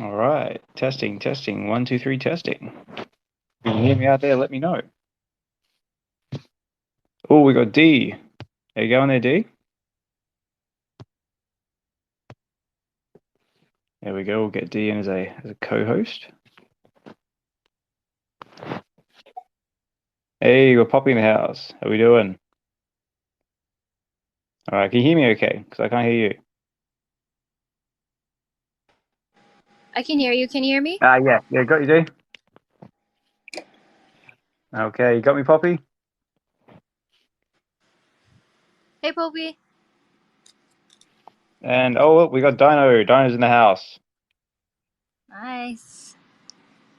All right. Testing, testing. 1, 2, 3, testing. If you can hear me out there, let me know. Oh, we got D. There you going there, D? There we go. We'll get D in as a co-host. Hey, we're Poppy in the house. How we doing? All right. Can you hear me okay? Because I can't hear you. I can hear you. Can you hear me? Yeah. Yeah, got you, D. Okay, you got me, Poppy? Hey, Popi. And oh, look, we got Dino. Dino's in the house. Nice.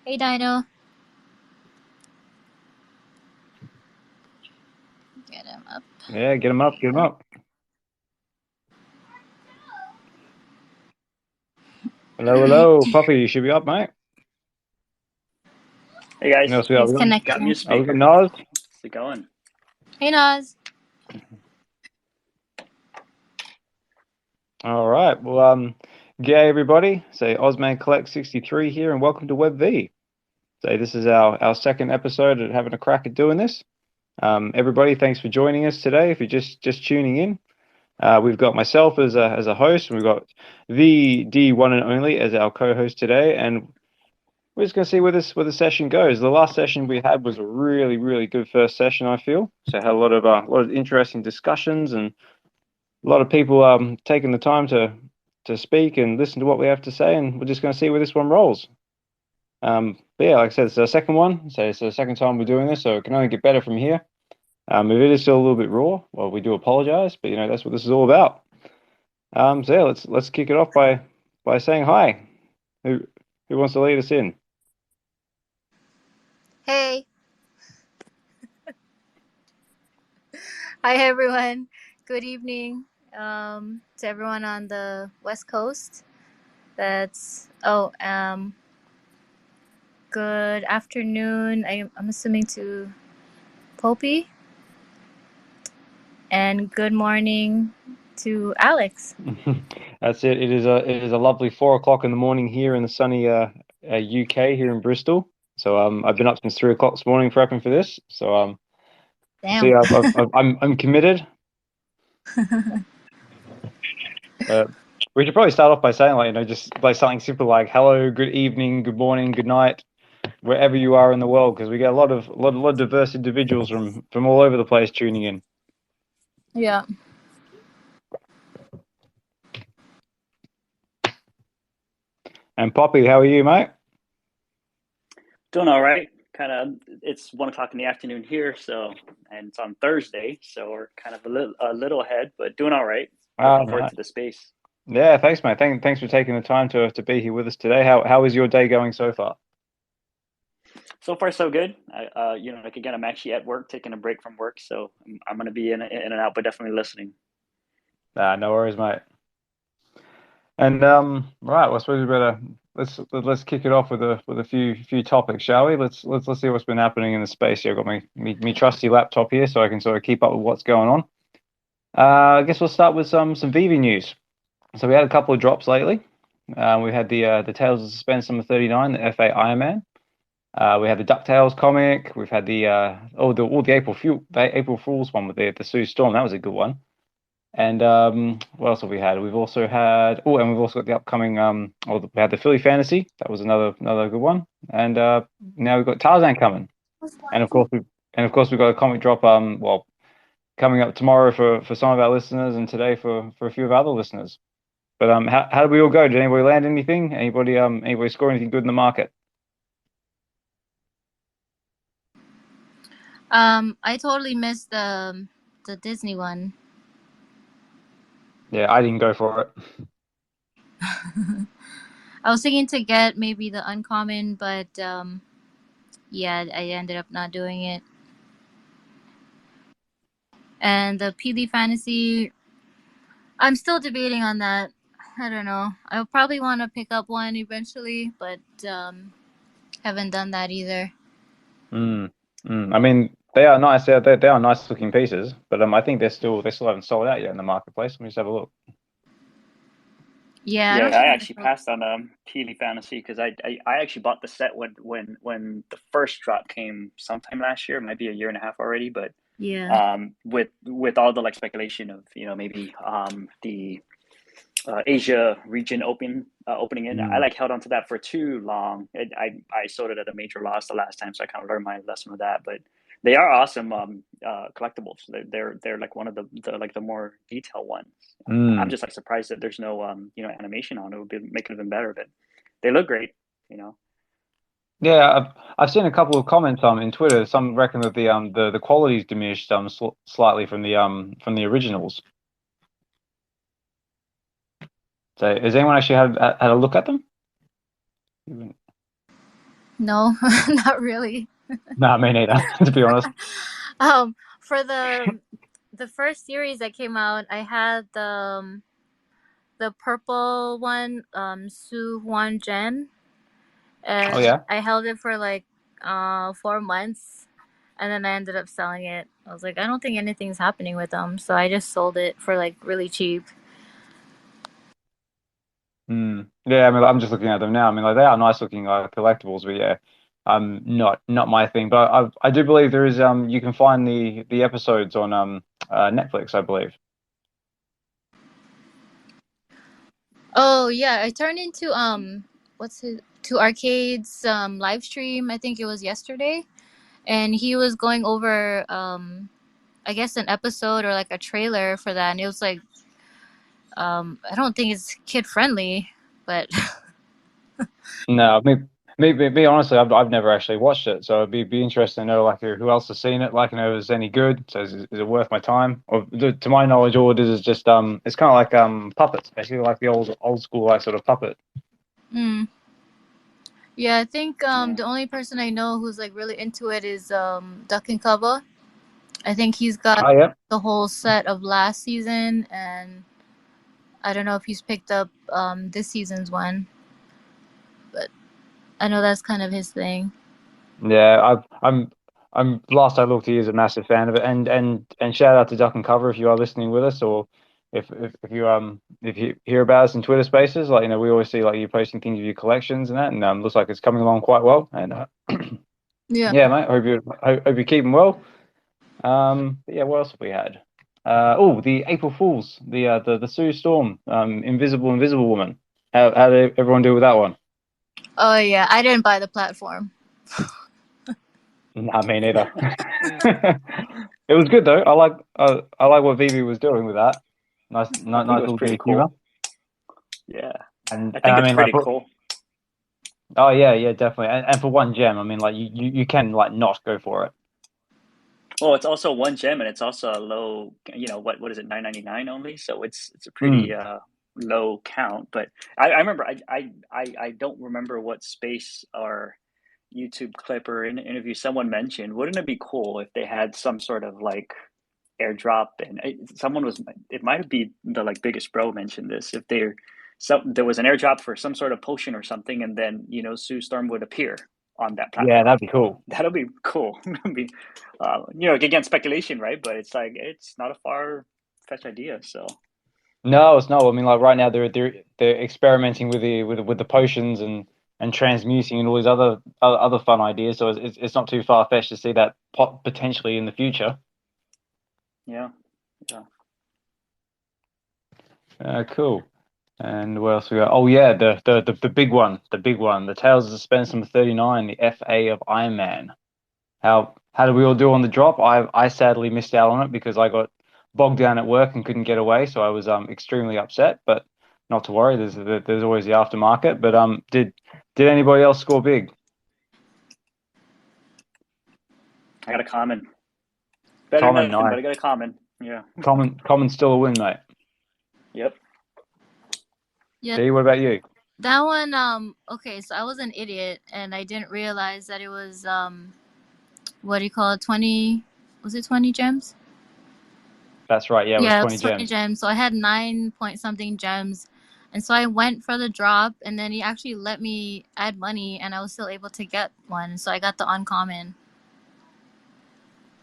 Hey, Dino. Get him up. Yeah, get him up, get him Go. up. Hello, hello. Poppy, you should be up, mate. Hey What guys, else we got? He's got me connecting. a We got speaker. Nas. How's it going? Hey, Naz. All right. Well, g'day everybody. Say Ozman Collect 63 here, and welcome to VeVe. So this is our second episode at having a crack at doing this. Everybody, thanks for joining us today. If you're just tuning in, we've got myself as a host, and we've got the D one and only as our co-host today, and we're just gonna see where the session goes. The last session we had was a really good first session, I feel. So had a lot of interesting discussions and a lot of people taking the time to speak and listen to what we have to say, and we're just going to see where this one rolls. But yeah, like I said, it's the second one, so it's the second time we're doing this, so it can only get better from here. If it is still a little bit raw, well, we do apologize, but that's what this is all about. So yeah, let's kick it off by saying hi. Who wants to lead us in? Hey. Hi, everyone. Good evening to everyone on the West Coast. Good afternoon. I'm assuming to Popi. And good morning to Alex. That's it. It is a lovely 4 o'clock in the morning here in the sunny UK here in Bristol. So I've been up since 3 o'clock this morning prepping for this. So see, Damn. I'm committed. We should probably start off by saying just by something simple like hello, good evening, good morning, good night, wherever you are in the world, because we get a lot of diverse individuals from all over the place tuning in. Yeah. And Poppy, how are you, mate? Doing all right. It's 1 o'clock in the afternoon here, and it's on Thursday, so we're kind of a little ahead, but doing all right. Ah, Looking forward nice. to the space. Yeah, thanks, mate. Thanks for taking the time to be here with us today. How is your day going so far? So far, so good. Like again, I'm actually at work, taking a break from work, so I'm going to be in and out, but definitely listening. No worries, mate. And right, well, I suppose we better let's kick it off with a few topics, shall we? Let's see what's been happening in the space here. I've got my trusty laptop here, so I can sort of keep up with what's going on. I guess we'll start with some VeVe news. So we had a couple of drops lately. We had the Tales of Suspense number 39, the FA Iron Man. We had the DuckTales comic. We've had the April Fool's one with the Sue Storm. That was a good one. And what else have we had? We've also had and we've also got the upcoming we had the Philly Fantasy. That was another good one. And now we've got Tarzan coming. And of course we've got a comic drop coming up tomorrow for some of our listeners and today for a few of our other listeners. But how did we all go? Did anybody land anything? Anybody score anything good in the market? I totally missed the Disney one. Yeah, I didn't go for it. I was thinking to get maybe the uncommon, but yeah, I ended up not doing it. And the PD Fantasy, I'm still debating on that. I don't know. I'll probably want to pick up one eventually, but haven't done that either. I mean, they are nice. They are nice looking pieces, but I think they still haven't sold out yet in the marketplace. Let me just have a look. Yeah, I Yeah, don't I think I actually sold. passed on Peely Fantasy because I actually bought the set when the first drop came sometime last year, maybe a year and a half already, but Yeah. with all the like speculation of maybe the Asia region opening in. I Mm. like held on to that for too long. I sold it at a major loss the last time, so I kind of learned my lesson with that. But they are awesome collectibles. They're like one of the more detailed ones. I'm Mm. just like surprised that there's no animation on it. It would be make it even better, but they look great. You know. Yeah, I've seen a couple of comments in Twitter. Some reckon that the quality's diminished slightly from the originals. So has anyone actually had a look at them? No, not really. No, me neither, to be honest. For the first series that came out, I had the purple one, Su Huan Zhen, Oh and yeah. I held it for like 4 months, and then I ended up selling it. I was like, I don't think anything's happening with them, so I just sold it for like really cheap. Mm. Yeah, I mean, I'm just looking at them now. I mean, like they are nice looking collectibles, but yeah, not my thing. But I do believe there is you can find the episodes on Netflix, I believe. Oh yeah, I turned into what's his to Arcade's live stream. I think it was yesterday, and he was going over I guess an episode or like a trailer for that, and it was like I don't think it's kid friendly, but No, me honestly, I've never actually watched it, so it'd be interesting to know like who else has seen it, like you know, if it's any good. So is it worth my time? Or to my knowledge, all it is just it's kind of like puppets, basically like the old school like sort of puppet. mm, yeah, I think Yeah. the only person I know who's like really into it is Duck and Cover. I think he's got Oh yeah. the whole set of last season, and I don't know if he's picked up this season's one, but I know that's kind of his thing. Yeah, I'm last I looked, he is a massive fan of it, and shout out to Duck and Cover if you are listening with us, or if you hear about us in Twitter Spaces, like you know we always see like you posting things of your collections and that, and looks like it's coming along quite well, and Yeah. yeah, mate, hope you're keeping well. But yeah, what else have we had? Oh, the April Fools, the Sue Storm, Invisible Woman. How did everyone do with that one? Oh yeah, I didn't buy the platform. Nah, me neither. It was good though. I like what VeVe was doing with that. I think it Nice was little bit pretty of humor. cool. Yeah, I And think I it's mean like pretty cool. oh yeah definitely. And for one gem, I mean like you can like not go for it. Well, it's also one gem, and it's also a low. What is it? 9.99 only. So it's a pretty Mm. low count. But I remember I don't remember what space or YouTube clip or interview someone mentioned. Wouldn't it be cool if they had some sort of like airdrop? And someone was it might be the like biggest bro mentioned this. If there was an airdrop for some sort of potion or something, and then Sue Storm would appear on that Yeah, platform. that'd be cool. That'll be cool. That'd be, again, speculation, right? But it's like it's not a far fetched idea. So No, it's not. I mean like right now they're experimenting with the potions and transmuting and all these other fun ideas. So it's not too far fetched to see that potentially in the future. yeah, yeah. Cool. And what else we got? Oh yeah, the big one, the Tales of Suspense number 39, the FA of Iron Man. How did we all do on the drop? I sadly missed out on it because I got bogged down at work and couldn't get away, so I was extremely upset. But not to worry, there's always the aftermarket. But did anybody else score big? I got a common. Better than Common, nothing, nice. but I got a common. Yeah. Common, still a win, mate. Yep. Yeah, D, what about you? that one. Okay, so I was an idiot and I didn't realize that it was what do you call it? 20? Was it 20 gems? That's right. Yeah, it was Yeah, it 20 was 20 gems. gems. So I had 9 point something gems. And so I went for the drop, and then he actually let me add money, and I was still able to get one. So I got the uncommon.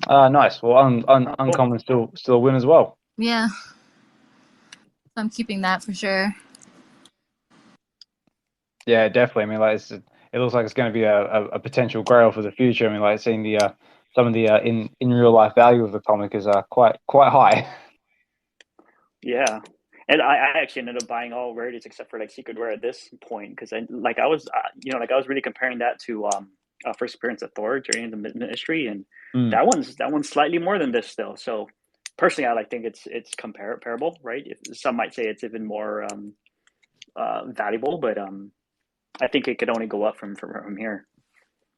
Nice. Well, Cool. uncommon still a win as well. Yeah, so I'm keeping that for sure. Yeah, definitely. I mean, like it looks like it's going to be a potential grail for the future. I mean, like seeing the some of the in real life value of the comic is quite high. Yeah. And I actually ended up buying all rarities except for like Secret Rare at this point because I was like I was really comparing that to first appearance of Thor Journey into Ministry, and Mm. that one's slightly more than this still. So personally, I like think it's comparable, right? If, some might say it's even more valuable, but I think it could only go up from here.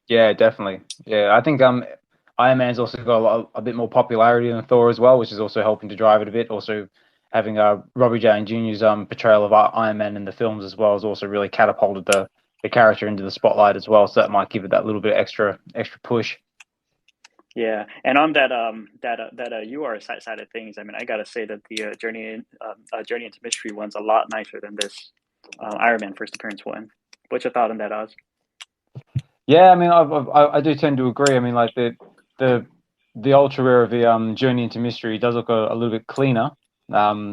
Yeah, definitely. Yeah, I think Iron Man's also got a bit more popularity than Thor as well, which is also helping to drive it a bit. Also, having Robbie Downey Jr.'s portrayal of Iron Man in the films as well has also really catapulted the character into the spotlight as well. So that might give it that little bit extra push. Yeah, and on that UR side of things, I mean, I gotta say that the Journey into Mystery one's a lot nicer than this Iron Man first appearance one. What's your thought on that, Oz? Yeah, I mean, I do tend to agree. I mean, like the the ultra rare of the Journey into Mystery does look a little bit cleaner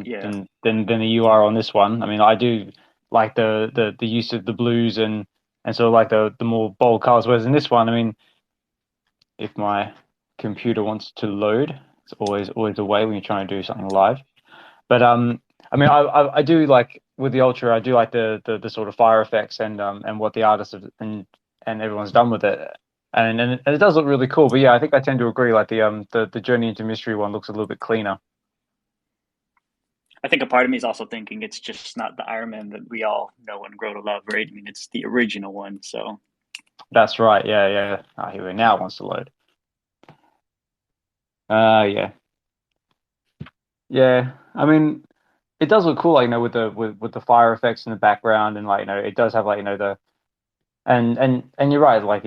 Yeah, than the UR on this one. I mean, I do like the use of the blues and sort of like the more bold colors. Whereas in this one, I mean, if my computer wants to load, it's always a way when you're trying to do something live. But I mean, I do like with the Ultra, I do like the sort of fire effects and what the artists have, and everyone's done with it, and it does look really cool. But yeah, I think I tend to agree. Like the Journey into Mystery one looks a little bit cleaner. I think a part of me is also thinking it's just not the Iron Man that we all know and grow to love, right? I mean, it's the original one, so That's right. Yeah, yeah. Ah, here we go. Now it wants to load. Yeah, yeah. I mean, it does look cool. Like with with the fire effects in the background, and like it does have like the and you're right. Like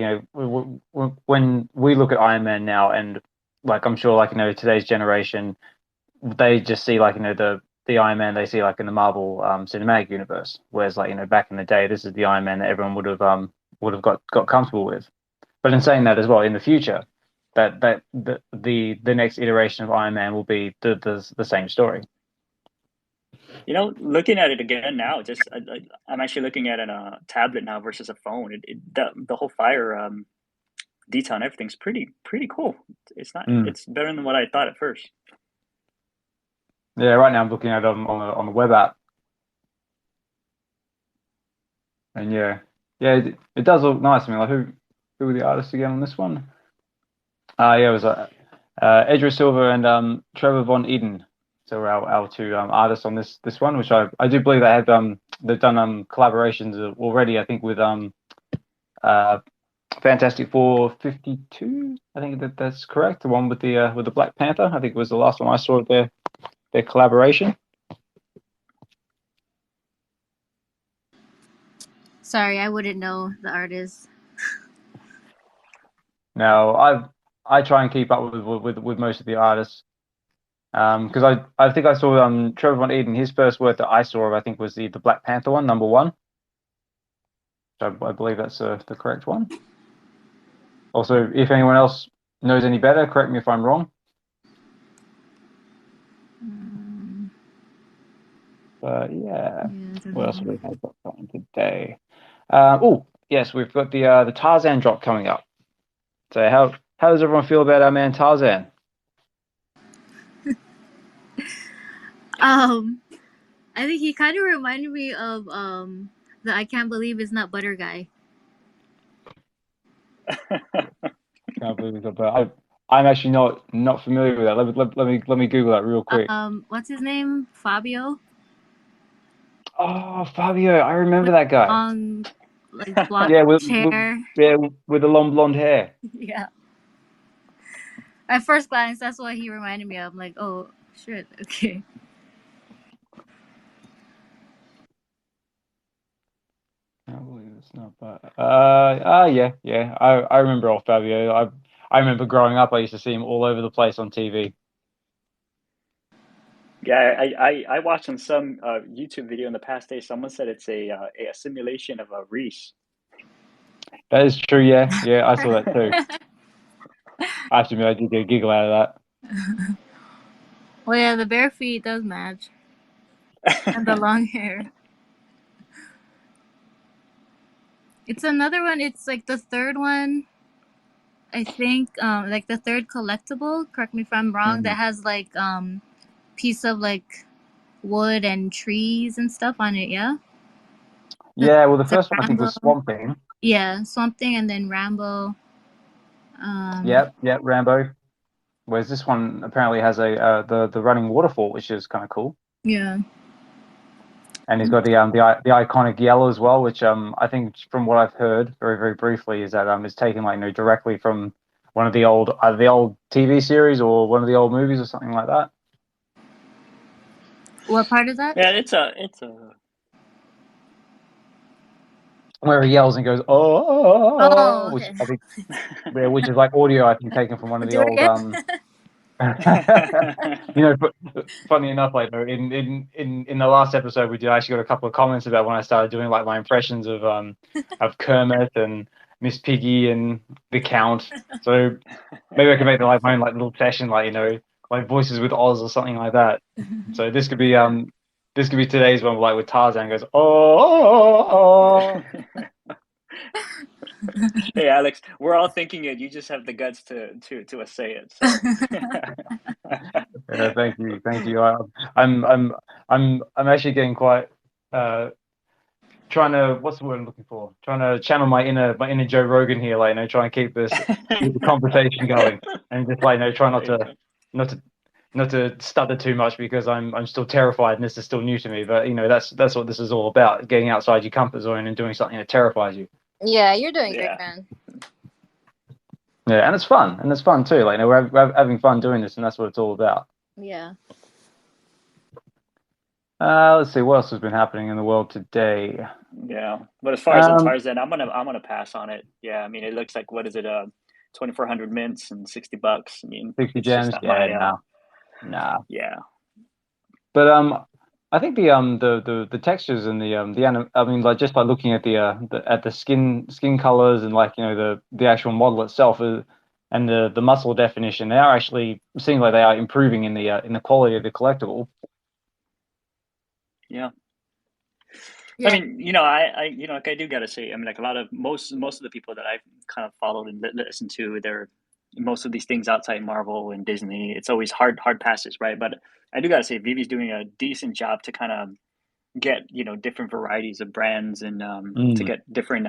when we look at Iron Man now, and like I'm sure like today's generation, they just see like the Iron Man they see like in the Marvel cinematic universe. Whereas like back in the day, this is the Iron Man that everyone would have got comfortable with. But in saying that as well, in the future, that the next iteration of Iron Man will be the same story. looking at it again now, just I'm actually looking at a tablet now versus a phone. The whole fire detail and everything's pretty cool. It's not. Mm. It's better than what I thought at first. Yeah, right now I'm looking at on the web app, and yeah, yeah, it does look nice. I mean, like who were the artists again on this one? Yeah, it was Edra Silver and Trevor Von Eden. So were our two artists on this one, which I do believe they've done collaborations already. I think with uh Fantastic Four 52. I think that's correct. The one with the Black Panther. I think it was the last one I saw of their collaboration. Sorry, I wouldn't know the artist. Now I try and keep up with most of the artists. Because I think I saw Trevor Von Eden. His first work that I saw of I think was the Black Panther one, number one. So I believe that's the correct one. Also, if anyone else knows any better, correct me if I'm wrong. Mm, But yeah, yeah, I don't what else have know. we had got on today? Oh yes, we've got the Tarzan drop coming up. So how does everyone feel about our man Tarzan? Um, I think he kind of reminded me of the I can't believe it's not butter guy. Can't believe it, but I'm actually not familiar with that. Let me Google that real quick. What's his name? Fabio Oh, Fabio, I remember with that guy. long, like blonde Yeah, hair. yeah, with the long blonde hair. Yeah. At first glance, that's what he reminded me of. I'm like, oh shit, okay. I believe it's not, but yeah, yeah. I remember old Fabio. I remember growing up. I used to see him all over the place on TV. Yeah, I watched on some YouTube video in the past day. Someone said it's a simulation of a Reese. That is true. Yeah, yeah. I saw that too. I have to admit, I did get a giggle out of Well, yeah, the bare feet does match, and the long hair. It's another one. It's like the third one, I think. Like the third collectible. Correct me if I'm wrong. That Mm. has like piece of like wood and trees and stuff on it. Yeah. Yeah, well, the It's a first one I think Rambo. was Swamp Thing. Yeah, Swamp Thing, and then Rambo. Yep, yep, Rambo. Whereas this one apparently has a the running waterfall, which is kind of cool. Yeah. And he's got the iconic yell as well, which I think from what I've heard very very briefly is that it's taken like directly from one of the old either the old TV series or one of the old movies or something like that, What part of that? Yeah, it's a where he yells and goes Oh, oh, which okay. I think which is like audio I think taken from one of the Do it old again. But funny enough, like in the last episode, we did actually got a couple of comments about when I started doing like my impressions of Kermit and Miss Piggy and the Count. So maybe I can make like my own like little session, like like voices with Oz or something like that. So this could be today's one, like with Tarzan goes oh. Hey Alex, we're all thinking it. You just have the guts to say it. So Yeah, thank you, thank you. I'm actually getting quite trying to what's the word I'm looking for? Trying to channel my inner Joe Rogan here, like trying to keep the conversation going, and just like try there you go. not to not to stutter too much because I'm still terrified and this is still new to me. But that's what this is all about: getting outside your comfort zone and doing something that terrifies you. Yeah, you're doing great, Yeah. man. Yeah, and it's fun too. Like we're having fun doing this, and that's what it's all about. Yeah. Let's see what else has been happening in the world today. Yeah. But as far as the Um, Tarzan, I'm gonna pass on it. Yeah, I mean it looks like what is it, 2400 mints and $60. I mean, 60 it's just gems. not Yeah, my nah. yeah. But I think the textures and the anim I mean like just by looking at the skin colors and like the actual model itself and the muscle definition, they are actually seeing like they are improving in the quality of the collectible. Yeah. I Yeah. mean, like I do gotta say, I mean, like a lot of most of the people that I've kind of followed and listened to, they're most of these things outside Marvel and Disney. It's always hard passes, right? But I do gotta say, VeVe's doing a decent job to kind of get different varieties of brands and to Mm. get different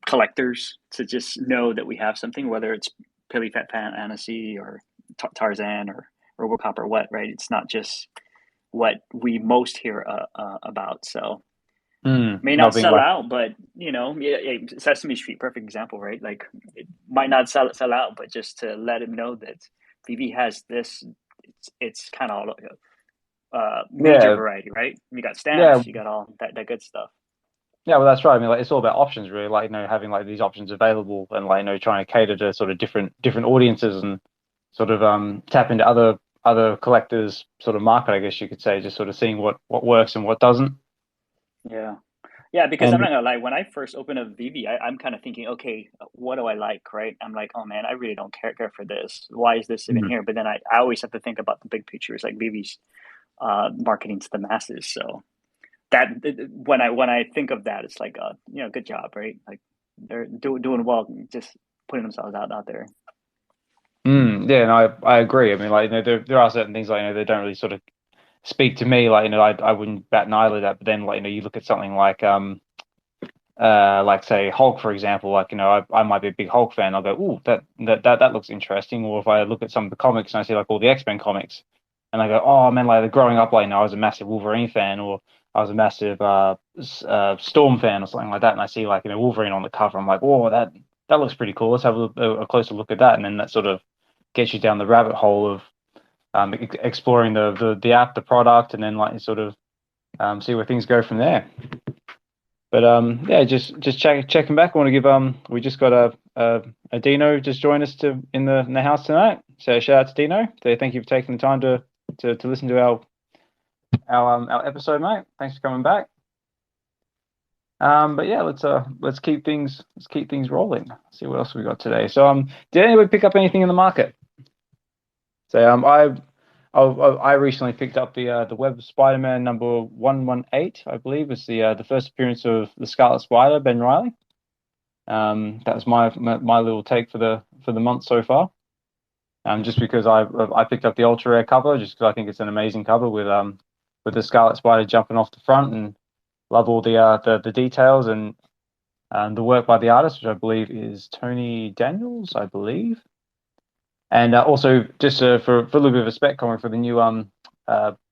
collectors to just know that we have something, whether it's Pilly Fat Fantasy or Tarzan or RoboCop or what, right? It's not just what we most hear about. So may Not not being sell like out, but yeah, Sesame Street, perfect example, right? Like it might not sell out, but just to let him know that VeVe has this, it's kind of major yeah, variety, right? You got yeah, stamps, you got all that good stuff. yeah. Well, that's right. I mean, like it's all about options, really. Like having like these options available and like trying to cater to sort of different audiences and sort of tap into other collectors sort of market, I guess you could say, just sort of seeing what works and what doesn't. Yeah. Yeah, because I'm And not gonna lie, when I first opened up VeVe, I'm kind of thinking, okay, what do I like, right? I'm like, oh man, I really don't care for this. Why is this even mm, here? But then I always have to think about the big pictures, like VeVe's marketing to the masses. So that when I think of that, it's like, good job, right? Like they're doing well, just putting themselves out there. yeah, and I agree. I mean, like there are certain things like they don't really sort of speak to me. Like I wouldn't bat an eyelid at. But then like you look at something like say Hulk for example. Like I might be a big Hulk fan. I'll go, ooh, that looks interesting. Or if I look at some of the comics and I see like all the X-Men comics, and I go, oh man, like growing up, like I was a massive Wolverine fan, or I was a massive Storm fan, or something like that, and I see like Wolverine on the cover, I'm like, oh, that looks pretty cool. Let's have a closer look at that, and then that sort of gets you down the rabbit hole of exploring the app, the product, and then like sort of see where things go from there. But yeah, just checking back. I want to give we just got a Dino just joined us in the house tonight. So shout out to Dino. So thank you for taking the time to listen to our episode, mate. Thanks for coming back. But yeah, let's keep things rolling. See what else we got today. So did anybody pick up anything in the market? So I recently picked up the Web of Spider-Man number 118, I believe, was the first appearance of the Scarlet Spider, Ben Reilly. That was my little take for the month so far. Just because I picked up the ultra rare cover, just because I think it's an amazing cover with the Scarlet Spider jumping off the front, and love all the details and the work by the artist, which I believe is Tony Daniels, I believe. And also just for a little bit of a spec comment for the new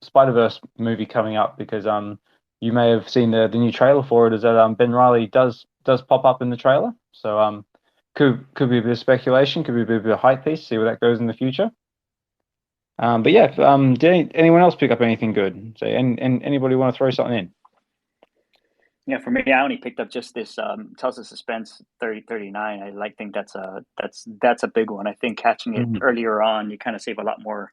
Spider-Verse movie coming up, because you may have seen the new trailer for it, is that Ben Reilly does pop up in the trailer. So could be a bit of speculation, could be a bit of a hype piece, see where that goes in the future. But yeah, did anyone else pick up anything good? So, and anybody want to throw something in? Yeah, for me, I only picked up just this Tales of Suspense 3039. I think that's a big one. I think catching it earlier on, you kind of save a lot more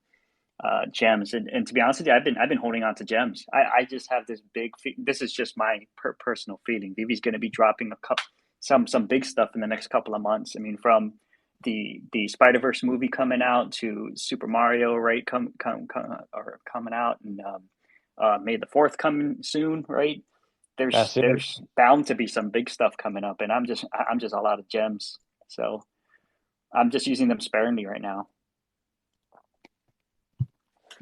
gems. And to be honest with you, I've been holding on to gems. I just have this big. This is just my personal feeling. VeVe's going to be dropping some big stuff in the next couple of months. I mean, from the Spider-Verse movie coming out to Super Mario, right? Coming out, and May the 4th coming soon, right? That's it. There's bound to be some big stuff coming up, and I'm just all out of gems, so I'm just using them sparingly right now.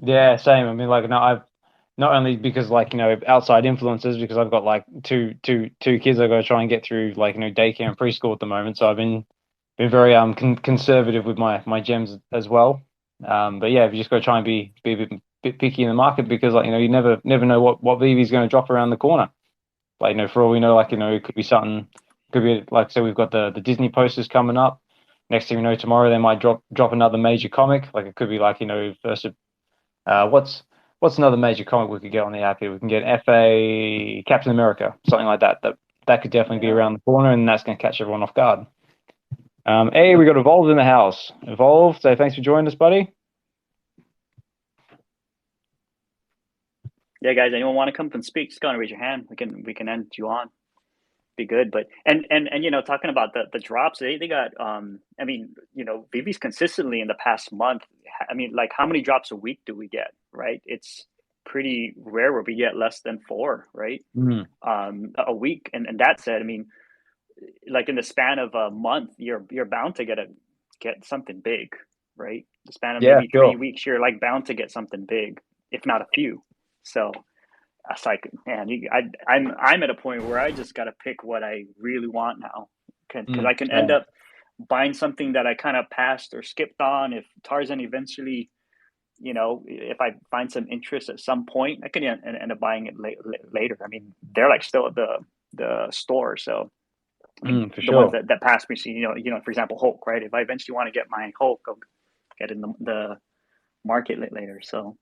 Yeah, same. I mean, like, no, I've not only because, like, outside influences, because I've got like two kids I've got to try and get through, like, daycare and preschool at the moment. So I've been very conservative with my gems as well. But yeah, you just got to try and be a bit picky in the market, because, like, you never know what VeVe's going to drop around the corner. Like, for all we know, like, it could be something, could be like, so we've got the Disney posters coming up. Next thing we know, tomorrow they might drop another major comic. Like, it could be like, first, what's another major comic we could get on the app here? We can get FA Captain America, something like that. That could definitely be around the corner, and that's going to catch everyone off guard. Hey, we got Evolved in the house. Evolved, so thanks for joining us, buddy. Yeah, guys, anyone want to come and speak? Just go and raise your hand. We can end you on. Be good. But and talking about the drops, they got I mean, VeVe's consistently in the past month. I mean, like, how many drops a week do we get? Right? It's pretty rare where we get less than 4, right? A week. And that said, I mean, like, in the span of a month, you're bound to get something big, right? The span of maybe 3 weeks, you're like bound to get something big, if not a few. So it's like, man, I'm at a point where I just got to pick what I really want now, because I can end up buying something that I kind of passed or skipped on. If Tarzan eventually, if I find some interest at some point, I can end up buying it later. I mean, they're like still at the store, so I mean, for the sure. ones that pass me, so, for example, Hulk, right? If I eventually want to get my Hulk, I'll get in the market later. So.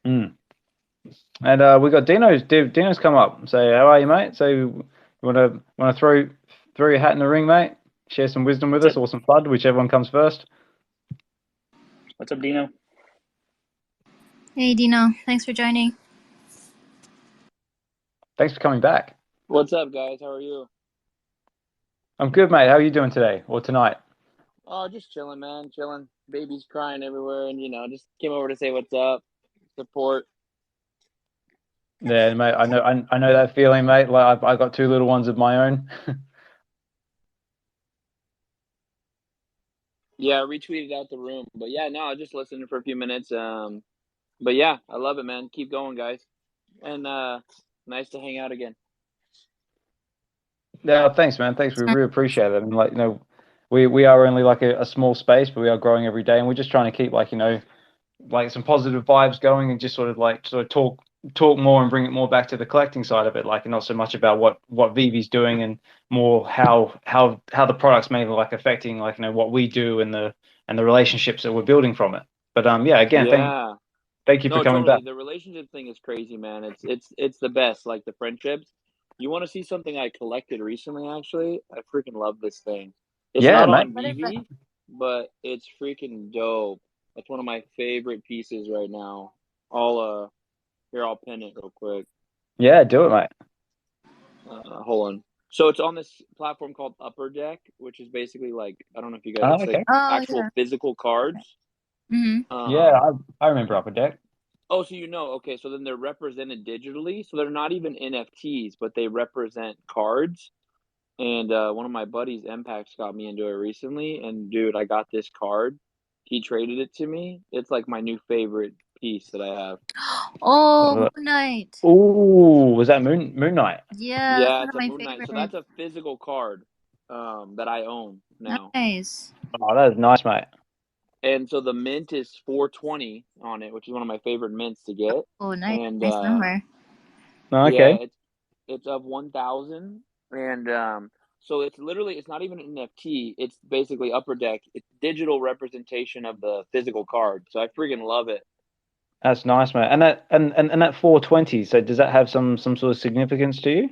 And we got Dino's come up. So how are you, mate? So you wanna throw your hat in the ring, mate? Share some wisdom with us, or some FUD, whichever one comes first. What's up, Dino? Hey, Dino. Thanks for joining. Thanks for coming back. What's up, guys? How are you? I'm good, mate. How are you doing today or tonight? Oh, just chilling, man. Chilling. Baby's crying everywhere, and just came over to say what's up, support. Yeah, mate. I know that feeling, mate. Like, I got 2 little ones of my own. Yeah, I retweeted out the room, but yeah, no, I just listened for a few minutes. But yeah, I love it, man. Keep going, guys, and nice to hang out again. Yeah, thanks, man. Thanks. We really appreciate it. And, like, we are only like a small space, but we are growing every day, and we're just trying to keep, like, like, some positive vibes going, and just sort of talk more and bring it more back to the collecting side of it, like, not so much about what VeVe's doing, and more how the products may be, like, affecting, like, what we do, and the relationships that we're building from it. But yeah, again, thank you for coming back. The relationship thing is crazy, man. It's the best. Like, the friendships. You want to see something I collected recently? Actually, I freaking love this thing. It's not on VeVe, but it's freaking dope. That's one of my favorite pieces right now. Here, I'll pin it real quick. Yeah, do it, mate. Hold on. So it's on this platform called Upper Deck, which is basically like, I don't know if you guys, it's like actual physical cards. Yeah, Um, I remember Upper Deck. oh, so okay, so then they're represented digitally, so they're not even NFTs, but they represent cards. And one of my buddies, Mpacks, got me into it recently, and dude, I got this card. He traded it to me. It's like my new favorite piece that I have. Oh, Moon Knight. Oh, was that Moon Knight? Yeah, that's Yeah, one it's of a my Moon Knight. So favorites. that's a physical card that I own now. Nice. Oh, that is nice, mate. And so the mint is 420 on it, which is one of my favorite mints to get. Oh, nice. And Nice number. Oh, yeah, okay. it's of 1,000. And so it's not even an NFT. It's basically Upper Deck. It's digital representation of the physical card. So I freaking love it. That's nice, mate. And that 420. So does that have some sort of significance to you?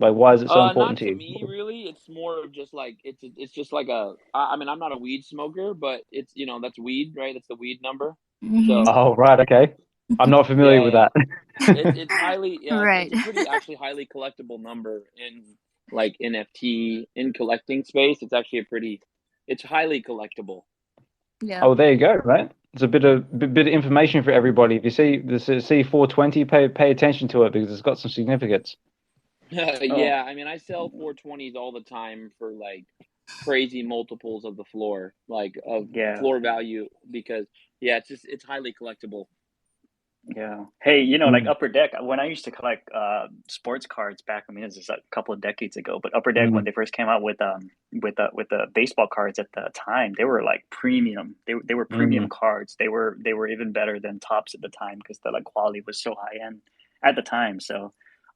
Like, why is it so important Not to to you? me really. It's more of just like it's just like I mean, I'm not a weed smoker, but it's that's weed, right? That's the weed number. Mm-hmm. So Oh, right. Okay. I'm not familiar with yeah, that. it's highly Right. it's a pretty actually highly collectible number in like NFT in collecting space. It's actually it's highly collectible. Yeah. Oh, there you go, right? It's a bit of information for everybody. If you see this C420, pay attention to it because it's got some significance. Oh, Yeah, I mean, I sell 420s all the time for like crazy multiples of the floor, like of yeah. floor value, because yeah, it's highly collectible. Yeah. Hey, like Mm, Upper Deck, when I used to collect sports cards back, I mean, this is a couple of decades ago, but Upper Deck when mm, they first came out with the baseball cards at the time, they were like premium. They were premium mm. cards. They were even better than Tops at the time because the like quality was so high end at the time. So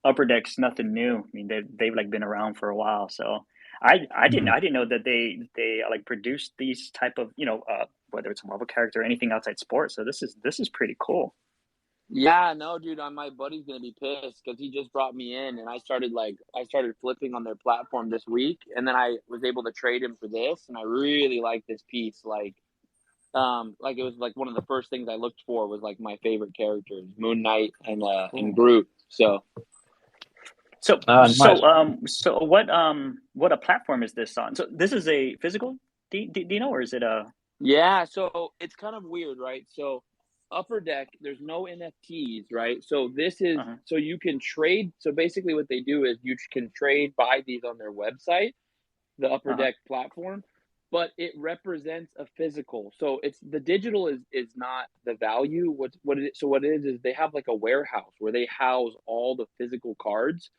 Upper Deck's nothing new. I mean, they've like been around for a while. So I didn't know that they like produced these type of, whether it's a Marvel character or anything outside sports. So this is pretty cool. Yeah, no, dude, my buddy's gonna be pissed because he just brought me in, and I started flipping on their platform this week, and then I was able to trade him for this, and I really like this piece, like it was like one of the first things I looked for was like my favorite characters, Moon Knight and Cool. Groot. So So Nice. what a platform is this on? So this is a physical, do you know, or is it a? yeah, so it's kind of weird, right? So Upper Deck, there's no NFTs, right? So this is Uh-huh, so you can trade. So basically, what they do is you can buy these on their website, the Upper uh-huh. Deck platform, but it represents a physical. So it's the digital is not the value. What it is they have like a warehouse where they house all the physical cards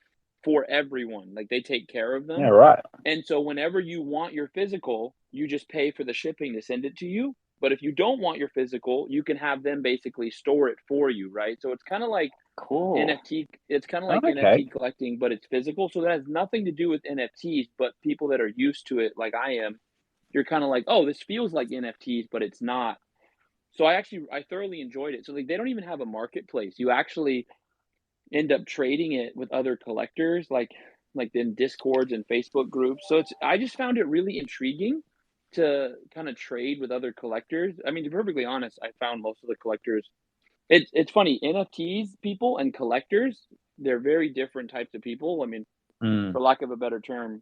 for everyone. Like they take care of Yeah, them. right. And so whenever you want your physical, you just pay for the shipping to send it to you. But if you don't want your physical, you can have them basically store it for you, right? So it's kind of like Cool. NFT. It's kind of Oh, like okay. NFT collecting, but it's physical. So that has nothing to do with NFTs. But people that are used to it, like I am, you're kind of like, oh, this feels like NFTs, but it's not. So I thoroughly enjoyed it. So like they don't even have a marketplace. You actually end up trading it with other collectors, like in Discords and Facebook groups. So I just found it really intriguing to kind of trade with other collectors. I mean, to be perfectly honest, I found most of the collectors. It's funny, NFTs people and collectors, they're very different types of people. I mean, Mm. for lack of a better term,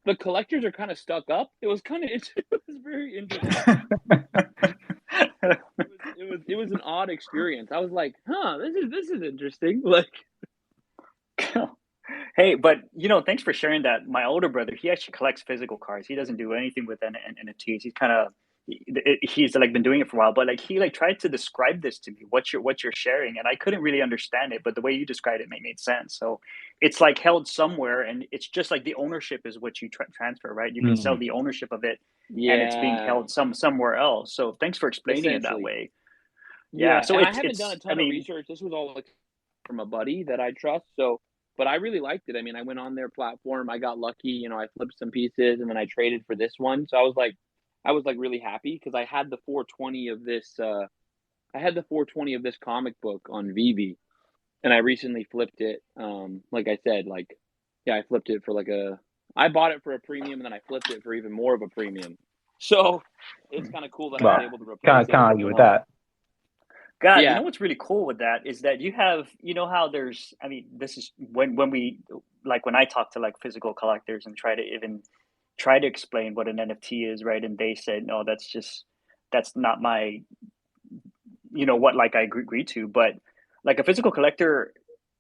the collectors are kind of stuck up. It was kind of it was very interesting. It was an odd experience. I was like, huh, this is interesting. Like, Hey, but thanks for sharing that. My older brother, he actually collects physical cards. He doesn't do anything with NFTs. He's kind of he's like been doing it for a while, but like he like tried to describe this to me, what you're sharing, and I couldn't really understand it, but the way you described it made sense. So it's like held somewhere, and it's just like the ownership is what you transfer, right? You can sell Mm. the ownership of it, and it's being yeah, held somewhere else. So thanks for explaining it that essentially. way. Yeah. Yeah, So and I it's haven't done a it's I ton of mean, research. This was all like from a buddy that I trust. So, but I really liked it. I mean, I went on their platform. I got lucky. I flipped some pieces, and then I traded for this one. So I was like really happy because I had the 420 of this. I had the 420 of this comic book on VeVe, and I recently flipped it. Like I said, like yeah, I flipped it for like a. I bought it for a premium, and then I flipped it for even more of a premium. So it's kind of cool that I was Well, able to replace can't it with argue with more. that. God, Yeah, what's really cool with that is that you have, how there's, I mean, this is when we, like when I talk to like physical collectors and try to explain what an NFT is, right? And they said, no, that's just that's not my, what like I agree to. But like a physical collector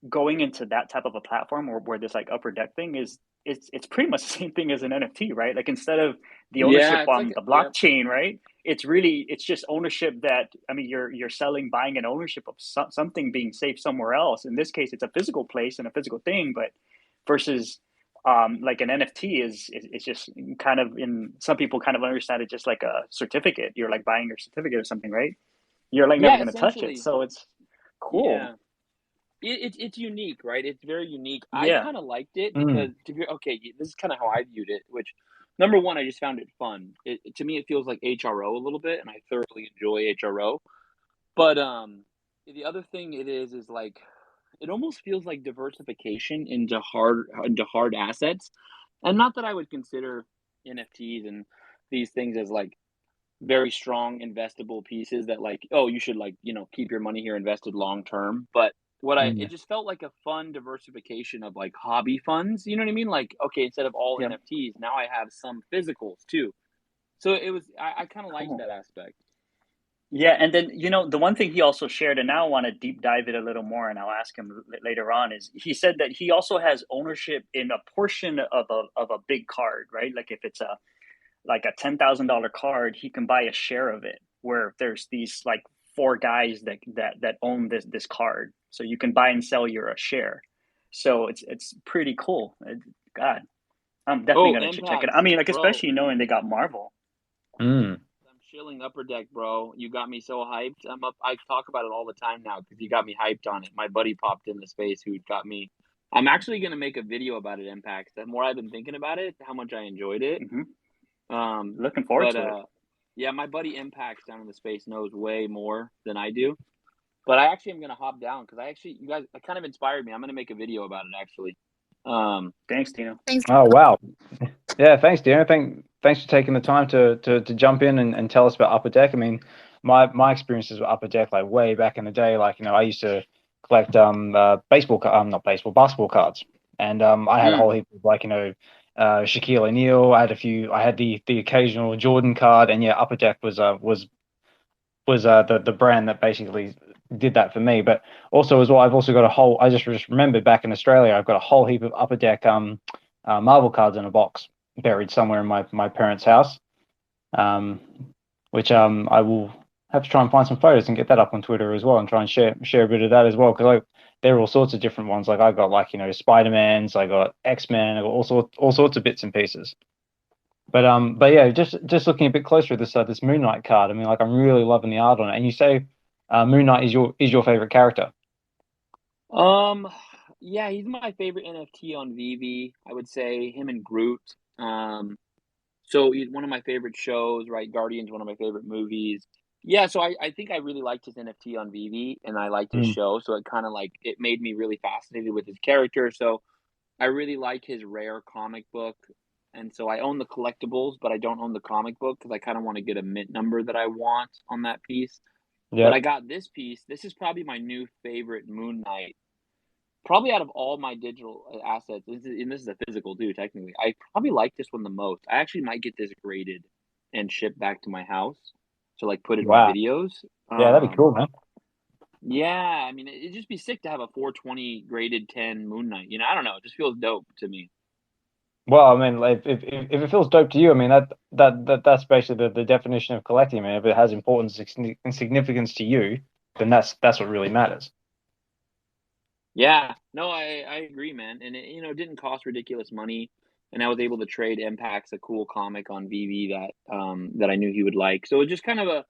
going into that type of a platform where this like upper deck thing is, it's pretty much the same thing as an NFT, right? Like instead of the ownership it's on like the yep. blockchain, right? It's just ownership that, I mean, you're selling, buying an ownership of something being saved somewhere else. In this case, it's a physical place and a physical thing, but versus like an NFT is it's just kind of, in some people kind of understand it just like a certificate. You're like buying your certificate or something, right? You're like never Yeah, gonna touch it, essentially. so it's cool. Yeah. It's unique, right? It's very unique. I Yeah. kind of liked it because this is kind of how I viewed it. Which, number one, I just found it fun. To me, it feels like HRO a little bit, and I thoroughly enjoy HRO. But the other thing it is like it almost feels like diversification into hard assets, and not that I would consider NFTs and these things as like very strong investable pieces that like, oh, you should like, keep your money here invested long term. But it just felt like a fun diversification of like hobby funds. You know what I mean? Like, okay, instead of all Yeah. NFTs, now I have some physicals too. So it was, I kind of liked Cool. that aspect. Yeah, and then the one thing he also shared, and now I want to deep dive it a little more, and I'll ask him later on, is he said that he also has ownership in a portion of a big card, right? Like if it's like a $10,000 card, he can buy a share of it. Where there's these like four guys that own this card, so you can buy and sell your a share. So it's pretty cool. God, I'm definitely Oh, gonna check it. Mpacks, I mean, like bro. especially knowing they got Marvel. I'm chilling upper deck, bro. You got me so hyped. I'm up. I talk about it all the time now because you got me hyped on it. My buddy popped in the space who got me. I'm actually gonna make a video about it, Mpacks. The more I've been thinking about it, how much I enjoyed it. Looking forward But to it. yeah, my buddy Mpacks down in the space knows way more than I do. But I actually am gonna hop down because you guys, it kind of inspired me. I'm gonna make a video about it actually. Thanks, Tino. Thanks. Oh wow. Yeah, thanks, Dino. Thanks for taking the time to jump in and tell us about Upper Deck. I mean, my experiences with Upper Deck, like way back in the day, like I used to collect not baseball, basketball cards, and I had a whole heap of like Shaquille O'Neal. I had the occasional Jordan card, and yeah, Upper Deck was the brand that basically did that for me. But also as well, I've also got I just remembered back in Australia, I've got a whole heap of Upper Deck Marvel cards in a box buried somewhere in my parents' house, which I will have to try and find some photos and get that up on Twitter as well, and try and share a bit of that as well, because there are all sorts of different ones. Like I got like Spider-Man's, I got X-Men, I got all sorts of bits and pieces. But yeah, just looking a bit closer at this Moon Knight card. I mean, like I'm really loving the art on it. And you say Moon Knight is your favorite character? Yeah, he's my favorite NFT on VeVe. I would say him and Groot. So he's one of my favorite shows, right? Guardians, one of my favorite movies. Yeah, so I think I really liked his NFT on VeVe and I liked his show. So it kind of like it made me really fascinated with his character. So I really like his rare comic book. And so I own the collectibles, but I don't own the comic book because I kind of want to get a mint number that I want on that piece. Yeah. But I got this piece. This is probably my new favorite Moon Knight. Probably out of all my digital assets, and this is a physical too, technically, I probably like this one the most. I actually might get this graded and shipped back to my house to like put in my videos. Yeah, that'd be cool, man. Yeah, I mean, it'd just be sick to have a 420 graded 10 Moon Knight. I don't know. It just feels dope to me. Well, I mean, like, if it feels dope to you, I mean that's basically the definition of collecting, man. If it has importance and significance to you, then that's what really matters. Yeah, no, I agree, man. And it didn't cost ridiculous money, and I was able to trade Mpacks, a cool comic on VeVe that I knew he would like. So it was just kind of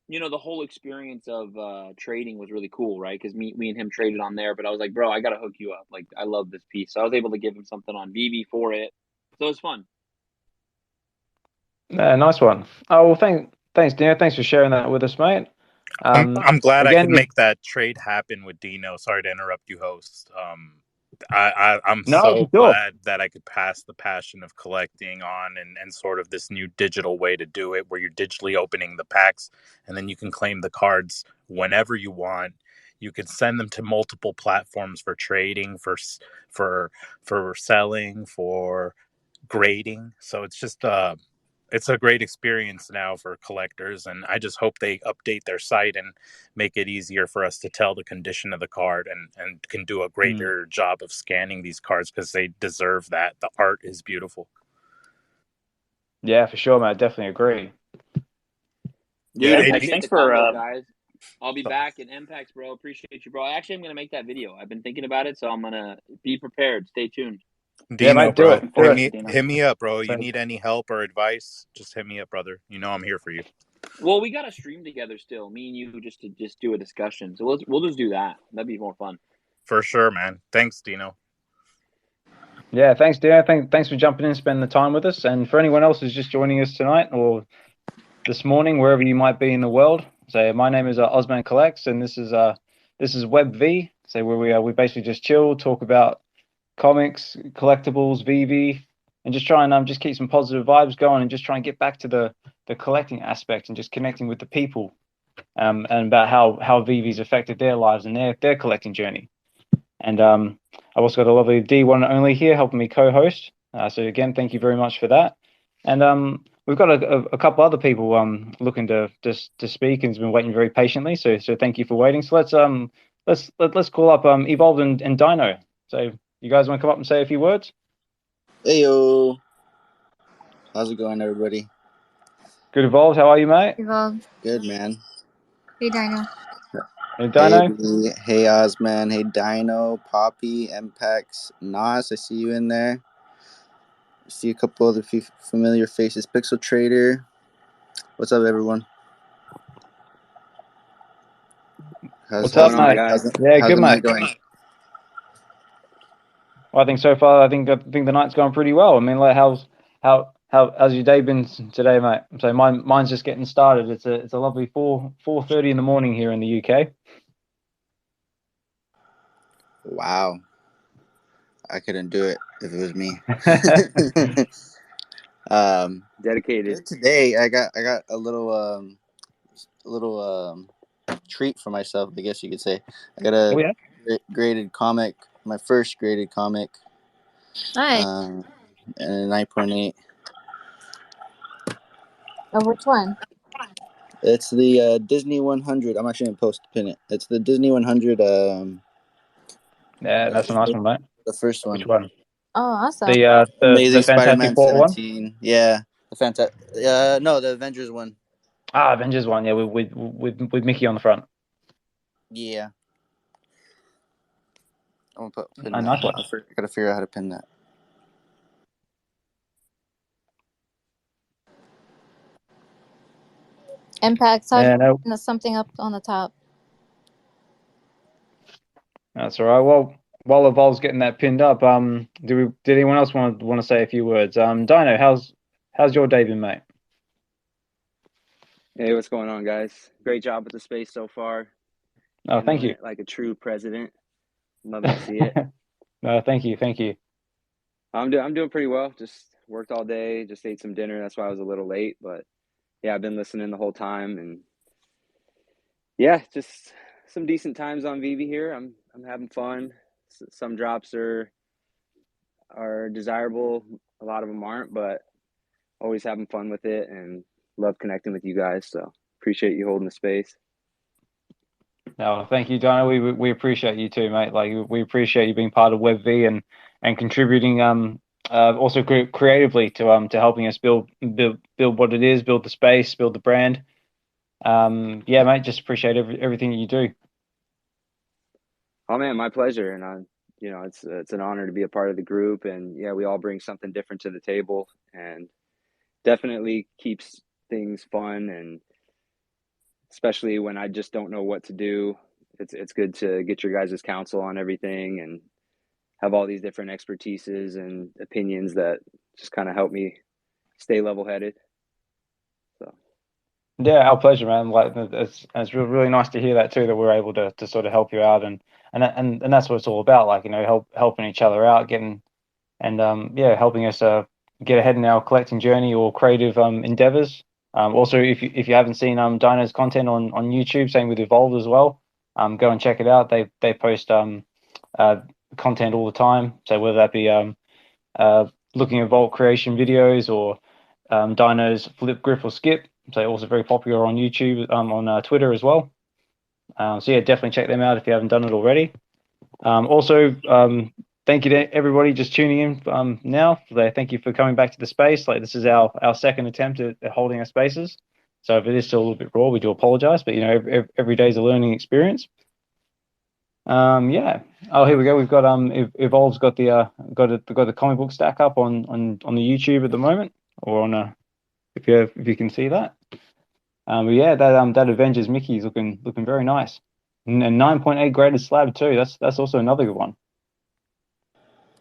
the whole experience of trading was really cool, right? Because me and him traded on there, but I was like, bro, I gotta hook you up. Like, I love this piece, so I was able to give him something on VeVe for it. So it was fun. Yeah, nice one. Oh well, thanks, Dino. Thanks for sharing that with us, mate. I'm glad I could make that trade happen with Dino. Sorry to interrupt you, host. I'm so glad that I could pass the passion of collecting on and sort of this new digital way to do it, where you're digitally opening the packs and then you can claim the cards whenever you want. You can send them to multiple platforms for trading, for selling, for grading. So it's just it's a great experience now for collectors, and I just hope they update their site and make it easier for us to tell the condition of the card, and can do a greater job of scanning these cards, because they deserve that. The art is beautiful. Yeah, for sure, man. I definitely agree. Dude, thanks for guys. I'll be back in Mpacks, bro. Appreciate you, bro. Actually, I'm gonna make that video. I've been thinking about it, so I'm gonna be prepared. Stay tuned. Dino, yeah, bro, hit me up, bro. You need any help or advice? Just hit me up, brother. You know I'm here for you. Well, we got to stream together still, me and you, just to do a discussion. So we'll just do that. That'd be more fun. For sure, man. Thanks, Dino. Yeah, thanks, Dino. Thanks for jumping in and spending the time with us. And for anyone else who's just joining us tonight or this morning, wherever you might be in the world, so my name is Osman Collects, and this is VeVe. So where we basically just chill, talk about comics, collectibles, VeVe, and just try and just keep some positive vibes going, and just try and get back to the collecting aspect and just connecting with the people, and about how VeVe's affected their lives and their collecting journey. And I've also got a lovely D1 only here helping me co-host. So again, thank you very much for that. And we've got a couple other people looking to speak and's been waiting very patiently. So thank you for waiting. So let's call up Evolved and Dino. So you guys want to come up and say a few words? Heyo. How's it going, everybody? Good, Evolved. How are you, mate? Evolved. Good, man. Hey, Dino. Hey, Dino. Hey, Osman. Hey, Dino. Popi, Mpacks, Nas. I see you in there. I see a couple other familiar faces. Pixel Trader. What's up, everyone? What's up, mate? How's good, mate. Going? Well, I think so far, I think the night's going pretty well. I mean, like, how's your day been today, mate? So mine's just getting started. It's a lovely 4:30 in the morning here in the UK. Wow, I couldn't do it if it was me. Dedicated. Today, I got a little treat for myself, I guess you could say. I got a graded comic, my first graded comic. Nice. And a 9.8. Oh, which one? It's the Disney 100. I'm actually going to pin it. It's the Disney 100. Yeah, that's a nice one, mate. The first one. Which one? Oh, awesome. The Amazing Spider-Man 17. One? Yeah. No, the Avengers one. Avengers one. Yeah, with Mickey on the front. Yeah. I'm gonna pin that. Nice one. I gotta figure out how to pin that. Mpacks. Something up on the top. That's all right. Well, while Evolve's getting that pinned up, did anyone else want to say a few words? Dino, how's your day been, mate? Hey, what's going on, guys? Great job with the space so far. Oh, thank you. Like a true president. Love to see it. No, thank you. I'm doing pretty well. Just worked all day. Just ate some dinner. That's why I was a little late. But yeah, I've been listening the whole time, and yeah, just some decent times on VeVe here. I'm having fun. Some drops are desirable. A lot of them aren't, but always having fun with it and love connecting with you guys. So appreciate you holding the space. No, thank you, Dino. We appreciate you too, mate. Like, we appreciate you being part of VeVe and contributing also creatively to helping us build what it is, build the space, build the brand. Yeah, mate, just appreciate everything that you do. Oh man, my pleasure. And it's an honor to be a part of the group, and yeah, we all bring something different to the table, and definitely keeps things fun, and especially when I just don't know what to do. It's good to get your guys' counsel on everything and have all these different expertises and opinions that just kind of help me stay level-headed. So yeah, our pleasure, man. Like, it's really nice to hear that too, that we're able to sort of help you out, and that's what it's all about. Like, helping each other out, helping us get ahead in our collecting journey or creative endeavors. Also, if you haven't seen Dino's content on YouTube, same with Evolved as well, go and check it out. They post content all the time. So whether that be looking at vault creation videos or Dino's Flip, Griff, or Skip. So also very popular on YouTube, on Twitter as well. So yeah, definitely check them out if you haven't done it already. Also, thank you to everybody just tuning in now. Thank you for coming back to the space. Like, this is our second attempt at holding our spaces. So if it is still a little bit raw, we do apologize. But every day is a learning experience. Yeah. Oh, here we go. We've got Evolve's got the comic book stack up on the YouTube at the moment, or on if you can see that. But yeah, that Avengers Mickey is looking very nice. And 9.8 graded slab too. That's also another good one.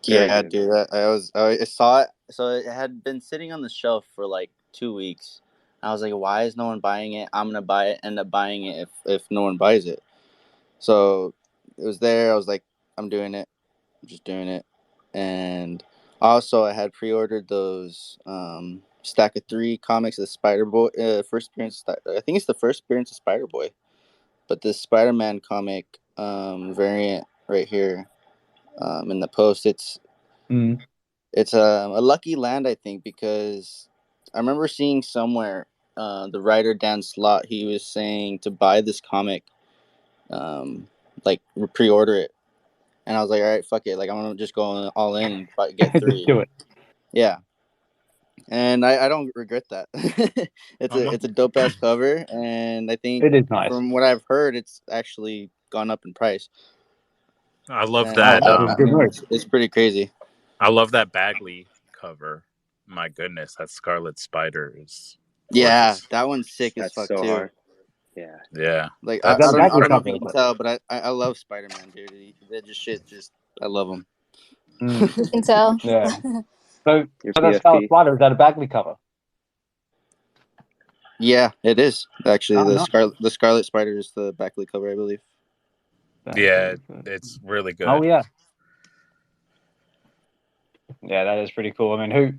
Yeah, dude. I saw it. So it had been sitting on the shelf for like 2 weeks. I was like, why is no one buying it? I'm gonna buy it. End up buying it if no one buys it. So it was there. I was like, I'm doing it. I'm just doing it. And also, I had pre-ordered those stack of 3 comics of the Spider-Boy. First appearance. I think it's the first appearance of Spider-Boy. But this Spider-Man comic variant right here in the post, it's a lucky land, I think, because I remember seeing somewhere the writer Dan Slott, he was saying to buy this comic, like pre-order it, and I was like, all right, fuck it, like I'm gonna just go all in and get 3. Just do it. Yeah, and I don't regret that. It's a dope ass cover, and I think it is nice. From what I've heard, it's actually gone up in price. I love that. It's pretty crazy. I love that Bagley cover. My goodness, that Scarlet Spider is gorgeous. Yeah, that one's sick as fuck so too. Hard. Yeah. Like I don't know if you can tell, but I love Spider-Man, dude. I love him. You can tell. Yeah. So that Scarlet Spider, is that a Bagley cover? Yeah, it is actually. The Scarlet Spider is the Bagley cover, I believe. Yeah, it's really good. Oh yeah. Yeah, that is pretty cool. I mean,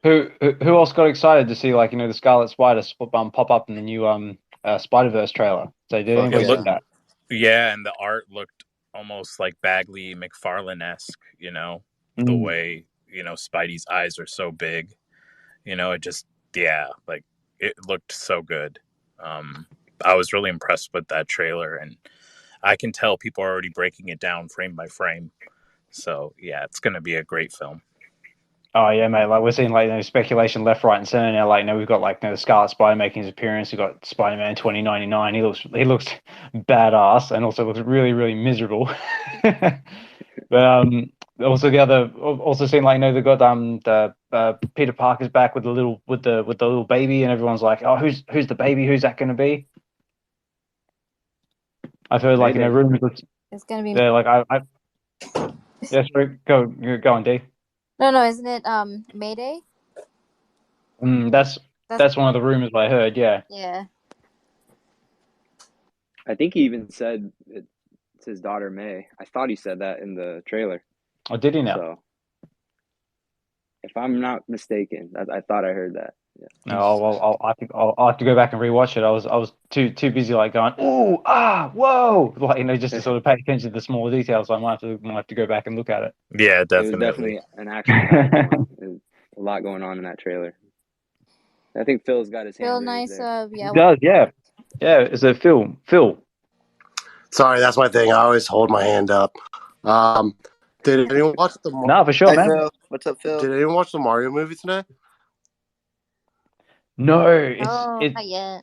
who else got excited to see, like, the Scarlet Spider pop up in the new Spider-Verse trailer? So did anybody see that? Yeah, and the art looked almost like Bagley McFarlane-esque, the way, Spidey's eyes are so big. It just, like, it looked so good. I was really impressed with that trailer, and I can tell people are already breaking it down frame by frame. So, yeah, it's going to be a great film. Oh yeah, mate! Like, we're seeing like speculation left, right, and center now. Like, we've got like the Scarlet Spider making his appearance. We've got Spider-Man 2099. He looks badass, and also looks really, really miserable. But also seeing like they've got the Peter Parker's back with the little baby, and everyone's like, oh, who's the baby? Who's that going to be? I've heard like rumors. It's gonna be. Yeah, like I. Yes, go on, D. No, isn't it Mayday? That's one of the rumors I heard. Yeah. Yeah. I think he even said it's his daughter May. I thought he said that in the trailer. Oh, did he now? So, if I'm not mistaken, I thought I heard that. Yeah. No, well, I'll have to go back and rewatch it. I was too busy like going, ooh, whoa, like just to sort of pay attention to the smaller details. So I might have to go back and look at it. Yeah, definitely. It was definitely an action. A lot going on in that trailer. I think Phil's got his hand. Phil, nice. Yeah. He does, yeah. Is it Phil? Sorry, that's my thing. I always hold my hand up. Did anyone watch the? No, for sure, man. Phil. What's up, Phil? Did anyone watch the Mario movie today? No, not yet.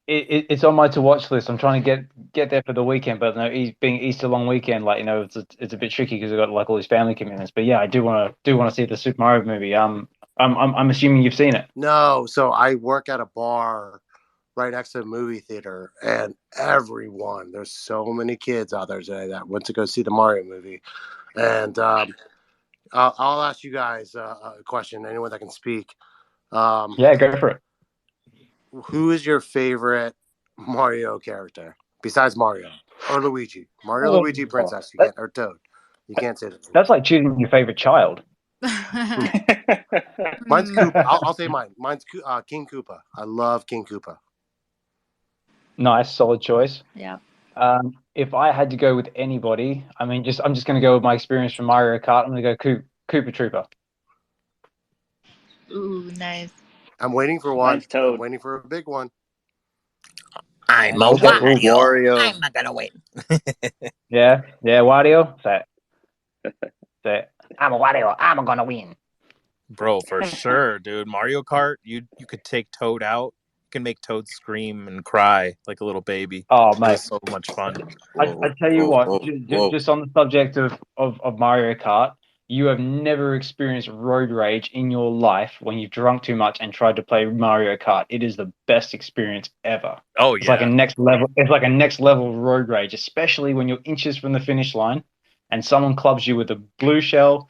It's on my to watch list. I'm trying to get there for the weekend, but no, being Easter long weekend, like it's a bit tricky because I've got like all these family commitments. But yeah, I do want to see the Super Mario movie. I'm assuming you've seen it. No, so I work at a bar right next to the movie theater, and there's so many kids out there today that went to go see the Mario movie, and I'll ask you guys a question. Anyone that can speak. Yeah, go for it. Who is your favorite Mario character besides Mario or Luigi? Mario, Luigi, Princess, or Toad. You can't say that. That's like choosing your favorite child. Mine's Koopa. I'll say mine. Mine's King Koopa. I love King Koopa. Nice, solid choice. Yeah. If I had to go with anybody, I'm just going to go with my experience from Mario Kart. I'm going to go Koopa Trooper. Ooh, nice. I'm waiting for one. Mine's Toad. I'm waiting for a big one. I'm a Wario. I'm not gonna win. Yeah, Wario. Say it. I'm a Wario. I'm gonna win. Bro, for sure, dude. Mario Kart, you could take Toad out. You can make Toad scream and cry like a little baby. Oh, mate. It's so much fun. I tell you what, just on the subject of Mario Kart, you have never experienced road rage in your life when you've drunk too much and tried to play Mario Kart. It is the best experience ever. Oh, It's like a next level. It's like a next level road rage, especially when you're inches from the finish line, and someone clubs you with a blue shell,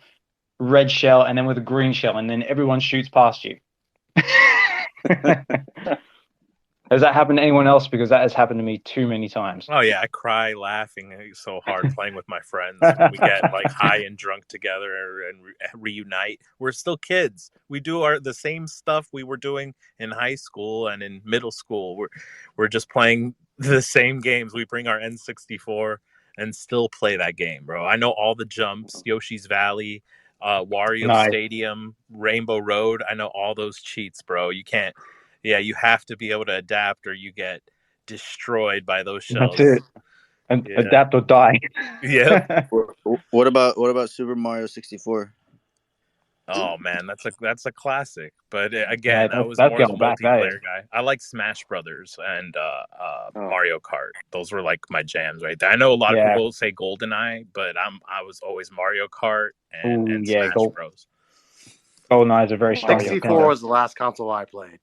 red shell, and then with a green shell, and then everyone shoots past you. Has that happened to anyone else? Because that has happened to me too many times. Oh yeah, I cry laughing so hard playing with my friends when we get like high and drunk together and reunite. We're still kids. We do the same stuff we were doing in high school and in middle school. We're just playing the same games. We bring our N64 and still play that game, bro. I know all the jumps, Yoshi's Valley, Wario Stadium, Rainbow Road. I know all those cheats, bro. You can't. Yeah, you have to be able to adapt or you get destroyed by those shells. That's it. And adapt or die. Yeah. What about Super Mario 64? Oh man, that's a classic. But again, I was more the multiplayer guy. I like Smash Brothers and Mario Kart. Those were like my jams right there. I know a lot of people say GoldenEye, but I was always Mario Kart and Smash Bros. GoldenEye is a very strong 64 was the last console I played.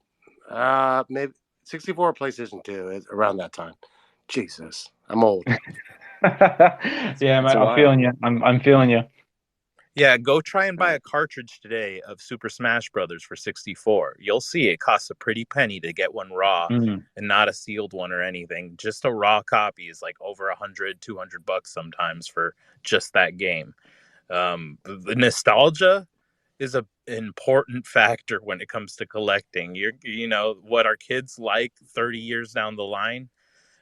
Maybe 64 or PlayStation 2 around that time. Jesus, I'm old. Yeah, mate, I'm feeling you. I'm feeling you. Yeah, go try and buy a cartridge today of Super Smash Brothers for 64. You'll see it costs a pretty penny to get one raw and not a sealed one or anything. Just a raw copy is like over $100-$200 sometimes for just that game. The nostalgia is an important factor when it comes to collecting. You know what our kids like 30 years down the line,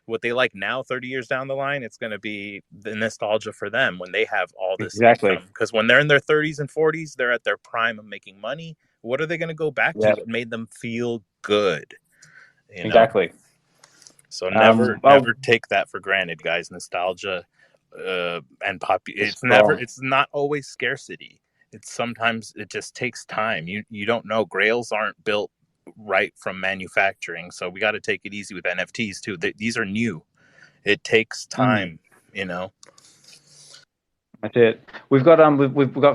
what they like now 30 years down the line, it's going to be the nostalgia for them when they have all this income. Because when they're in their 30s and 40s, they're at their prime of making money. What are they going to go back to? What made them feel good? You know? Exactly. So never take that for granted, guys. Nostalgia and Popi. It's not always scarcity. It's sometimes it just takes time. You don't know. Grails aren't built right from manufacturing, so we got to take it easy with NFTs too. These are new. It takes time, you know. That's it. We've got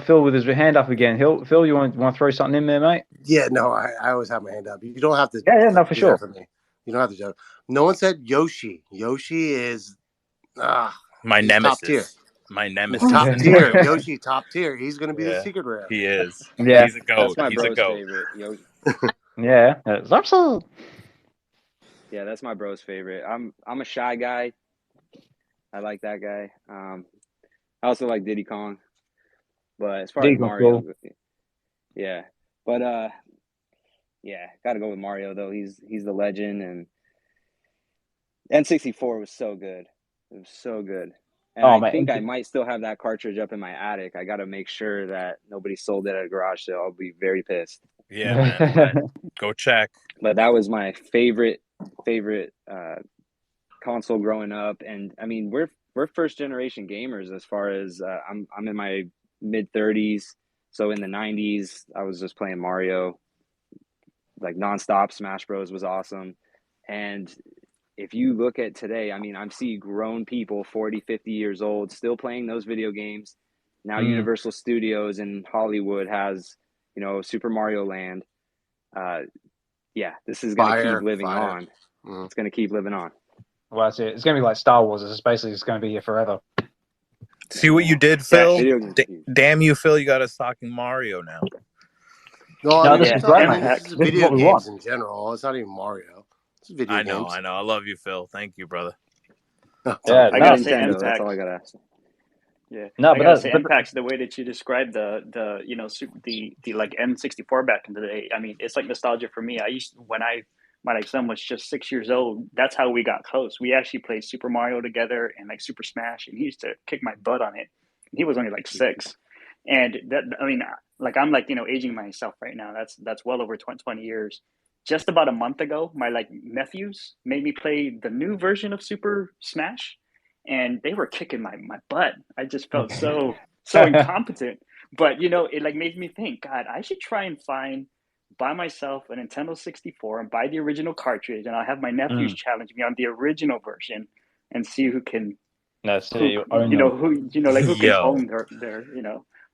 Phil with his hand up again. Phil, you want to throw something in there, mate? Yeah, no, I always have my hand up. You don't have to. Yeah, no, for sure. For me. You don't have to jump. No one said Yoshi. Yoshi is my nemesis. Top tier. My nemesis. Top tier. Yoshi, top tier. He's going to be the secret rare. He is. Yeah. He's a goat. That's my He's bro's a goat. favorite. Yoshi. Yeah. Absolutely. Yeah, that's my bro's favorite. I'm a shy guy. I like that guy. I also like Diddy Kong. But as far as Mario, yeah. But yeah, gotta go with Mario though. He's the legend, and N64 was so good. It was so good. And I think I might still have that cartridge up in my attic. I got to make sure that nobody sold it at a garage sale. I'll be very pissed. Yeah, man. Go check. But that was my favorite console growing up. And I mean, we're first generation gamers as far as I'm in my mid 30s. So in the 90s, I was just playing Mario like nonstop. Smash Bros was awesome. And if you look at today, I mean, I see grown people, 40, 50 years old, still playing those video games. Now Universal Studios in Hollywood has, you know, Super Mario Land. Yeah, this is going to keep living on. It's going to keep living on. Well, that's it. It's going to be like Star Wars. It's basically just going to be here forever. See what you did, Phil? Damn you, Phil. You got us talking Mario now. No, this is great, man. This is video games in general. It's not even Mario. I know. I love you, Phil. Thank you, brother. Yeah, I gotta say Nintendo, that's all I gotta ask. Yeah, no, but that's Mpacks. The way that you described the you know the like N64 back in the day. I mean, it's like nostalgia for me. I used when my son was just 6 years old. That's how we got close. We actually played Super Mario together and like Super Smash, and he used to kick my butt on it. He was only like 6. And that, I mean, like I'm like, aging myself right now. That's well over 20 years. Just about a month ago, my like nephews made me play the new version of Super Smash, and they were kicking my butt. I just felt so incompetent. But it like made me think, God, I should try and buy myself a Nintendo 64 and buy the original cartridge, and I'll have my nephews challenge me on the original version and see who can who can own their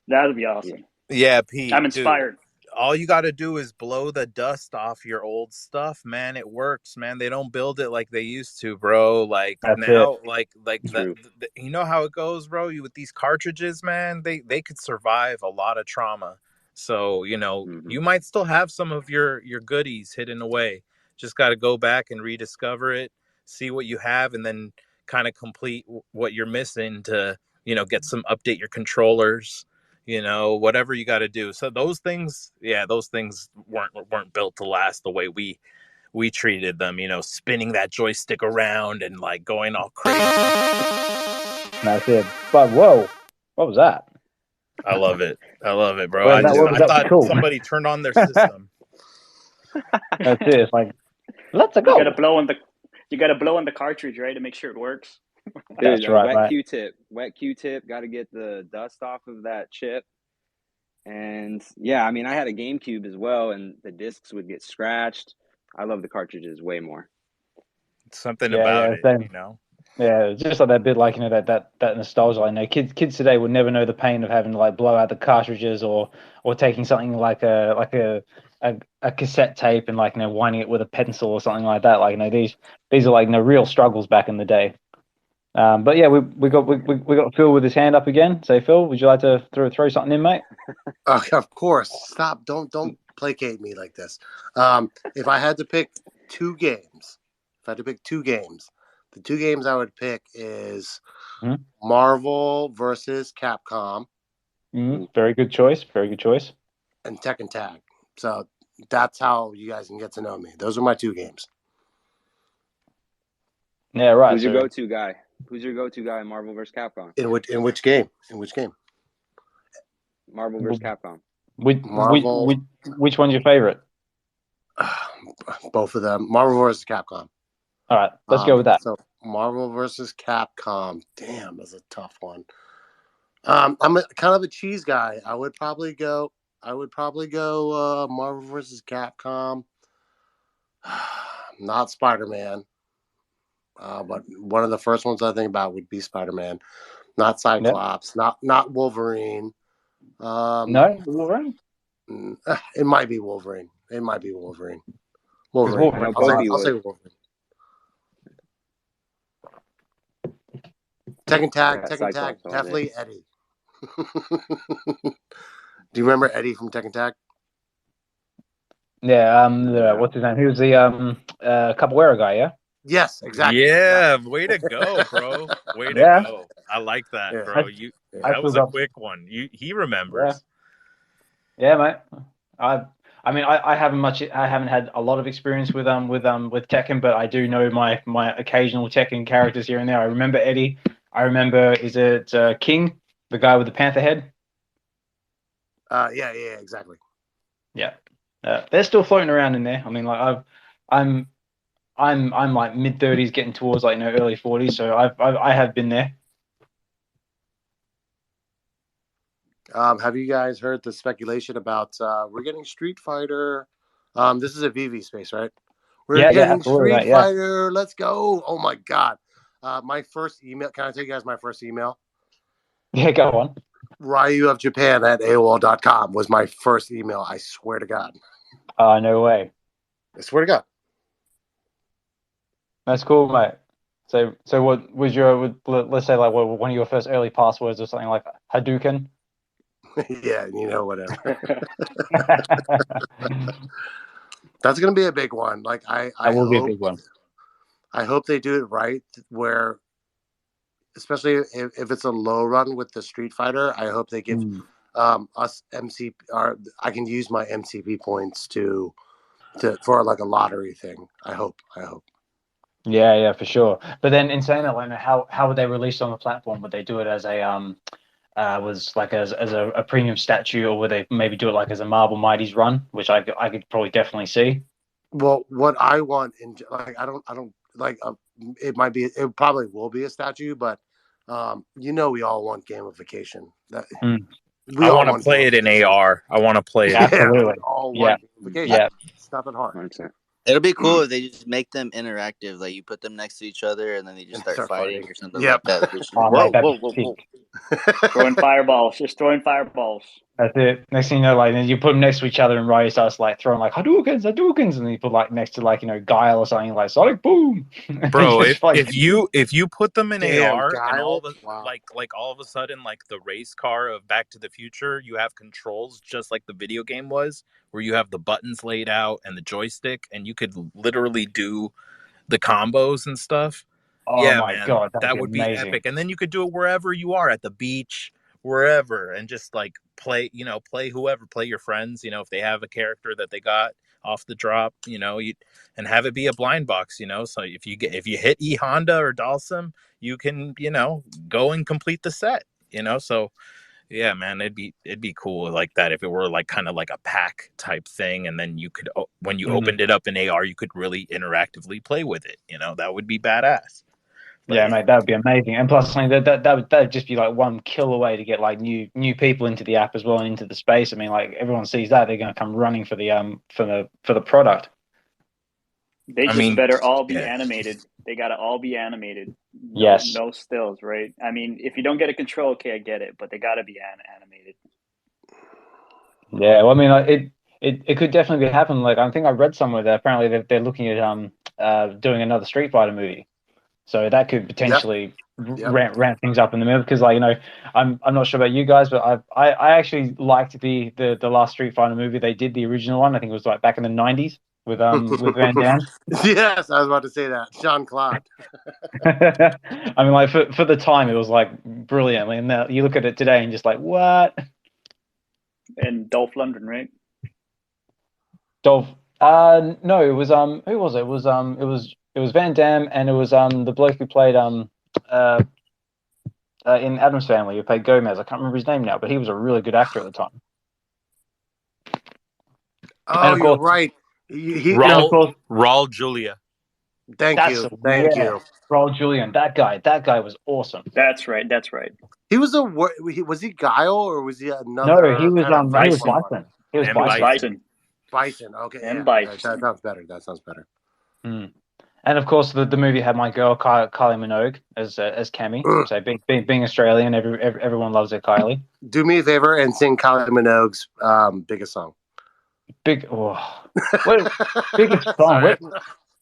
that would be awesome. Yeah, Pete. I'm inspired. Dude, all you got to do is blow the dust off your old stuff, man. It works, man. They don't build it like they used to, bro. Like That's now, it. like you know how it goes, bro. With these cartridges, man, they could survive a lot of trauma. So you might still have some of your goodies hidden away. Just got to go back and rediscover it, see what you have, and then kind of complete what you're missing to get update your controllers. Whatever you got to do. So those things weren't built to last the way we treated them. Spinning that joystick around and like going all crazy. That's it. But whoa, what was that? I love it, bro. Well, I thought cool. Somebody turned on their system. That's it. It's like, let's go. You gotta blow on the cartridge, right, to make sure it works. Dude, that's right, wet Q-tip. Got to get the dust off of that chip. And yeah, I mean, I had a GameCube as well, and the discs would get scratched. I love the cartridges way more. Something about it, Yeah, just like that bit, like that nostalgia. I know kids today would never know the pain of having to like blow out the cartridges or taking something like a cassette tape and like winding it with a pencil or something like that. Like these are like real struggles back in the day. But yeah, we got Phil with his hand up again. So Phil, would you like to throw something in, mate? Of course. Stop! Don't placate me like this. If I had to pick two games, the two games I would pick is Marvel versus Capcom. Very good choice. And Tekken Tag. So that's how you guys can get to know me. Those are my two games. Yeah, right. Who's your go-to guy? In Marvel vs. Capcom? In which game? Marvel vs. Capcom. Which one's your favorite? Both of them. Marvel vs. Capcom. All right, let's go with that. So Marvel vs. Capcom. Damn, that's a tough one. I'm kind of a cheese guy. I would probably go Marvel vs. Capcom. Not Spider-Man. But one of the first ones I think about would be Spider-Man. Not Cyclops. Yep. Not Wolverine. No, Wolverine? It might be Wolverine. Wolverine. I'll say Wolverine. Tekken Tag, definitely Eddie. Do you remember Eddie from Tekken Tag? Yeah, what's his name? He was the capoeira guy, yeah? Yes, exactly. Yeah, way to go, bro. Way to go. I like that, bro. That was a quick one. He remembers. Yeah, mate. I mean, I haven't had a lot of experience with Tekken, but I do know my occasional Tekken characters here and there. I remember Eddie. I remember, is it King, the guy with the panther head? Yeah, exactly. Yeah, they're still floating around in there. I mean, like I'm like mid-30s, getting towards like early 40s, so I have been there. Have you guys heard the speculation about we're getting Street Fighter? This is a VeVe space, right? We're getting Street Fighter. Let's go! Oh my god! My first email. Can I tell you guys my first email? Yeah, go on. ryuofjapan@aol.com was my first email. I swear to God. No way. I swear to God. That's cool, mate. So what was let's say like one of your first early passwords or something like Hadouken? Yeah, whatever. That's gonna be a big one. Like I will be a big one. I hope they do it right, where, especially if it's a low run with the Street Fighter, I hope they give us MC, or I can use my MCP points for like a lottery thing. I hope. Yeah, for sure. But then in saying that, like, how would they release on the platform? Would they do it as a was like as a premium statue, or would they maybe do it like as a Marble Mighty's run, which I could probably definitely see. Well, what I want I don't like it probably will be a statue, but we all want gamification. I want to play it in AR. I want to play it. Absolutely. We all want gamification. Yeah. It's nothing hard. 100%. It'll be cool if they just make them interactive. Like you put them next to each other and then they just start fighting or something like that. Whoa. Throwing fireballs. Just throwing fireballs. That's it. Next thing you know, like you put them next to each other and Ryu starts like throwing like Hadoukens, and then you put like next to like Guile or something like Sonic Boom. Bro, if you put them in AR Guile? and all of a sudden like the race car of Back to the Future, you have controls just like the video game was, where you have the buttons laid out and the joystick, and you could literally do the combos and stuff. Oh my God, that would be epic. And then you could do it wherever you are, at the beach, wherever, and just like play whoever, play your friends, if they have a character that they got off the drop, and have it be a blind box, so if you hit E Honda or Dalsum, you can, go and complete the set, so yeah, man, it'd be cool like that if it were like kind of like a pack type thing, and then you could, when you opened it up in AR, you could really interactively play with it, that would be badass. Yeah, mate, that would be amazing. And plus, like, that would just be like one kill away to get like new people into the app as well and into the space. I mean, like everyone sees that, they're going to come running for the product. They better all be animated. They got to all be animated. Yes. No stills, right? I mean, if you don't get a control, okay, I get it, but they got to be animated. Yeah, well, I mean, it could definitely happen. Like, I think I read somewhere that apparently they're looking at doing another Street Fighter movie. So that could potentially ramp things up in the middle, because I'm not sure about you guys, but I actually liked the last Street Fighter movie. They did the original one. I think it was like back in the 90s with Van Damme. Yes, I was about to say that. Jean-Claude. I mean, like for the time, it was like brilliant. And now you look at it today and just like, what? And Dolph Lundgren, right? Dolph. No, it was who was it? It was Van Damme, and it was the bloke who played in Addams Family, who played Gomez. I can't remember his name now, but he was a really good actor at the time. Oh, you're right. Raul Julia. Thank you. Raul Julian. That guy was awesome. That's right. He was was he Guile or was he another? No, he was Bison. He was Bison. Bison. Okay. And Bison. That sounds better. Mm. And of course, the movie had my girl Kylie Minogue as Cammy. So being Australian, everyone loves their Kylie. Do me a favor and sing Kylie Minogue's biggest song. Biggest song.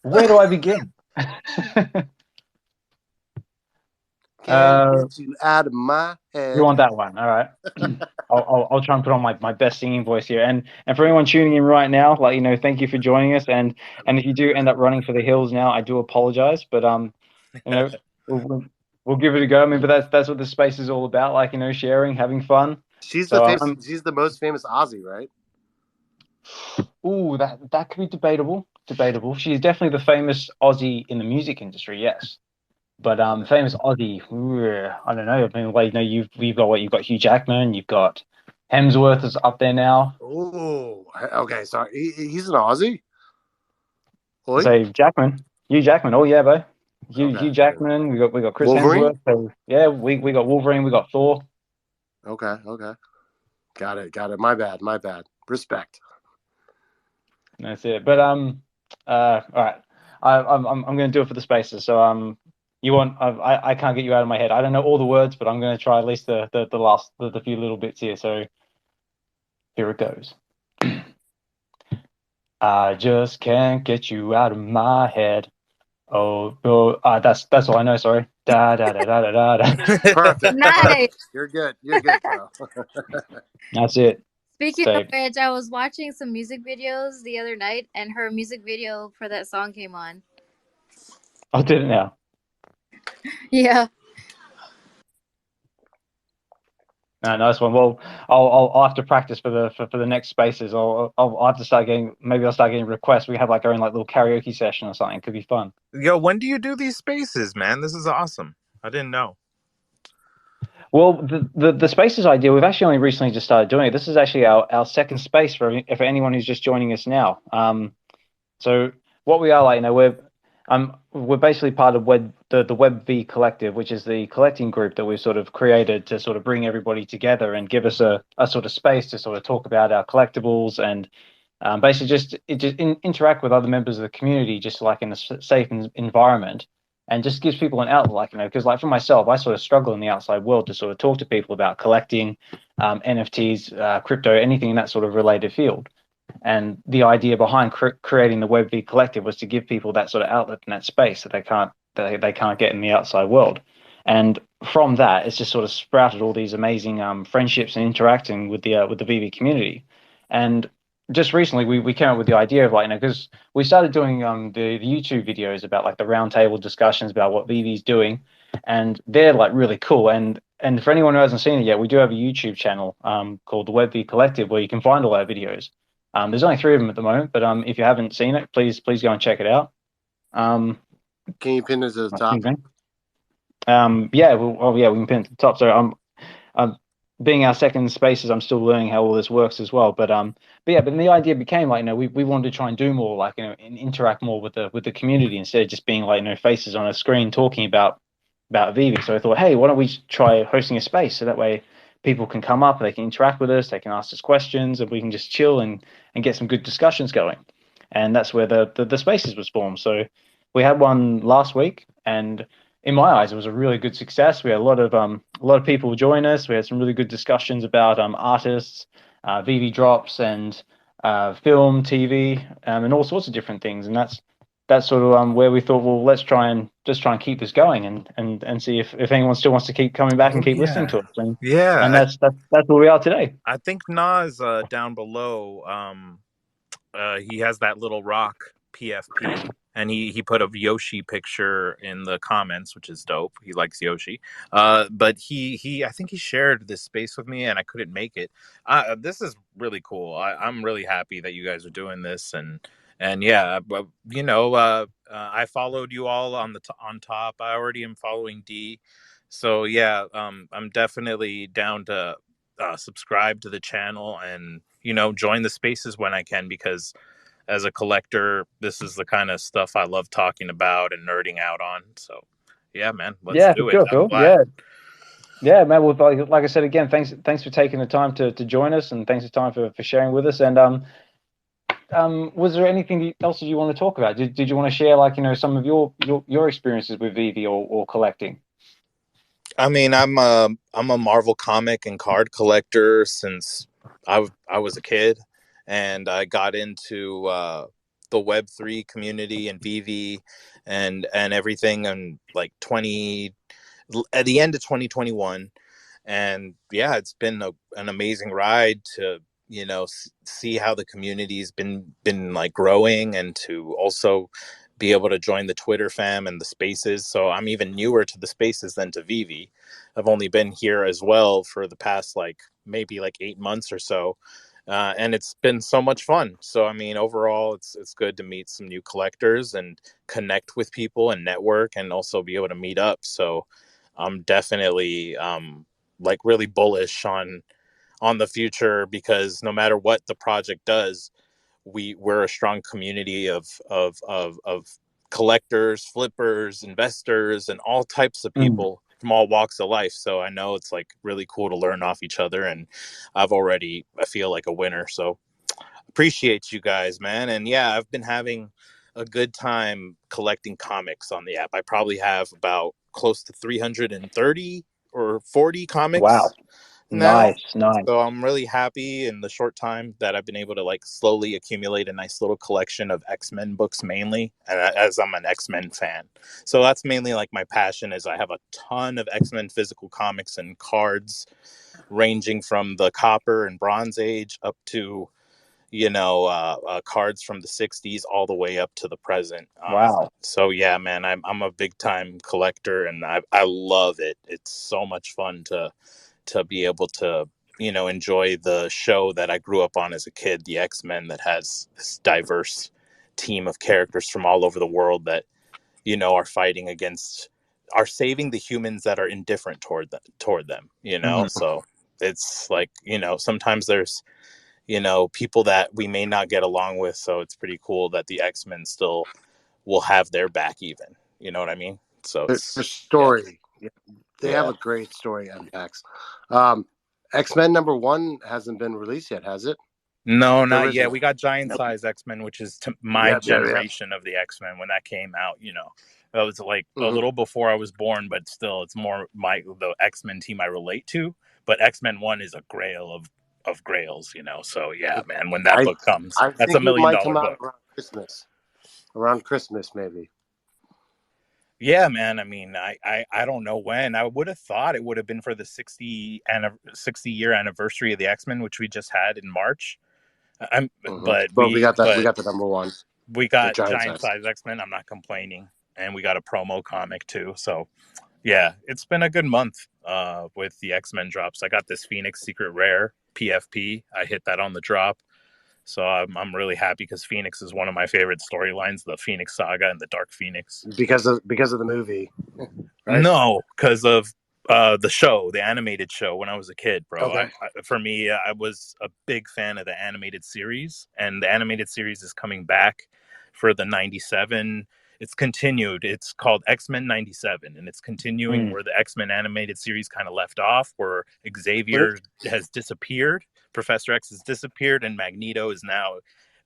Where do I begin? Can't get you out of my head. You want that one? All right. I'll try and put on my best singing voice here. And for anyone tuning in right now, thank you for joining us. And if you do end up running for the hills now, I do apologize, but we'll give it a go. I mean, but that's what the space is all about. Sharing, having fun. She's the most famous Aussie, right? Ooh, that could be debatable. She's definitely the famous Aussie in the music industry. Yes. But famous Aussie, I don't know. I mean, you've got Hugh Jackman, you've got Hemsworth is up there now. Oh, okay. Sorry, he's an Aussie. Say Hugh Jackman. Oh yeah, bro. Hugh Jackman. We got Chris Hemsworth. So, yeah, we got Wolverine. We got Thor. Okay. Got it. My bad. Respect. That's it. But all right. I'm going to do it for the spaces. So I can't get you out of my head. I don't know all the words, but I'm going to try at least the last few little bits here. So here it goes. I just can't get you out of my head. That's all I know. Sorry. Da da da da da da. Perfect. Nice. You're good, bro. That's it. Speaking of which, I was watching some music videos the other night, and her music video for that song came on. I did it now. Yeah. Nice one. Well, I'll have to practice for the next spaces. I'll have to start getting. Maybe I'll start getting requests. We have our own little karaoke session or something. It could be fun. Yo, when do you do these spaces, man? This is awesome. I didn't know. Well, the spaces idea, we've actually only recently just started doing it. This is actually our second space for anyone who's just joining us now. So what we are, like, we're basically part of the VeVe collective, which is the collecting group that we've sort of created to sort of bring everybody together and give us a sort of space to sort of talk about our collectibles and basically just interact with other members of the community, just like in a safe environment, and just gives people an outlet, like, because like for myself, I sort of struggle in the outside world to sort of talk to people about collecting, NFTs, crypto, anything in that sort of related field. And the idea behind creating the VeVe collective was to give people that sort of outlet in that space that they can't get in the outside world. And from that, it's just sort of sprouted all these amazing friendships and interacting with the VeVe community. And just recently, we came up with the idea of, like, because we started doing the YouTube videos about like the roundtable discussions about what VeVe's doing, and they're like really cool. And for anyone who hasn't seen it yet, we do have a YouTube channel called the VeVe Collective where you can find all our videos. There's only 3 of them at the moment, but if you haven't seen it, please go and check it out. Can you pin it to the top? Yeah, we can pin it to the top. So I'm being our second spaces, I'm still learning how all this works as well. But the idea became, like, we wanted to try and do more, like, and interact more with the community instead of just being like, faces on a screen talking about VeVe. So I thought, hey, why don't we try hosting a space so that way people can come up, they can interact with us, they can ask us questions, and we can just chill and get some good discussions going. And that's where the spaces was formed. So we had one last week, and in my eyes, it was a really good success. We had a lot of people join us. We had some really good discussions about artists, VeVe drops, and film, TV, and all sorts of different things. And that's sort of where we thought, well, let's try and keep this going and see if anyone still wants to keep coming back and keep listening to us. And that's where we are today. I think Nas down below, he has that little rock PFP, and he put a Yoshi picture in the comments, which is dope. He likes Yoshi. But he I think he shared this space with me, and I couldn't make it. This is really cool. I'm really happy that you guys are doing this, and yeah, I followed you all on top. I already am following D, so yeah, I'm definitely down to subscribe to the channel and join the spaces when I can, because as a collector, this is the kind of stuff I love talking about and nerding out on. So yeah, man, let's do it. Sure, cool. Yeah, man. Well, like I said again, thanks for taking the time to join us, and thanks for time for sharing with us. And was there anything else that you want to talk about? Did you want to share, like, some of your experiences with VeVe or collecting? I mean, I'm a Marvel comic and card collector since I was a kid, and I got into the Web3 community and VeVe and everything, and like at the end of 2021, and yeah, it's been an amazing ride to see how the community's been like growing, and to also be able to join the Twitter fam and the spaces. So I'm even newer to the spaces than to VeVe. I've only been here as well for the past maybe 8 months or so. And it's been so much fun. So, I mean, overall, it's good to meet some new collectors and connect with people and network, and also be able to meet up. So I'm definitely really bullish on the future, because no matter what the project does, we're a strong community of collectors, flippers, investors, and all types of people from all walks of life. So I know it's really cool to learn off each other, and I feel like a winner. So appreciate you guys, man. And yeah, I've been having a good time collecting comics on the app. I probably have about close to 330 or 40 comics. Wow. Now. Nice. So I'm really happy in the short time that I've been able to slowly accumulate a nice little collection of X-Men books, mainly, as I'm an X-Men fan. So that's mainly my passion. Is I have a ton of X-Men physical comics and cards, ranging from the Copper and Bronze Age up to cards from the 60s all the way up to the present. Wow. So yeah, man, I'm a big time collector, and I love it. It's so much fun to be able to enjoy the show that I grew up on as a kid, the X-Men, that has this diverse team of characters from all over the world that are fighting against are saving the humans that are indifferent toward them, you know. So it's like, you know, sometimes there's, you know, people that we may not get along with, so it's pretty cool that the X-Men still will have their back even, you know what I mean? So it's the story. Yeah. They have a great story, Mpacks. X-Men #1 hasn't been released yet, has it? No, not yet. We got Giant Size X-Men, which is my generation of the X-Men when that came out, you know. It was like a little before I was born, but still it's more the X-Men team I relate to. But X-Men 1 is a grail of grails, you know. So yeah, man, when that book comes, that's $1 million book. Around Christmas maybe. Yeah, man. I mean, I don't know when. I would have thought it would have been for the 60-year anniversary of the X-Men, which we just had in March. But we got the #1. We got Giant Size X-Men. I'm not complaining, and we got a promo comic too. So yeah, it's been a good month with the X-Men drops. I got this Phoenix Secret Rare PFP. I hit that on the drop. So I'm really happy because Phoenix is one of my favorite storylines, the Phoenix Saga and the Dark Phoenix. Because of the movie, right? No, because of the show, the animated show when I was a kid, bro. Okay. For me, I was a big fan of the animated series, and the animated series is coming back for the 97. It's continued. It's called X-Men 97, and it's continuing where the X-Men animated series kind of left off, where Xavier has disappeared. Professor X has disappeared, and Magneto is now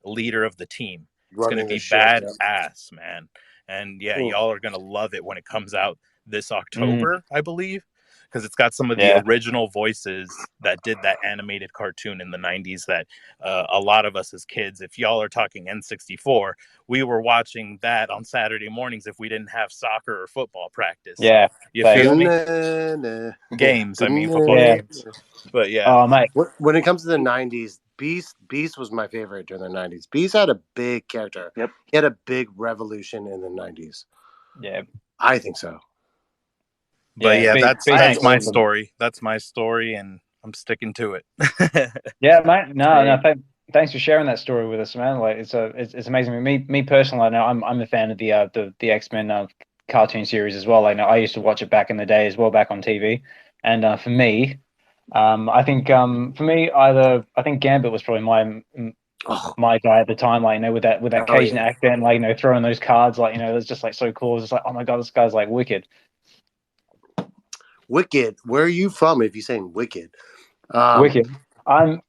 leader of the team. It's going to be badass, man. And yeah, y'all are going to love it when it comes out this October, I believe, because it's got some of the original voices that did that animated cartoon in the 90s that a lot of us as kids, if y'all are talking N64, we were watching that on Saturday mornings if we didn't have soccer or football practice. Yeah. You feel me? Games, I mean, football games. But yeah. Oh, mate. When it comes to the 90s, Beast was my favorite during the 90s. Beast had a big character. Yep. He had a big revolution in the 90s. Yeah. I think so. But yeah, that's my story. That's my story, and I'm sticking to it. Yeah, mate. No. Thanks for sharing that story with us, man. Like, it's amazing. Me personally, I know I'm a fan of the X-Men cartoon series as well. I know I used to watch it back in the day as well, back on TV. And for me, I think I think Gambit was probably my guy at the time. Like, you know, with that Cajun accent, like, you know, throwing those cards, like, you know, it's just like so cool. It's just like, oh my god, this guy's like wicked. Wicked. Where are you from? If you're saying wicked, wicked. I'm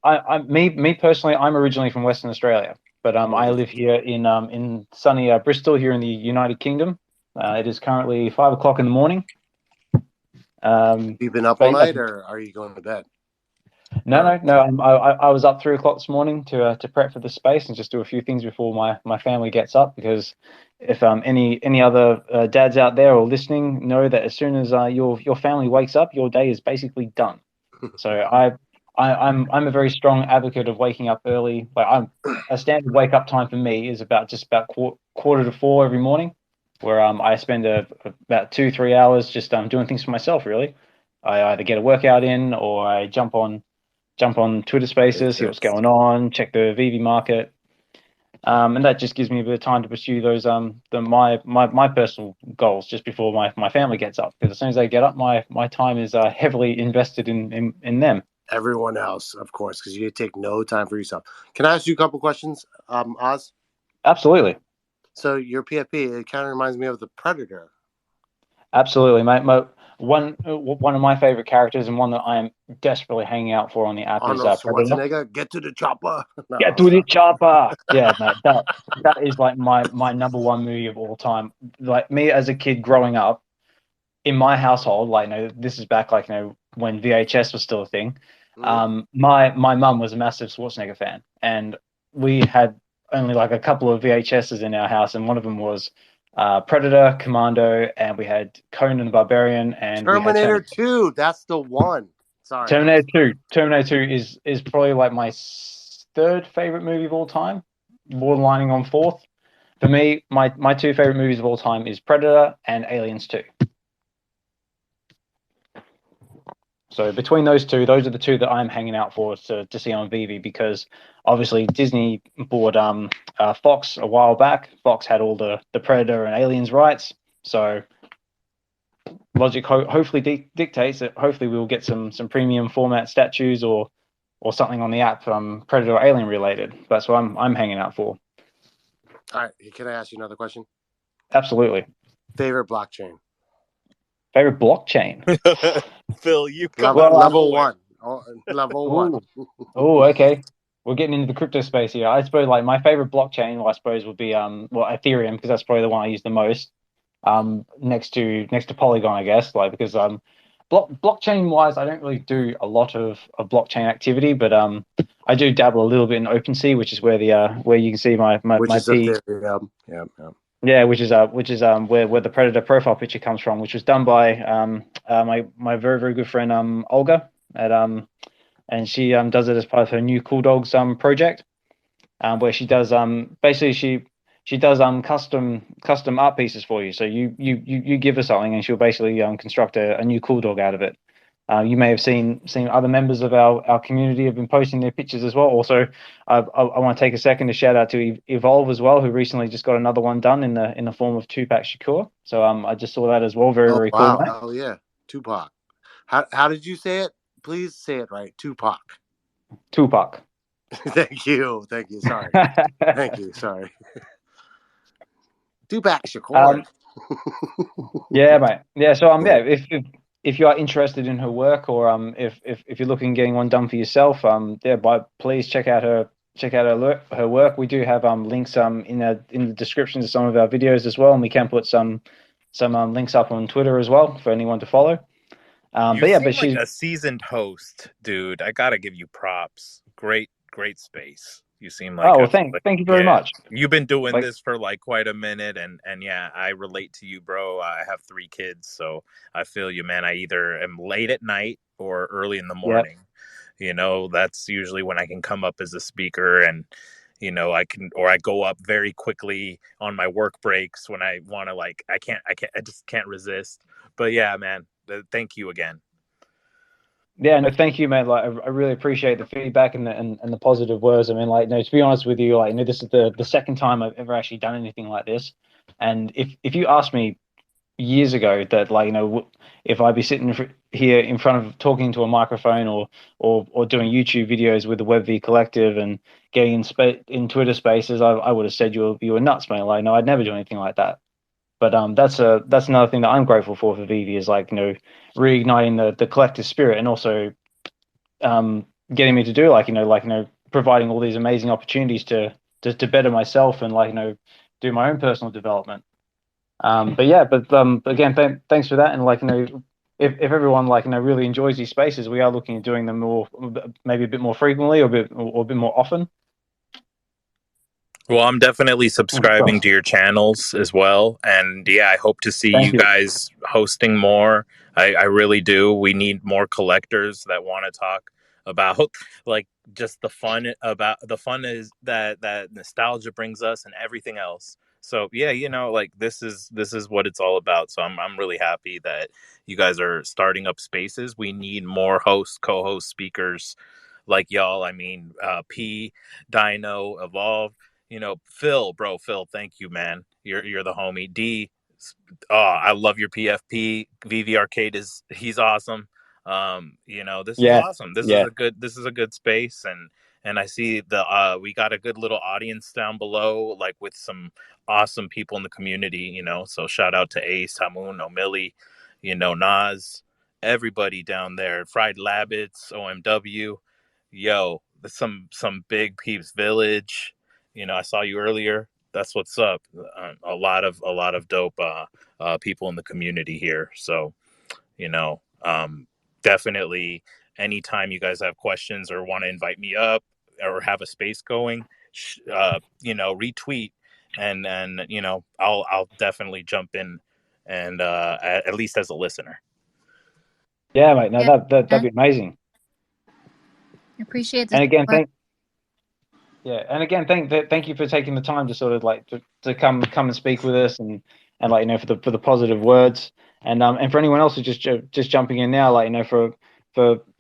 me personally. I'm originally from Western Australia, but I live here in sunny Bristol here in the United Kingdom. It is currently 5 o'clock in the morning. You've been up all night, or are you going to bed? No. I was up 3 o'clock this morning to prep for the space and just do a few things before my family gets up, because if any other dads out there or listening know that as soon as your family wakes up, your day is basically done. So I'm a very strong advocate of waking up early. Like, a standard wake up time for me is about quarter to 4 every morning, where I spend about 2-3 hours just doing things for myself. Really, I either get a workout in, or I jump on Twitter Spaces, see what's going on, check the VeVe market, and that just gives me a bit of time to pursue those my personal goals just before my family gets up. Because as soon as they get up, my time is heavily invested in them. Everyone else, of course, because you take no time for yourself. Can I ask you a couple questions, Oz? Absolutely. So your PFP, it kind of reminds me of the Predator. Absolutely, mate. One of my favorite characters, and one that I am desperately hanging out for on the app, is Schwarzenegger. Get to the chopper. Get to the chopper. Yeah, mate. That is like my #1 movie of all time. Like, me as a kid growing up in my household, like, you know, this is back, like, you know, when VHS was still a thing. My mum was a massive Schwarzenegger fan, and we had only like a couple of VHSs in our house, and one of them was Predator, Commando, and we had Conan the Barbarian, and Terminator 2. That's the one. Sorry, Terminator 2 is probably like my third favorite movie of all time, borderlining on fourth. For me, my two favorite movies of all time is Predator and Aliens 2. So between those two, those are the two that I'm hanging out for to see on VeVe, because obviously Disney bought Fox a while back. Fox had all the Predator and Aliens rights. So logic hopefully dictates that hopefully we will get some premium format statues or something on the app Predator or Alien related. That's what I'm hanging out for. All right, can I ask you another question? Absolutely. Favorite blockchain? Favorite blockchain? Phil, you level one. Oh, level one. Oh, okay. We're getting into the crypto space here. I suppose like my favorite blockchain, I suppose, would be Ethereum, because that's probably the one I use the most. Next to Polygon, I guess, like because blockchain wise, I don't really do a lot of blockchain activity, but I do dabble a little bit in OpenSea, which is where where you can see my which is P. Ethereum. Yeah, which is where the Predator profile picture comes from, which was done by my very, very good friend Olga at and she does it as part of her new Cool Dogs project, where she does basically she does custom art pieces for you. So you give her something and she'll basically construct a new Cool Dog out of it. You may have seen other members of our community have been posting their pictures as well. Also, I want to take a second to shout out to Evolve as well, who recently just got another one done in the form of Tupac Shakur. So I just saw that as well. Very wow. cool. Mate. Oh yeah, Tupac. How did you say it? Please say it right. Tupac. Thank you. Sorry. Thank you. Sorry. Tupac Shakur. Yeah, mate. Yeah. So yeah, if you are interested in her work, or if you're looking at getting one done for yourself, please check out her work. We do have links in the descriptions of some of our videos as well, and we can put some links up on Twitter as well for anyone to follow. But she's like a seasoned host, dude. I gotta give you props. Great space. You seem like thank you very much. You've been doing this for like quite a minute, and yeah, I relate to you, bro. I have 3 kids, so I feel you, man. I either am late at night or early in the morning. Yep. You know, that's usually when I can come up as a speaker, and you know, I go up very quickly on my work breaks when I want to. Like, I just can't resist. But yeah, man, thank you again. Yeah, no, thank you, man. Like, I really appreciate the feedback and the positive words. I mean, like, no, to be honest with you, like, this is the second time I've ever actually done anything like this. And if you asked me years ago that, like, if I'd be sitting here in front of talking to a microphone or doing YouTube videos with the VeVe Collective and getting in Twitter Spaces, I would have said you were nuts, man. Like, no, I'd never do anything like that. But that's another thing that I'm grateful for VeVe is, like, reigniting the collective spirit, and also getting me to do providing all these amazing opportunities to better myself and do my own personal development. Again, thanks for that. And if everyone really enjoys these spaces, we are looking at doing them maybe a bit more frequently or a bit more often. Well, I'm definitely subscribing to your channels as well. And yeah, I hope to see you guys hosting more. I really do. We need more collectors that want to talk about like just the fun is that nostalgia brings us and everything else. So yeah, like this is what it's all about. So I'm really happy that you guys are starting up spaces. We need more hosts, co-host, speakers like y'all. I mean, P, Dino, Evolve. Phil, thank you, man. You're the homie. D, I love your PFP. VeVe Arcade he's awesome. This is awesome. This is a good space, and I see we got a good little audience down below, like with some awesome people in the community. So shout out to Ace, Hamoon, O'Milly, Nas, everybody down there. Fried Labbits, OMW, yo, some big peeps village. I saw you earlier. That's what's up. A lot of dope people in the community here. So, definitely anytime you guys have questions or want to invite me up or have a space going, retweet and I'll definitely jump in and at least as a listener. Yeah, mate. No, that'd be amazing. Appreciate the and again, support. thank you for taking the time to sort of to come and speak with us and for the positive words, and for anyone else who's just jumping in now, for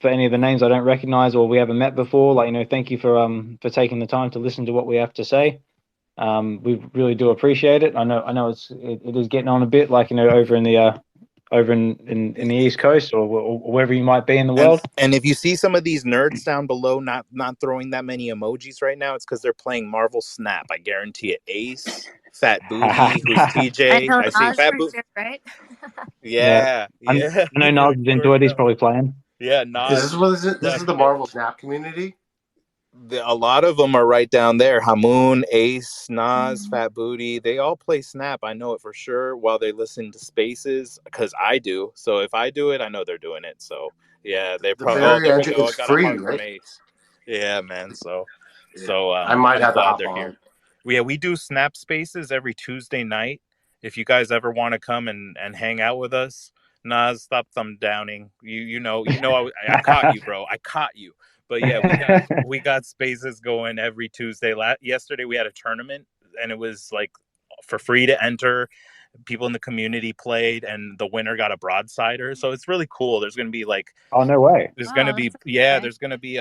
any of the names I don't recognize or we haven't met before, thank you for taking the time to listen to what we have to say. We really do appreciate it. I know it is getting on a bit, over in the over in the East Coast or wherever you might be in the world. And if you see some of these nerds down below not throwing that many emojis right now, it's because they're playing Marvel Snap. I guarantee it. Ace, Fat Booty, who's TJ. I know I see Nas Fat for Booty. sure, right? Yeah. I know You Nas is into it. He's probably playing. Yeah, Nas. Is this what is it? This is the Marvel Snap community. A lot of them are right down there. Hamoon, Ace, Nas, Fat Booty. They all play Snap. I know it for sure while they listen to Spaces because I do. So if I do it, I know they're doing it. So yeah, they're probably. Oh, there we go. I got a heart from Ace. Yeah, man. I might have to hop they're on. here. We do Snap Spaces every Tuesday night. If you guys ever want to come and hang out with us, Nas, stop thumb downing. You know I caught you, bro. I caught you. But yeah, we got spaces going every Tuesday. Yesterday we had a tournament and it was like for free to enter. People in the community played and the winner got a broadsider. So it's really cool. There's going to be like, oh, no way. There's going to be, there's going to be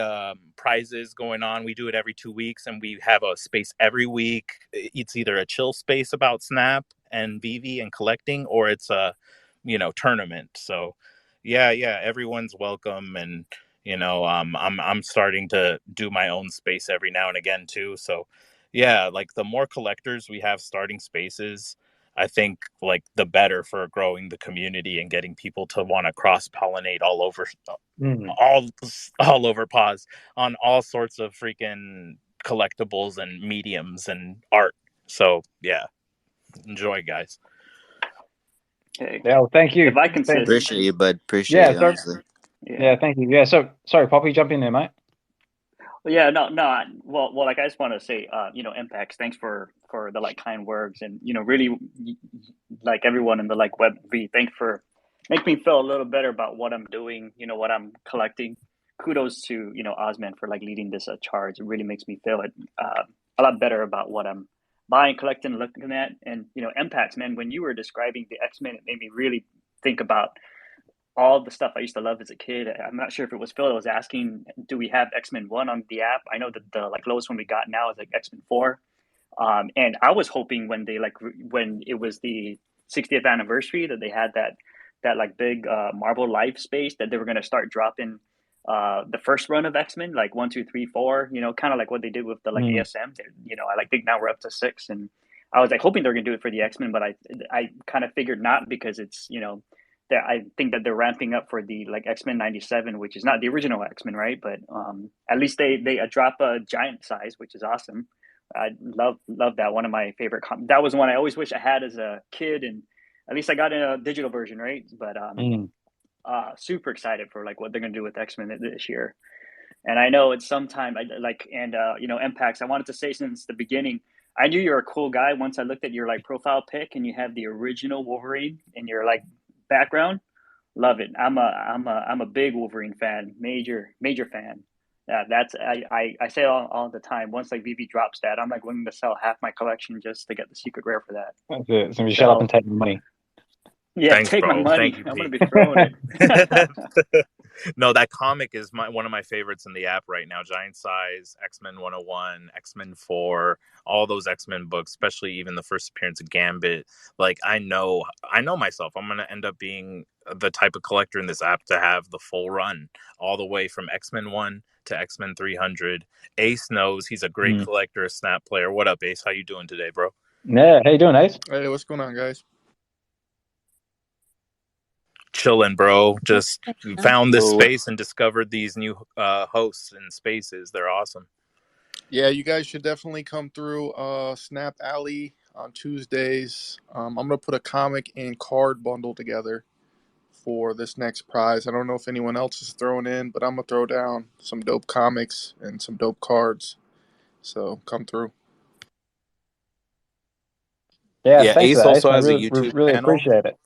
prizes going on. We do it every 2 weeks and we have a space every week. It's either a chill space about Snap and VeVe and collecting, or it's a, tournament. So yeah, everyone's welcome. And, I'm starting to do my own space every now and again too. So yeah, like the more collectors we have starting spaces, I think like the better for growing the community and getting people to want to cross pollinate all over, all over pause on all sorts of freaking collectibles and mediums and art. So yeah, enjoy, guys. Okay. Yeah, well, thank you. If I can appreciate you, bud. Appreciate you, honestly. Yeah, thank you. Yeah, so sorry, Poppy, jump in there, mate. Yeah, no. Well, like I just want to say, Mpacks, thanks for the like kind words, and really, like everyone in the like web V, thanks for make me feel a little better about what I'm doing. What I'm collecting. Kudos to Osman for like leading this charge. It really makes me feel a lot better about what I'm buying, collecting, looking at, and Mpacks, man. When you were describing the X-Men, it made me really think about all the stuff I used to love as a kid. I'm not sure if it was Phil that was asking, do we have X-Men 1 on the app? I know that the like lowest one we got now is like X-Men 4. And I was hoping when they when it was the 60th anniversary that they had that like big Marvel Life space that they were going to start dropping the first run of X-Men, like 1, 2, 3, 4, kind of like what they did with the like ASM. I think now we're up to 6, and I was like hoping they're going to do it for the X-Men, but I kind of figured not, because it's that I think that they're ramping up for the like X-Men 97, which is not the original X-Men, right? But at least they drop a giant size, which is awesome. I love that. One of my favorite. That was one I always wish I had as a kid, and at least I got in a digital version, right? But super excited for like what they're gonna do with X-Men this year. And I know it's sometime Mpacks. I wanted to say since the beginning, I knew you're a cool guy once I looked at your like profile pic and you have the original Wolverine in your like background. Love it. I'm a big Wolverine fan, major fan. Yeah, that's I say it all the time. Once like VeVe drops that, I'm like willing to sell half my collection just to get the secret rare for that. That's it. So shut up and take the money. Yeah, thanks, take bro. my money. Thank you, I'm gonna be throwing it. No, that comic is one of my favorites in the app right now. Giant Size, X-Men 101, X-Men 4, all those X-Men books, especially even the first appearance of Gambit. Like I know myself. I'm gonna end up being the type of collector in this app to have the full run, all the way from X-Men 1 to X-Men 300. Ace knows he's a great collector, a Snap player. What up, Ace? How you doing today, bro? Yeah, how you doing, Ace? Hey, what's going on, guys? Chilling, bro. Just found this space and discovered these new hosts and spaces. They're awesome. Yeah, you guys should definitely come through Snap Alley on Tuesdays. I'm going to put a comic and card bundle together for this next prize. I don't know if anyone else is throwing in, but I'm going to throw down some dope comics and some dope cards. So come through. Yeah, thanks Ace also has I a YouTube really channel. Appreciate it.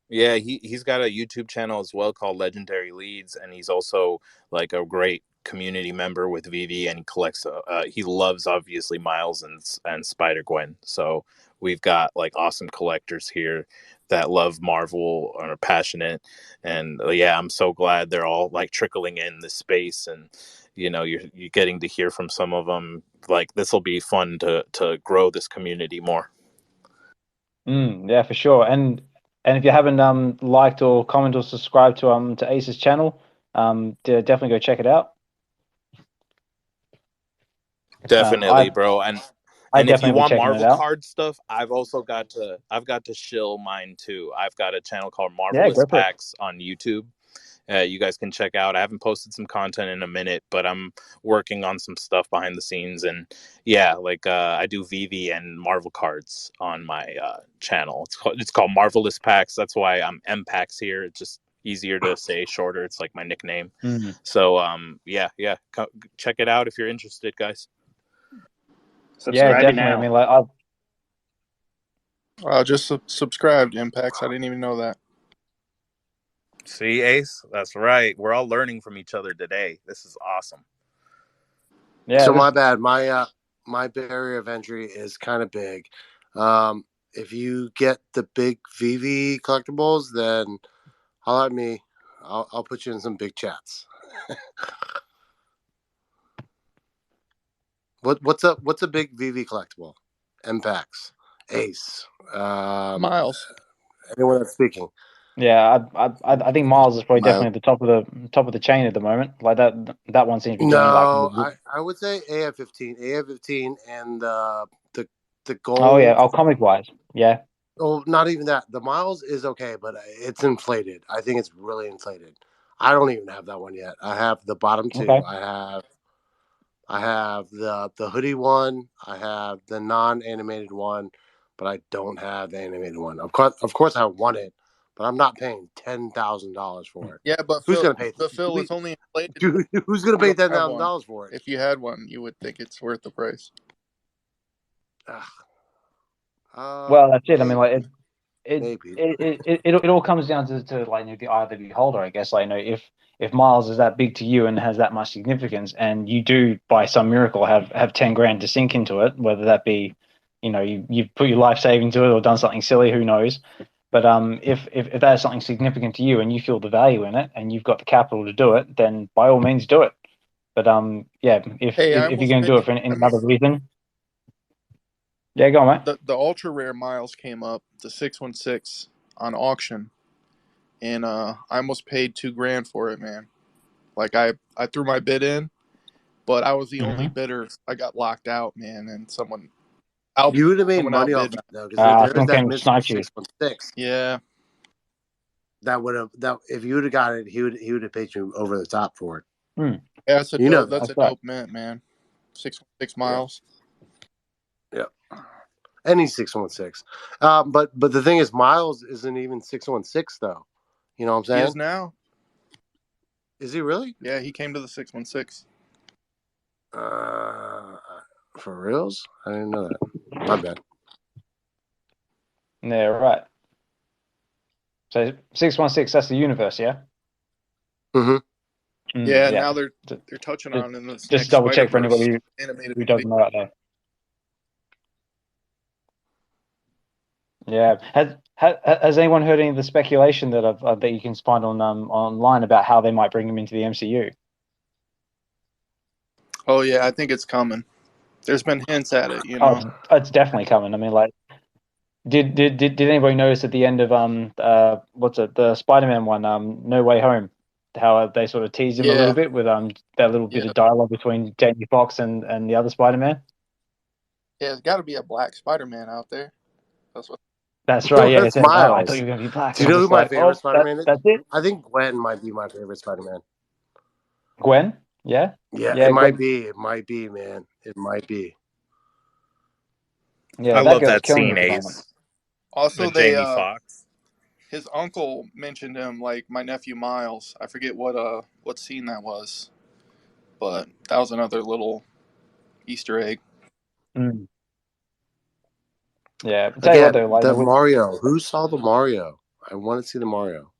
Yeah, he's got a YouTube channel as well called Legendary Leads, and he's also like a great community member with VeVe, and he collects. He loves obviously Miles and Spider-Gwen. So we've got like awesome collectors here that love Marvel and are passionate. And yeah, I'm so glad they're all like trickling in this space, and you're getting to hear from some of them. Like this will be fun to grow this community more. Yeah, for sure. And And if you haven't liked or commented or subscribed to Ace's channel, definitely go check it out. Definitely, bro. And if you want Marvel card stuff, I've got to shill mine too. I've got a channel called Marvelous Packs on YouTube. You guys can check out. I haven't posted some content in a minute, but I'm working on some stuff behind the scenes. And yeah, I do VeVe and Marvel cards on my channel. It's called Marvelous Packs. That's why I'm Mpacks here. It's just easier to say, shorter. It's like my nickname. Mm-hmm. So yeah, check it out if you're interested, guys. Yeah, definitely. Now. I mean, I just subscribed Mpacks. I didn't even know that. See, Ace, that's right. We're all learning from each other today. This is awesome. Yeah. So my bad. My barrier of entry is kind of big. If you get the big VeVe collectibles, then holler at me. I'll put you in some big chats. What's a big VeVe collectible? Mpacks, Ace, Miles. Anyone that's speaking. Yeah, I think Miles is probably definitely at the top of the chain at the moment. Like that one seems to be doing I would say AF-15 and the gold. Oh yeah, comic wise, yeah. Oh, not even that. The Miles is okay, but it's inflated. I think it's really inflated. I don't even have that one yet. I have the bottom two. Okay. I have the hoodie one. I have the non-animated one, but I don't have the animated one. Of course, I want it, but I'm not paying $10,000 for it. Yeah, but who's going to pay? But Phil, it's only inflated. Dude, who's going to pay $10,000 for it? If you had one, you would think it's worth the price. Well, that's it. I mean, like it all comes down to like the eye of the beholder, I guess. Like, if Miles is that big to you and has that much significance, and you do by some miracle have 10 grand to sink into it, whether that be, you've put your life saving to it or done something silly, who knows? But if that is something significant to you and you feel the value in it and you've got the capital to do it, then by all means do it. But yeah, if you're going to do it for any other reason. Yeah, go on, mate. The ultra rare Miles came up, the 616 on auction, and I almost paid $2 grand for it, man. Like I threw my bid in, but I was the only bidder. I got locked out, man, and someone. You would have made money off that though, because there's that Mr. 616. Yeah. That if you would have got it, he would have paid you over the top for it. Mm. Yeah, that's a dope mint, man. 616 Miles. Yeah. Any 616. But the thing is, Miles isn't even 616 though. You know what I'm saying? He is now. Is he really? Yeah, he came to the 616. For reals? I didn't know that. My bad. Yeah, right. So 616, that's the universe, yeah? Mm-hmm. Yeah, now they're touching on in this. Just double check for anybody who doesn't know out there. Yeah. Has anyone heard any of the speculation that you can find on online about how they might bring him into the MCU? Oh yeah, I think it's coming. There's been hints at it, you know. Oh, it's definitely coming. I mean, like, did anybody notice at the end of the Spider-Man one, No Way Home, how they sort of teased him a little bit with that little bit of dialogue between Jamie Foxx and the other Spider-Man? Yeah, there's got to be a black Spider-Man out there. That's right. Yeah, that's Miles. I thought you were going to be black. Do you know who my favorite Spider-Man is? That's it. I think Gwen might be my favorite Spider-Man. Gwen? Yeah. Yeah, it might be. It might be, man. It might be. Yeah, I love that scene, Ace. Also, Jamie Foxx. His uncle mentioned him, like my nephew Miles. I forget what scene that was, but that was another little Easter egg. Mm. Yeah. Again, the Mario. Who saw the Mario? I want to see the Mario.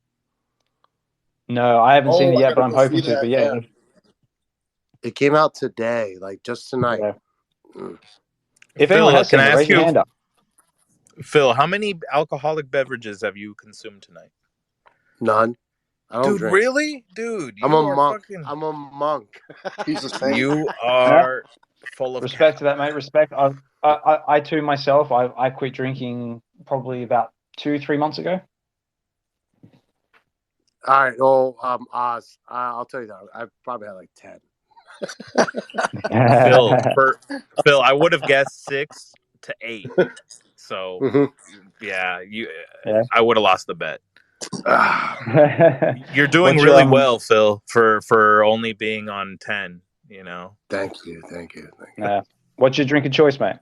No, I haven't seen it yet, but I'm hoping to. But yeah. It came out today, like just tonight. Yeah. If anyone has seen it, raise your hand up. Phil, how many alcoholic beverages have you consumed tonight? None. I don't drink. Really? Dude, I'm a monk. I'm a monk. You are full of respect to that, mate. Respect. I too myself, I quit drinking probably about 2-3 months ago. All right. Well, Oz, I'll tell you that I probably had like 10. Phil, I would have guessed 6 to 8. So yeah, I would have lost the bet. You're doing really well, Phil, for only being on 10. You know. Thank you. What's your drink of choice, mate?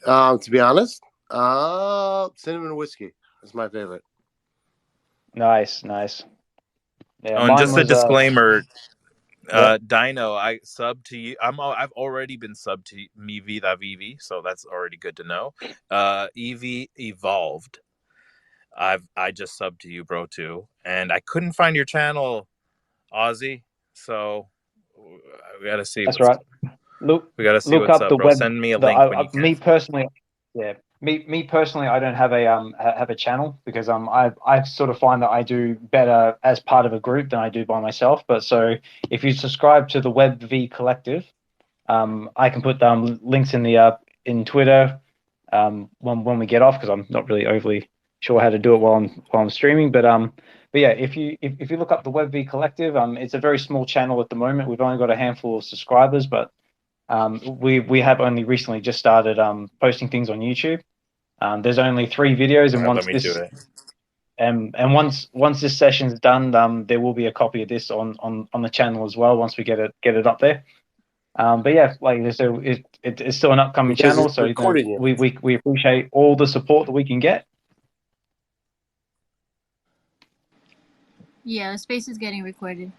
To be honest, cinnamon whiskey is my favorite. Nice. Yeah, and just a disclaimer, Dino, I subbed to you. I've already been subbed to me VeVe, so that's already good to know. EV evolved. I just subbed to you, bro, too, and I couldn't find your channel, Aussie. So we gotta see. That's right. We gotta see what's up, bro. Send me a link when you can. Me personally, I don't have a channel because I sort of find that I do better as part of a group than I do by myself. But so if you subscribe to the VeVe Collective, I can put links in the in Twitter when we get off, because I'm not really overly sure how to do it while I'm streaming. But yeah, if you look up the VeVe Collective, it's a very small channel at the moment. We've only got a handful of subscribers, but we have only recently just started posting things on YouTube. There's only 3 videos, and once this session's done, there will be a copy of this on the channel as well once we get it up there. But yeah, like it's still an upcoming channel, so we appreciate all the support that we can get. Yeah, the space is getting recorded.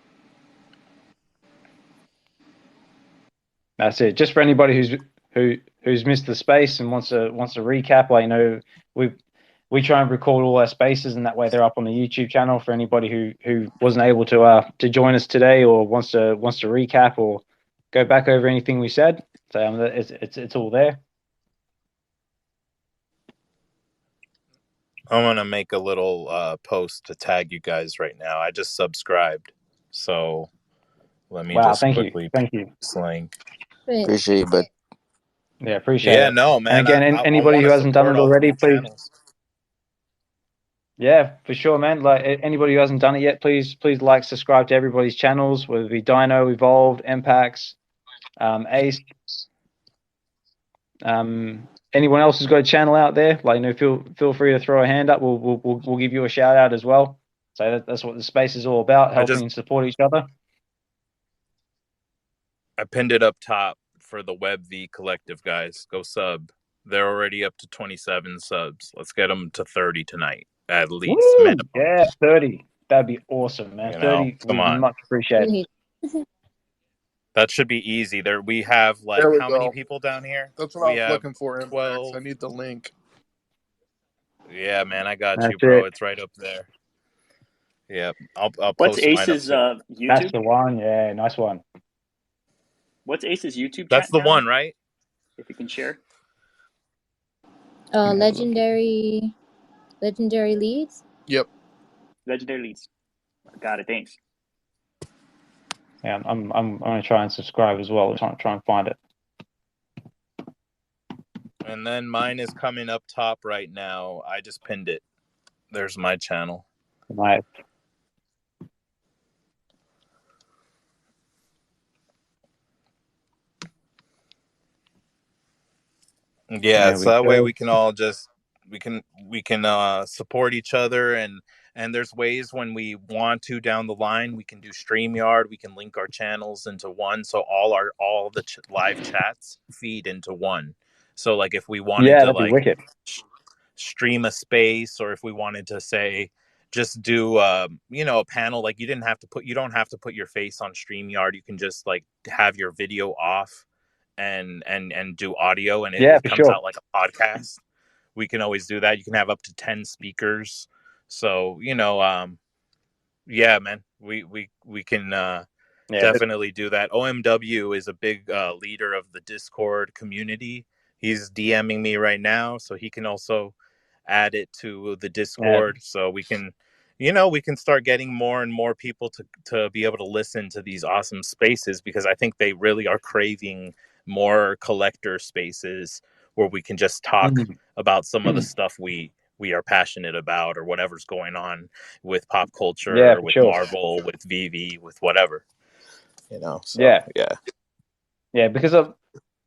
That's it. Just for anybody who's missed the space and wants to recap, I know we try and record all our spaces, and that way they're up on the YouTube channel for anybody who wasn't able to join us today or wants to recap or go back over anything we said. So it's all there. I'm gonna make a little post to tag you guys right now. I just subscribed, so let me just quickly. Thank you. Sling. Appreciate you, bud. Yeah, appreciate it. Yeah, no, man. And again, anybody who hasn't done it already, please. Yeah, for sure, man. Like anybody who hasn't done it yet, please like, subscribe to everybody's channels, whether it be Dino, Evolved, Mpacks, Ace. Anyone else who's got a channel out there, like, feel free to throw a hand up. We'll give you a shout out as well. So that's what the space is all about, helping and support each other. I pinned it up top for the VeVe Collective, guys. Go sub. They're already up to 27 subs. Let's get them to 30 tonight, at least. Yeah, 30. That'd be awesome, man. 30. Come on. Much appreciated. That should be easy. We have how many people down here? That's what I was looking for. 12. I need the link. Yeah, man, I got you, bro. It's right up there. Yeah, I'll What's post Ace's YouTube? That's the one. Yeah, nice one. What's Ace's YouTube? That's the one, right? If you can share. Legendary Leads. Yep. Legendary Leads. Got it. Thanks. Yeah, I'm gonna try and subscribe as well. Try and find it. And then mine is coming up top right now. I just pinned it. There's my channel. Nice. Yeah, so that way we can all we can support each other, and there's ways when we want to down the line we can do StreamYard. We can link our channels into one, so all the live chats feed into one. So like if we wanted to stream a space, or if we wanted to say just do a panel, like you don't have to put your face on StreamYard. You can just like have your video off and do audio, and it comes out like a podcast. We can always do that. You can have up to 10 speakers. So, yeah, man, we can definitely do that. OMW is a big leader of the Discord community. He's DMing me right now, so he can also add it to the Discord. Yeah. So we can, we can start getting more and more people to be able to listen to these awesome spaces, because I think they really are craving more collector spaces where we can just talk about some of the stuff we we are passionate about, or whatever's going on with pop Yeah, culture, for with sure. Marvel, with VeVe, with whatever, so yeah, because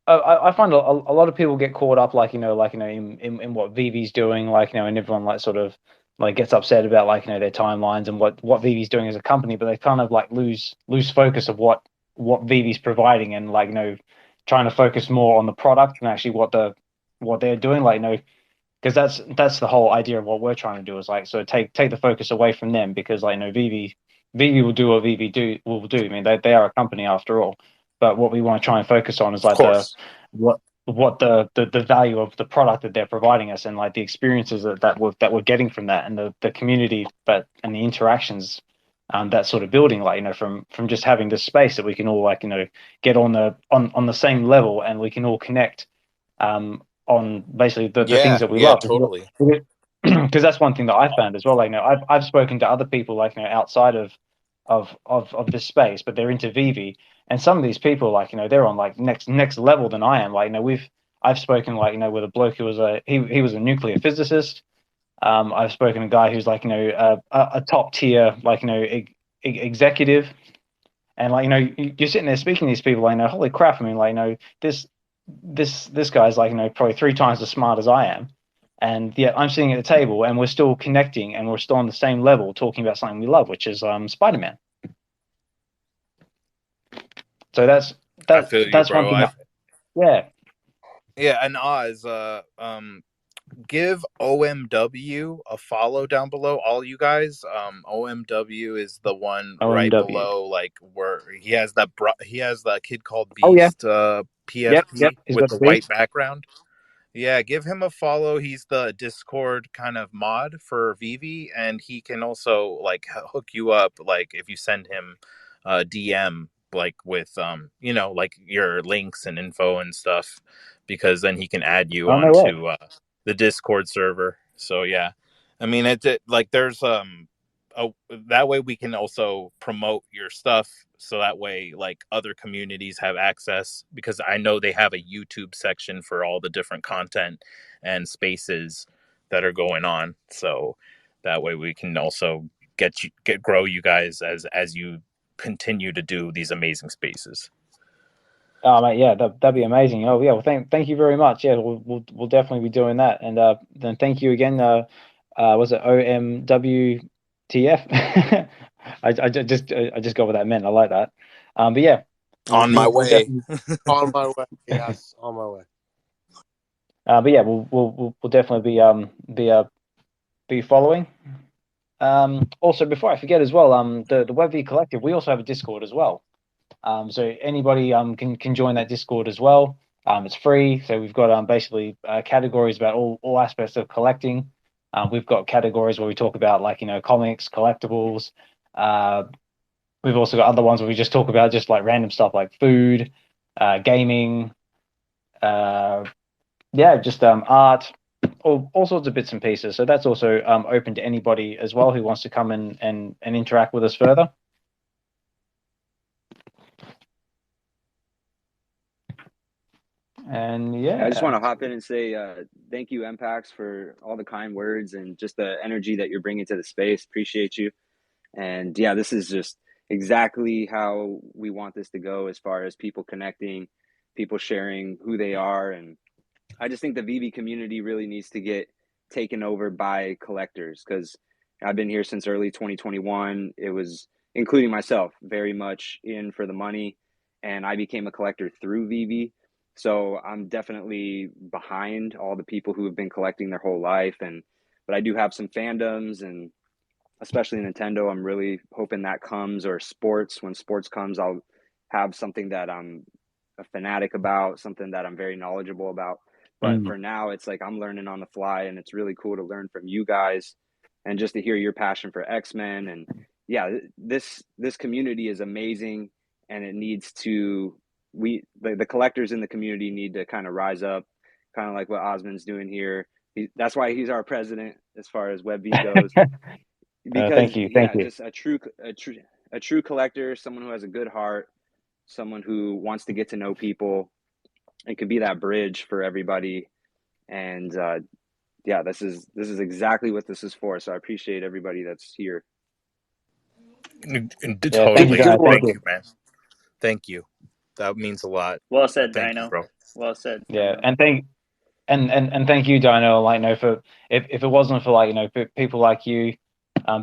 I find a lot of people get caught up, like, in what VeVe's doing, like, and everyone, like, sort of, like, gets upset about, like, their timelines and what VeVe's doing as a company, but they kind of, like, lose focus of what VeVe's providing, and, like, trying to focus more on the product and actually what they're doing, like, because that's the whole idea of what we're trying to do, is, like, so take the focus away from them, because, like, VeVe will do what VeVe will do. I mean, they are a company after all, but what we want to try and focus on is, like, what the value of the product that they're providing us, and, like, the experiences that we're getting from that, and the community, and the interactions that sort of building, like, from just having this space that we can all, like, get on the same level, and we can all connect on basically the things that we love. Totally. Because that's one thing that I found as well. Like, I've spoken to other people, like, outside of this space, but they're into VeVe, and some of these people, like, they're on, like, next level than I am. Like, I've spoken, like, with a bloke who was he was a nuclear physicist. I've spoken to a guy who's, like, a top tier, like, executive, and, like, you're sitting there speaking to these people, like, holy crap. I mean, like, this guy's, like, probably 3 times as smart as I am, and yet I'm sitting at the table, and we're still connecting, and we're still on the same level, talking about something we love, which is Spider-Man. So that's I feel you, bro. one thing. And Oz, give OMW a follow down below, all you guys. OMW is the one right below, like, where he has that kid called Beast, PFP, with the white background. Yeah, give him a follow. He's the Discord kind of mod for VeVe, and he can also, like, hook you up, like, if you send him a DM, like, with like, your links and info and stuff, because then he can add you onto the Discord server. So yeah, I mean, like, there's that way we can also promote your stuff, so that way, like, other communities have access, because I know they have a YouTube section for all the different content and spaces that are going on, so that way we can also grow you guys as you continue to do these amazing spaces. Oh, mate, yeah, that'd be amazing. Oh, yeah, well, thank you very much. Yeah, we'll definitely be doing that, and then thank you again. Was it OMWTF? I just got what that meant. I like that. But yeah, on my way. On my way. Yes, on my way. But yeah, we'll definitely be following. Also, before I forget as well, the VeVe Collective, we also have a Discord as well. So anybody can join that Discord as well. It's free. So we've got basically categories about all aspects of collecting. We've got categories where we talk about, like, comics, collectibles. We've also got other ones where we just talk about just, like, random stuff like food, gaming, just art, all sorts of bits and pieces. So that's also open to anybody as well who wants to come and interact with us further. And yeah, I just want to hop in and say thank you, Mpacks, for all the kind words and just the energy that you're bringing to the space. Appreciate you. And yeah, this is just exactly how we want this to go, as far as people connecting, people sharing who they are. And I just think the VeVe community really needs to get taken over by collectors, because I've been here since early 2021. It was, including myself, very much in for the money, and I became a collector through VeVe. So I'm definitely behind all the people who have been collecting their whole life, but I do have some fandoms, and especially Nintendo, I'm really hoping that comes, or sports. When sports comes, I'll have something that I'm a fanatic about, something that I'm very knowledgeable about. But for now, it's like I'm learning on the fly, and it's really cool to learn from you guys, and just to hear your passion for X-Men. And yeah, this community is amazing, and it needs to, the collectors in the community need to kind of rise up, kind of like what Osmond's doing here. That's why he's our president as far as WebV goes. Because thank you. Just a true collector, someone who has a good heart, someone who wants to get to know people and can be that bridge for everybody. And yeah, this is exactly what this is for. So I appreciate everybody that's here. Totally. Thank you, man. Thank you. That means a lot. Well said, Thank Dino. you, bro. Well said. Yeah, Dino. and thank you, Dino. Like, for if it wasn't for like people like you,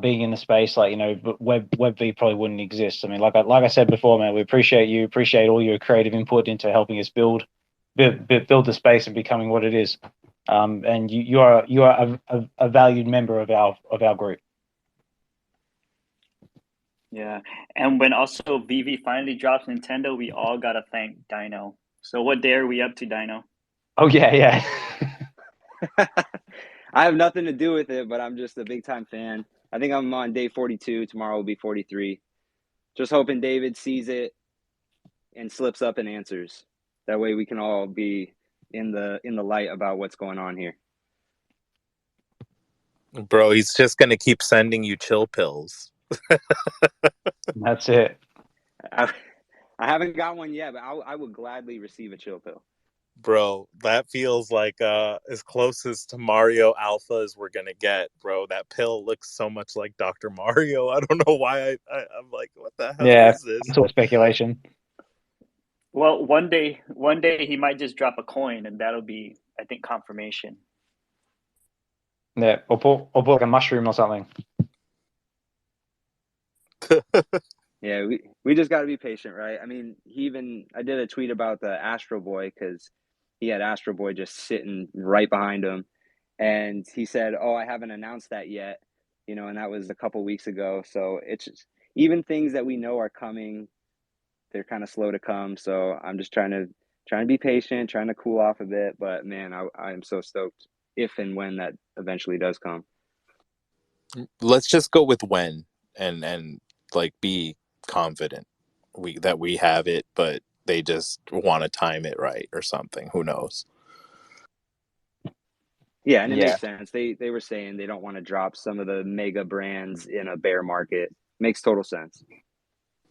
being in the space, like WebV probably wouldn't exist. I mean, like I said before, man, we appreciate you, appreciate all your creative input into helping us build the space and becoming what it is. And you are a valued member of our group. Yeah, and when also VeVe finally drops Nintendo, we all gotta thank Dino. So what day are we up to, Dino? Oh yeah. I have nothing to do with it, but I'm just a big time fan. I think I'm on day 42. Tomorrow will be 43. Just hoping David sees it and slips up and answers. That way we can all be in the light about what's going on here. Bro, he's just gonna keep sending you chill pills. That's it. I haven't got one yet, but I would gladly receive a chill pill. Bro, that feels like as close as to Mario Alpha as we're gonna get, bro. That pill looks so much like Dr. Mario. I don't know why I'm like, what the hell is this? Sort of speculation. Well, one day he might just drop a coin, and that'll be, I think, confirmation. Yeah, or put like a mushroom or something. Yeah, we just got to be patient, right? I mean, I did a tweet about the Astro Boy because he had Astro Boy just sitting right behind him, and he said, "Oh, I haven't announced that yet," and that was a couple weeks ago. So it's just, even things that we know are coming, they're kind of slow to come. So I'm just trying to be patient, trying to cool off a bit. But man, I am so stoked if and when that eventually does come. Let's just go with when and like be confident that we have it, but they just want to time it right or something. Who knows? Yeah, and it makes sense. They were saying they don't want to drop some of the mega brands in a bear market. Makes total sense.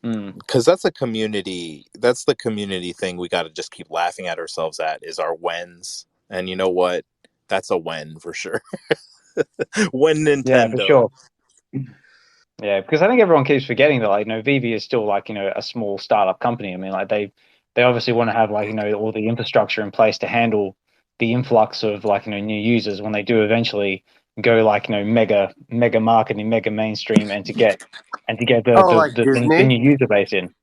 Because that's the community thing we got to just keep laughing at ourselves at is our whens. And you know what? That's a when for sure. When Nintendo. Yeah, for sure. Yeah, because I think everyone keeps forgetting that, like, VeVe is still like, a small startup company. I mean, like they obviously want to have like, all the infrastructure in place to handle the influx of like, new users when they do eventually go like, mega marketing, mega mainstream, and to get the new user base in.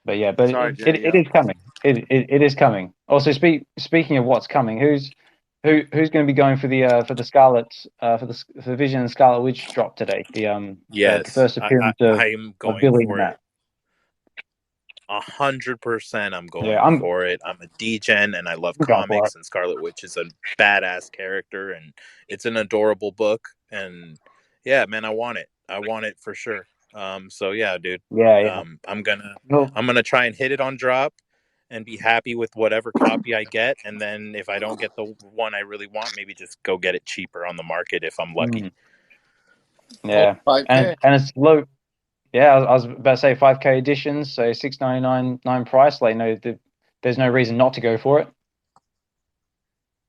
But yeah, but it is coming. It is coming. Also, speaking of what's coming, who's going to be going for the Scarlet for the Vision and Scarlet Witch drop today? The first appearance I'm going Billy for in that. 100%. I'm going for it. I'm a D-Gen and I love comics, and Scarlet Witch is a badass character and it's an adorable book. And yeah, man, I want it for sure. So yeah, dude. Yeah. I'm gonna try and hit it on drop and be happy with whatever copy I get, and then if I don't get the one I really want, maybe just go get it cheaper on the market if I'm lucky. Yeah, and it's low. Yeah, I was about to say 5K editions, so $6.99 price. Like, there's no reason not to go for it.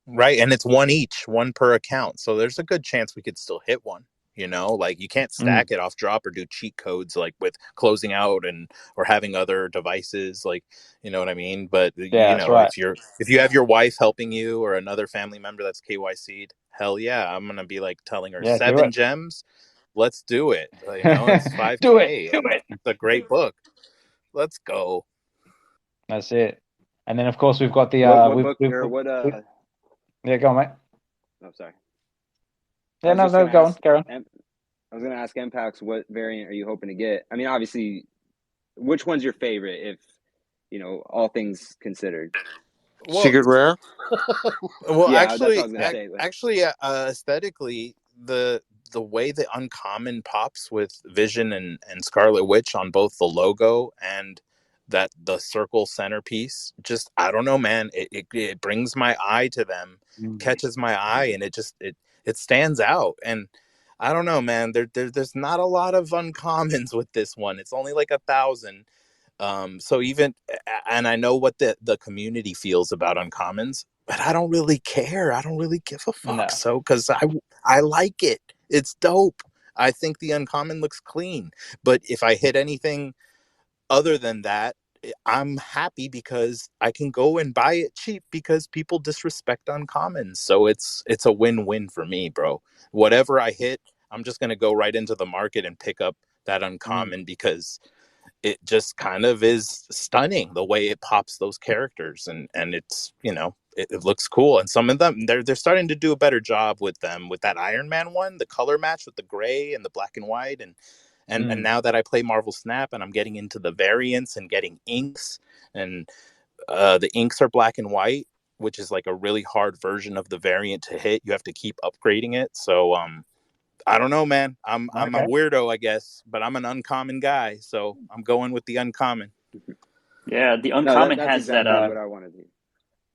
Right, and it's one per account, so there's a good chance we could still hit one. Like you can't stack it off drop or do cheat codes like with closing out or having other devices, like, you know what I mean? But that's right. if you have your wife helping you or another family member that's KYC'd, hell yeah, I'm gonna be like telling her 7 gems. Let's do it. It's 5K. Do it. It's a great book. Let's go. That's it. And then of course we've got the yeah, go on, mate. Oh, sorry. Yeah, no, go on. Carry on. I was going to ask Mpacks, what variant are you hoping to get? I mean, obviously, which one's your favorite if, all things considered? Secret rare? Well, yeah, actually, aesthetically, the way the uncommon pops with Vision and Scarlet Witch on both the logo and the circle centerpiece, just, I don't know, man, it brings my eye to them, catches my eye, and it stands out. And I don't know, man, there's not a lot of uncommons with this one. It's only like 1,000. So even, and I know what the community feels about uncommons. but I don't really care. I don't really give a fuck. No. So, because I like it. It's dope. I think the uncommon looks clean. But if I hit anything other than that, I'm happy because I can go and buy it cheap because people disrespect uncommons. So it's a win-win for me, bro. Whatever I hit, I'm just going to go right into the market and pick up that uncommon because it just kind of is stunning the way it pops those characters, and it's, you know, it looks cool. And some of them, they're starting to do a better job with them, with that Iron Man one, the color match with the gray and the black and white. And now that I play Marvel Snap and I'm getting into the variants and getting inks, and the inks are black and white, which is like a really hard version of the variant to hit. You have to keep upgrading it. So I don't know, man. I'm a weirdo, I guess, but I'm an uncommon guy, so I'm going with the uncommon. Yeah, the uncommon that's has exactly that. what I wanted to do.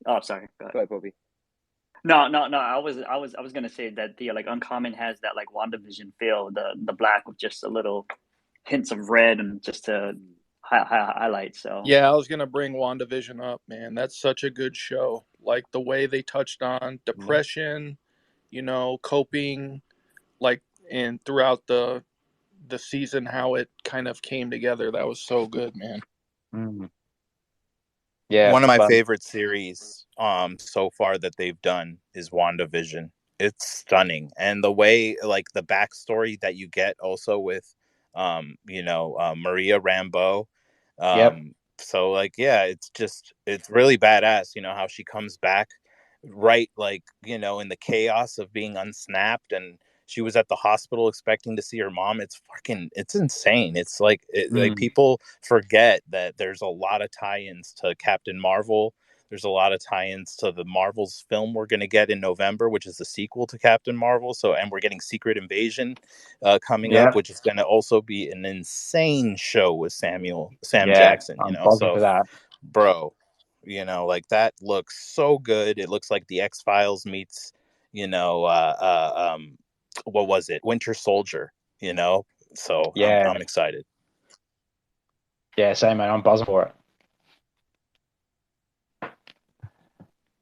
Oh, sorry. Go ahead, Popi. No. I was gonna say that the like uncommon has that like WandaVision feel, the black with just a little hints of red and just to highlight. So yeah, I was gonna bring WandaVision up, man. That's such a good show. Like the way they touched on depression, you know, coping, like, and throughout the season, how it kind of came together. That was so good, man. Yeah, one of my favorite series so far that they've done is WandaVision. It's stunning, and the way, like, the backstory that you get also with Maria Rambeau. So, like, yeah, it's really badass, you know, how she comes back right, like, you know, in the chaos of being unsnapped, and she was at the hospital expecting to see her mom. It's insane. It's like, like, people forget that there's a lot of tie-ins to Captain Marvel. There's a lot of tie-ins to the Marvel's film we're going to get in November, which is the sequel to Captain Marvel. So, and we're getting Secret Invasion coming up, which is going to also be an insane show with Sam Jackson. You know, so, for that. Bro, you know, like, that looks so good. It looks like the X-Files meets, you know, what was it? Winter Soldier, you know? So I'm excited. Yeah, same, man. I'm buzzing for it.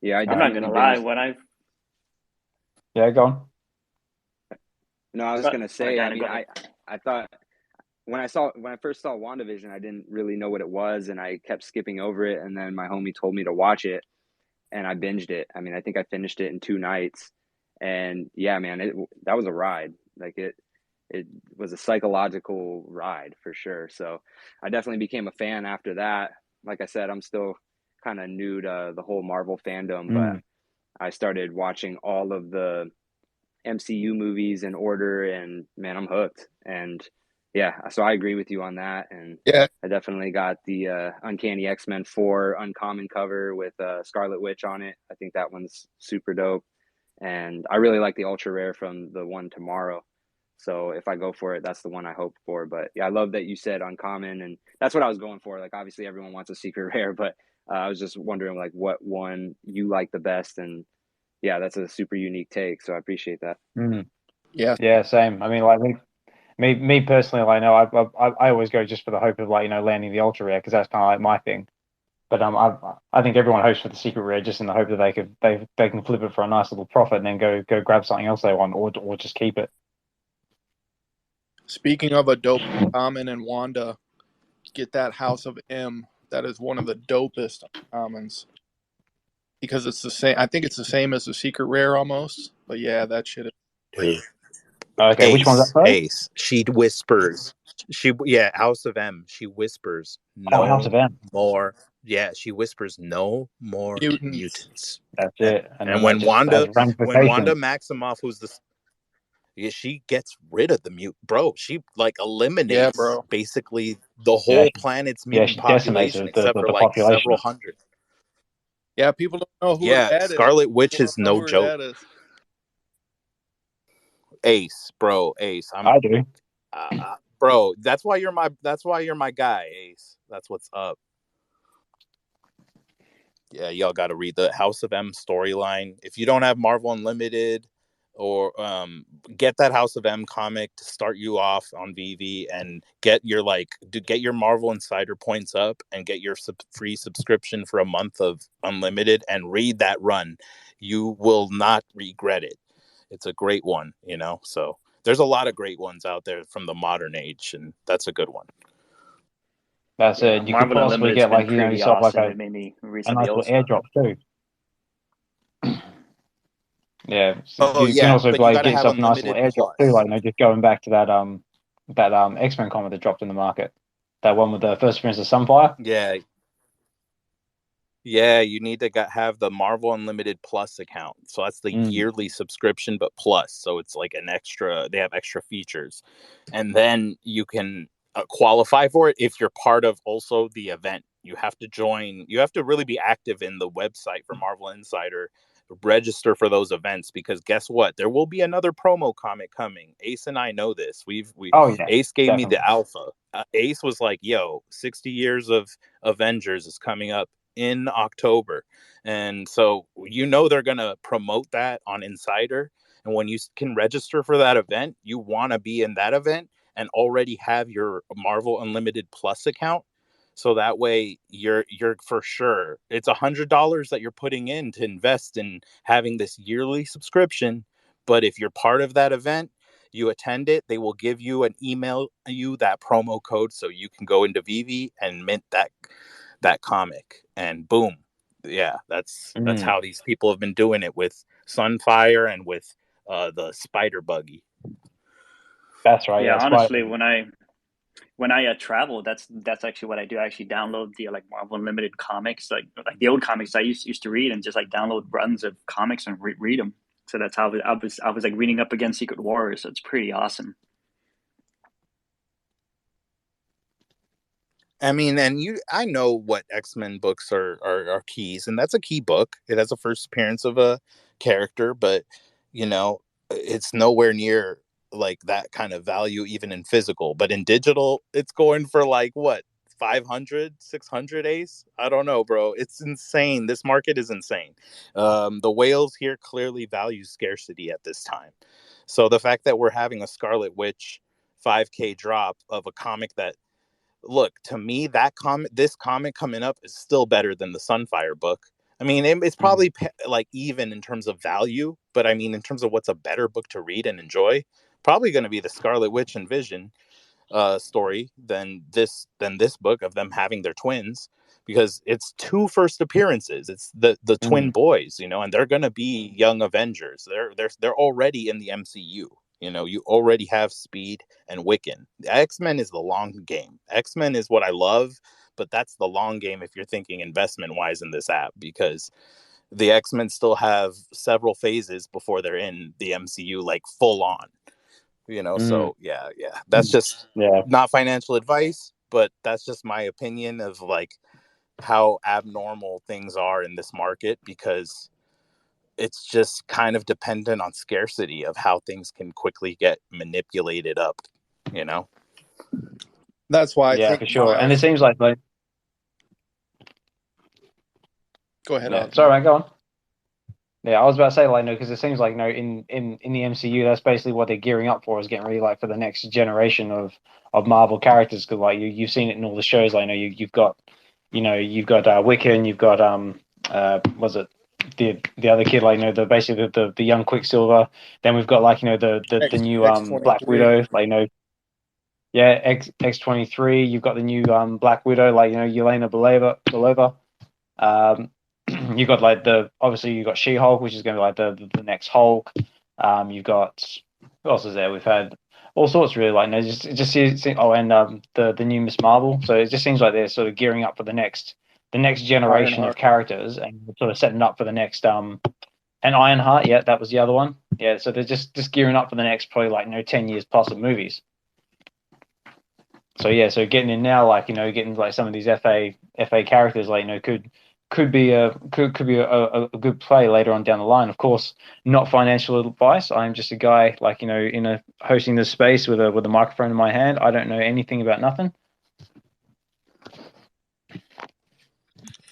Yeah, I'm not gonna lie. Yeah, go on. No, I was gonna say. I mean, I thought when I first saw WandaVision, I didn't really know what it was, and I kept skipping over it. And then my homie told me to watch it, and I binged it. I mean, I think I finished it in 2 nights, and yeah, man, that was a ride. Like, it was a psychological ride for sure. So I definitely became a fan after that. Like I said, I'm still kind of new to the whole Marvel fandom, but I started watching all of the MCU movies in order, and man, I'm hooked. And yeah, so I agree with you on that. And yeah, I definitely got the Uncanny X-Men 4 uncommon cover with Scarlet Witch on it. I think that one's super dope. And I really like the ultra rare from the one tomorrow. So if I go for it, that's the one I hope for. But yeah, I love that you said uncommon, and that's what I was going for. Like, obviously everyone wants a secret rare, but I was just wondering, like, what one you like the best. And yeah, that's a super unique take. So I appreciate that. Yeah, same. I mean, like, me personally, like, no, I always go just for the hope of, like, you know, landing the ultra rare, because that's kind of like my thing. But I think everyone hopes for the secret rare just in the hope that they can flip it for a nice little profit and then go grab something else they want, or just keep it. Speaking of a dope common and Wanda, get that House of M. That is one of the dopest commons, because it's the same. I think it's the same as the secret rare almost. But yeah, that shit is. Okay, Ace, which one's that? Ace. She whispers. House of M. She whispers. No House of M. more. Yeah, she whispers no more mutants. That's it. And when Wanda Maximoff, who's she gets rid of the mutant, bro. She, like, eliminates basically the whole planet's mutant population, except for like several hundred. Yeah, people don't know who that is. Scarlet Witch is no joke. Ace, bro, Ace. I do. Bro, that's why you're my guy, Ace. That's what's up. Yeah, y'all got to read the House of M storyline. If you don't have Marvel Unlimited or get that House of M comic to start you off on VeVe and get your get your Marvel Insider points up and get your free subscription for a month of unlimited and read that run. You will not regret it. It's a great one, you know. So there's a lot of great ones out there from the modern age, and that's a good one. That's it. You could possibly get yourself awesome. It made me read a nice little airdrop too. Yeah. Oh, you can also but you get yourself a nice little airdrop too, just going back to that X-Men comic that dropped in the market. That one with the first appearance of Sunfire. Yeah, you need to have the Marvel Unlimited Plus account. So that's the yearly subscription, but plus. So it's like an extra, they have extra features. And then you can qualify for it if you're part of also the event. You have to join, you have to really be active in the website for Marvel Insider, register for those events, because guess what? There will be another promo comic coming. Ace and I know this. Ace gave me the alpha. Ace was like, yo, 60 years of Avengers is coming up in October, and so they're gonna promote that on Insider, and when you can register for that event, you want to be in that event and already have your Marvel Unlimited Plus account, so that way you're for sure, it's $100 that you're putting in to invest in having this yearly subscription. But if you're part of that event, you attend it, they will give you that promo code so you can go into VeVe and mint that comic, and boom. Yeah, that's how these people have been doing it with Sunfire and with the Spider Buggy. That's right. Yeah, honestly, when I travel, that's actually what I do. I actually download the Marvel Unlimited comics, like the old comics I used to read, and just download runs of comics and read them. So that's how I was reading up against Secret Wars. So it's pretty awesome. I mean, I know what X-Men books are keys, and that's a key book. It has a first appearance of a character, but it's nowhere near like that kind of value even in physical. But in digital, it's going for what, 500, 600 Ace? I don't know, bro. It's insane. This market is insane. The whales here clearly value scarcity at this time. So the fact that we're having a Scarlet Witch 5K drop of a comic that, look, to me, this comic coming up is still better than the Sunfire book. I mean, it's probably even in terms of value, but I mean, in terms of what's a better book to read and enjoy, probably going to be the Scarlet Witch and Vision story than this book of them having their twins, because it's 2 first appearances. It's the twin boys, and they're going to be young Avengers. They're already in the MCU. You already have Speed and Wiccan. X-Men is the long game. X-Men is what I love, but that's the long game if you're thinking investment-wise in this app, because the X-Men still have several phases before they're in the MCU, full on. So yeah. That's just not financial advice, but that's just my opinion of how abnormal things are in this market, because it's just kind of dependent on scarcity of how things can quickly get manipulated up, That's why I think for sure. And it seems like go ahead. Yeah. Sorry, man, go on. Yeah, I was about to say because it seems like in the MCU, that's basically what they're gearing up for, is getting ready for the next generation of Marvel characters, because you've seen it in all the shows. You've got Wiccan, you've got was it the other kid, basically the young Quicksilver. Then we've got the new Black Widow, X-23. You've got the new Black Widow, Yelena Belova. You got obviously you've got She-Hulk, which is going to be the next Hulk. You've got, who else is there? We've had all sorts really it just seems, the new Miss Marvel. So it just seems like they're sort of gearing up for the next generation of characters, and sort of setting up for the next and Ironheart. Yeah, that was the other one. Yeah, so they're just gearing up for the next probably 10 years plus of movies. So yeah, so getting in now, getting some of these FA characters, could be a good play later on down the line. Of course, not financial advice. I'm just a guy hosting this space with a microphone in my hand. I don't know anything about nothing.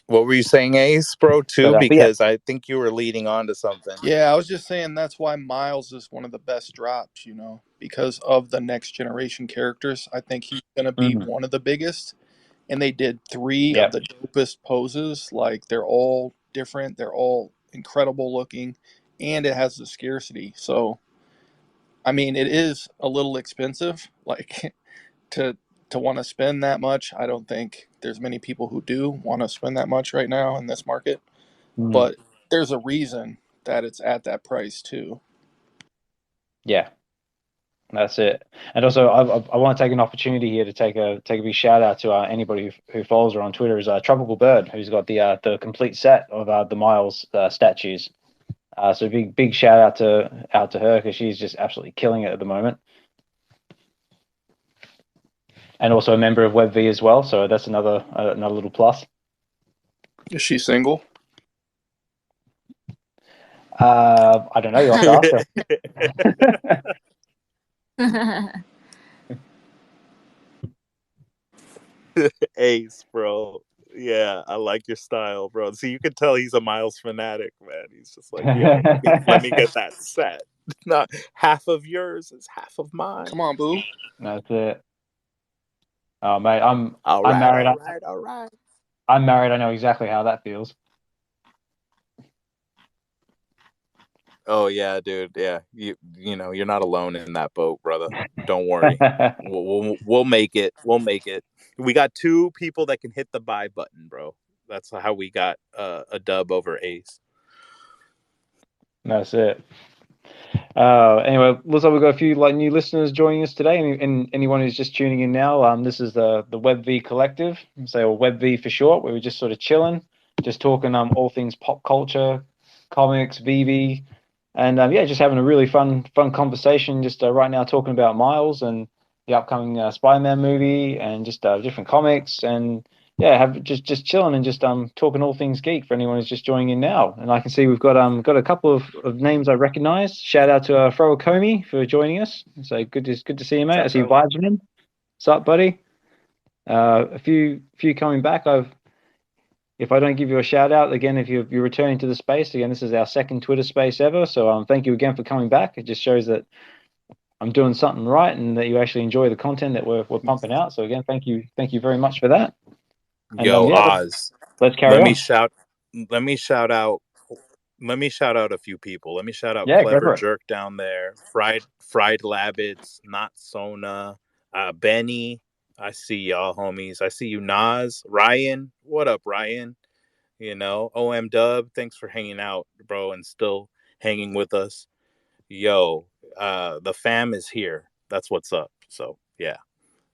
What were you saying, Ace, bro, too? Because I think you were leading on to something. Yeah, I was just saying that's why Miles is one of the best drops, because of the next generation characters. I think he's going to be one of the biggest. And they did 3 of the dopest poses. Like, they're all different. They're all incredible looking. And it has the scarcity. So, I mean, it is a little expensive. Like, to want to spend that much. I don't think there's many people who do want to spend that much right now in this market. But there's a reason that it's at that price too. Yeah, that's it. And also, I want to take an opportunity here to take a big shout out to anybody who follows her on Twitter is Tropical Bird, who's got the complete set of the Miles statues. So big shout out to her because she's just absolutely killing it at the moment. And also a member of VeVe as well, so that's another little plus. Is she single? I don't know. You'll have to ask her. Ace, bro. Yeah, I like your style, bro. See, you can tell he's a Miles fanatic, man. He's just like, yo, let me get that set. Not half of yours is half of mine. Come on, boo. That's it. Oh, mate, I'm married. All right. I'm married. I know exactly how that feels. Oh yeah, dude. Yeah, you know you're not alone in that boat, brother. Don't worry. we'll make it. We'll make it. We got 2 people that can hit the buy button, bro. That's how we got a dub over Ace. That's it. Anyway, looks like we've got a few new listeners joining us today, and anyone who's just tuning in now, this is the VeVe Collective, or VeVe for short, where we're just sort of chilling, just talking all things pop culture, comics, VeVe, and just having a really fun conversation. Just right now talking about Miles and the upcoming Spider-Man movie, and just different comics, and just chilling and just talking all things geek for anyone who's just joining in now. And I can see we've got a couple of names I recognize. Shout out to Fro Comey for joining us. So good to see you, mate. I see Vibes. What's up, buddy? A few coming back. If I don't give you a shout out again, if you're returning to the space again, this is our second Twitter space ever. So thank you again for coming back. It just shows that I'm doing something right and that you actually enjoy the content that we're pumping out. So again, thank you very much for that. And, yo, Oz, let's carry on. Let me shout out a few people. Let me shout out Clever Jerk down there, Fried Labbits, Not Sona, Benny. I see y'all, homies. I see you, Nas, Ryan. What up, Ryan? OM Dub. Thanks for hanging out, bro, and still hanging with us. Yo, the fam is here. That's what's up. So yeah,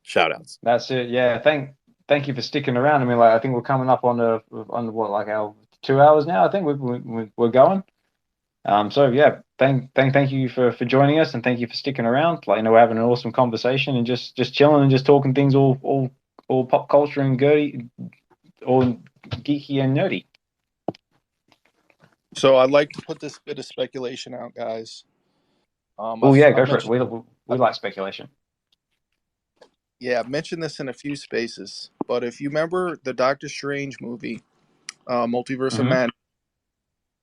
shout outs. That's it. Yeah, thank you for sticking around. I mean, I think we're coming up on what, like our 2 hours now. I think we're going. So yeah, thank you for joining us, and thank you for sticking around. We're having an awesome conversation and just chilling and just talking things all pop culture and girly, all geeky and nerdy. So I'd like to put this bit of speculation out, guys. Go for it. We like speculation. Yeah, I've mentioned this in a few spaces, but if you remember the Doctor Strange movie, Multiverse of Madness,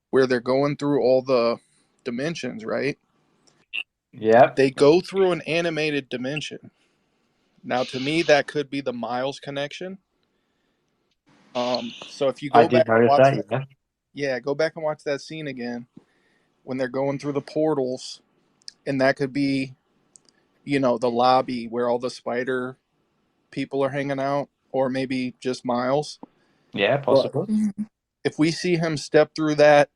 where they're going through all the dimensions, right? Yeah. They go through an animated dimension. Now, to me, that could be the Miles connection. So if you go back and watch that, go back and watch that scene again when they're going through the portals, and that could be, the lobby where all the spider people are hanging out, or maybe just Miles. Yeah, possible. But if we see him step through that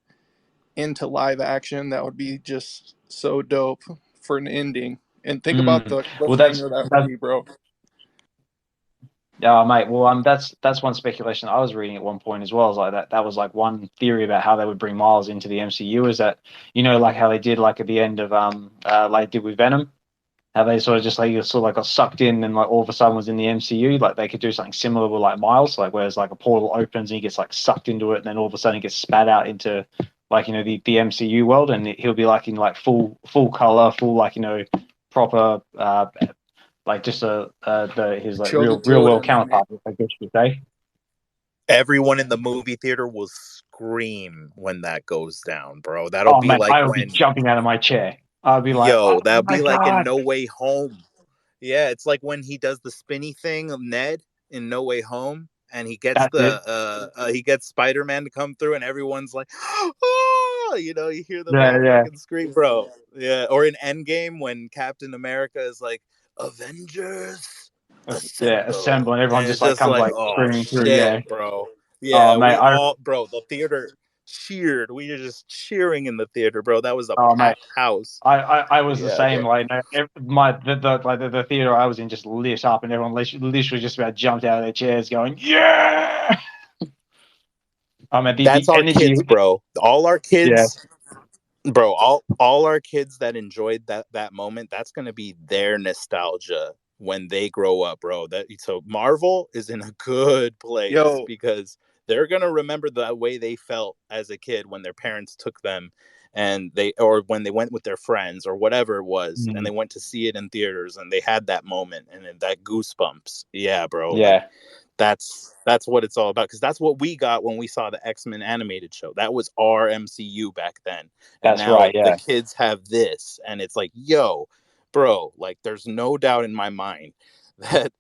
into live action, that would be just so dope for an ending. And think about the cliffhanger that would be, bro. Yeah, mate. Well, that's one speculation I was reading at one point as well. Is like that was like one theory about how they would bring Miles into the MCU. Is that like how they did like at the end of like did with Venom, how they sort of just got sucked in and like all of a sudden was in the MCU. Like they could do something similar with like Miles, like whereas like a portal opens and he gets like sucked into it, and then all of a sudden he gets spat out into like the MCU world, and he'll be like in like full color, full like proper like just his like real world counterpart, I guess you could say. Everyone in the movie theater will scream when that goes down, bro. That'll be man, like I would be when, jumping out of my chair. I'd be like, oh that'll my be like in god. No Way Home. Yeah, it's like when he does the spinny thing of Ned in No Way Home, and he gets That's it. he gets Spider-Man to come through, and everyone's like, oh, you hear the Yeah, yeah. motherfucking scream, bro. Yeah, or in Endgame when Captain America is like, Avengers Yeah, assemble, and everyone and just it's like just comes like, like oh screaming through. shit, Yeah. bro. Oh Yeah, mate, we all, bro, the theater cheered. We were just cheering in the theater, bro. That was a mate, packed house. I was the Yeah, same. bro. Like the theater I was in just lit up, and everyone literally just about jumped out of their chairs, going, "Yeah!" I mean, the That's our energy. kids, bro. All our Yeah, kids, bro, all our kids that enjoyed that moment, that's gonna be their nostalgia when they grow up, bro. So Marvel is in a good place Yo, because they're gonna remember the way they felt as a kid when their parents took them, and or when they went with their friends or whatever it was, and they went to see it in theaters, and they had that moment and that goosebumps. Yeah, bro. Like, yeah, that's what it's all about, because that's what we got when we saw the X-Men animated show. That was our MCU back then, and that's now right. the Yeah, kids have this, and it's like, yo, bro, like there's no doubt in my mind that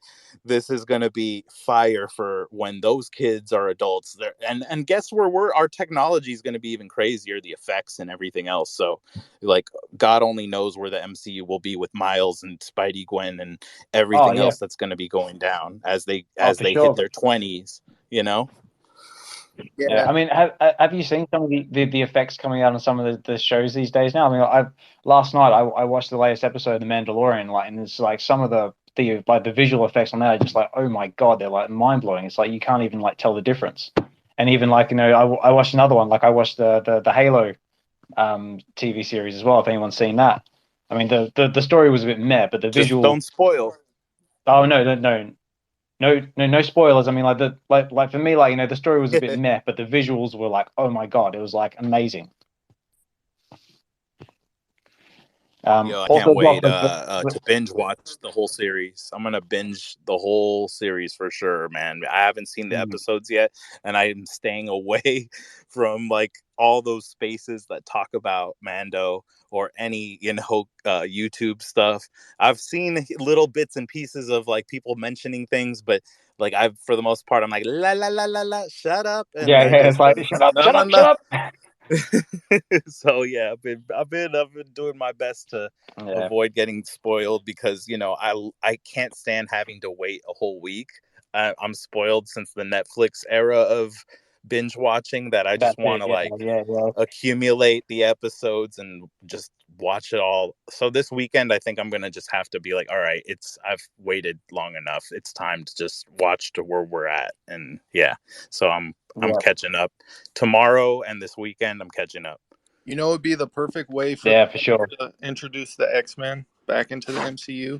this is going to be fire for when those kids are adults there. And guess where our technology is going to be even crazier, the effects and everything else. So like, God only knows where the MCU will be with Miles and Spidey Gwen and oh everything yeah, else that's going to be going down as they oh for hit sure. their 20s, you know. Yeah, yeah, I mean, have you seen some of the effects coming out on some of the shows these days now? I mean, last night I watched the latest episode of The Mandalorian, like, and it's like some of the visual effects on that are just like, oh my god, they're like mind blowing. It's like you can't even like tell the difference. And even like, I watched another one, like I watched the Halo TV series as well. If anyone's seen that, I mean, the story was a bit meh, but the Just visual. don't spoil. Oh no, no, no. No spoilers. I mean, like like for me, like the story was a bit meh, but the visuals were like, oh my god, it was like amazing. Yo, I Also, can't as well, wait to binge watch the whole series. I'm gonna binge the whole series for sure, man. I haven't seen the episodes yet, and I'm staying away from like all those spaces that talk about Mando or any YouTube stuff. I've seen little bits and pieces of like people mentioning things, but like for the most part, I'm like, la la la la la, shut up, and I yeah, it's just like like, shut no up, no shut no up, shut no. up. So yeah, I've been doing my best to Yeah, avoid getting spoiled, because I can't stand having to wait a whole week. I'm spoiled since the Netflix era of binge watching, that I just that's want it. to Yeah, like yeah, yeah, accumulate the episodes and just watch it all. So this weekend, I think I'm gonna just have to be like, all right, I've waited long enough. It's time to just watch to where we're at, and yeah. So I'm yeah, catching up tomorrow, and this weekend I'm catching up. it'd be the perfect way for yeah, for sure. to introduce the X-Men back into the MCU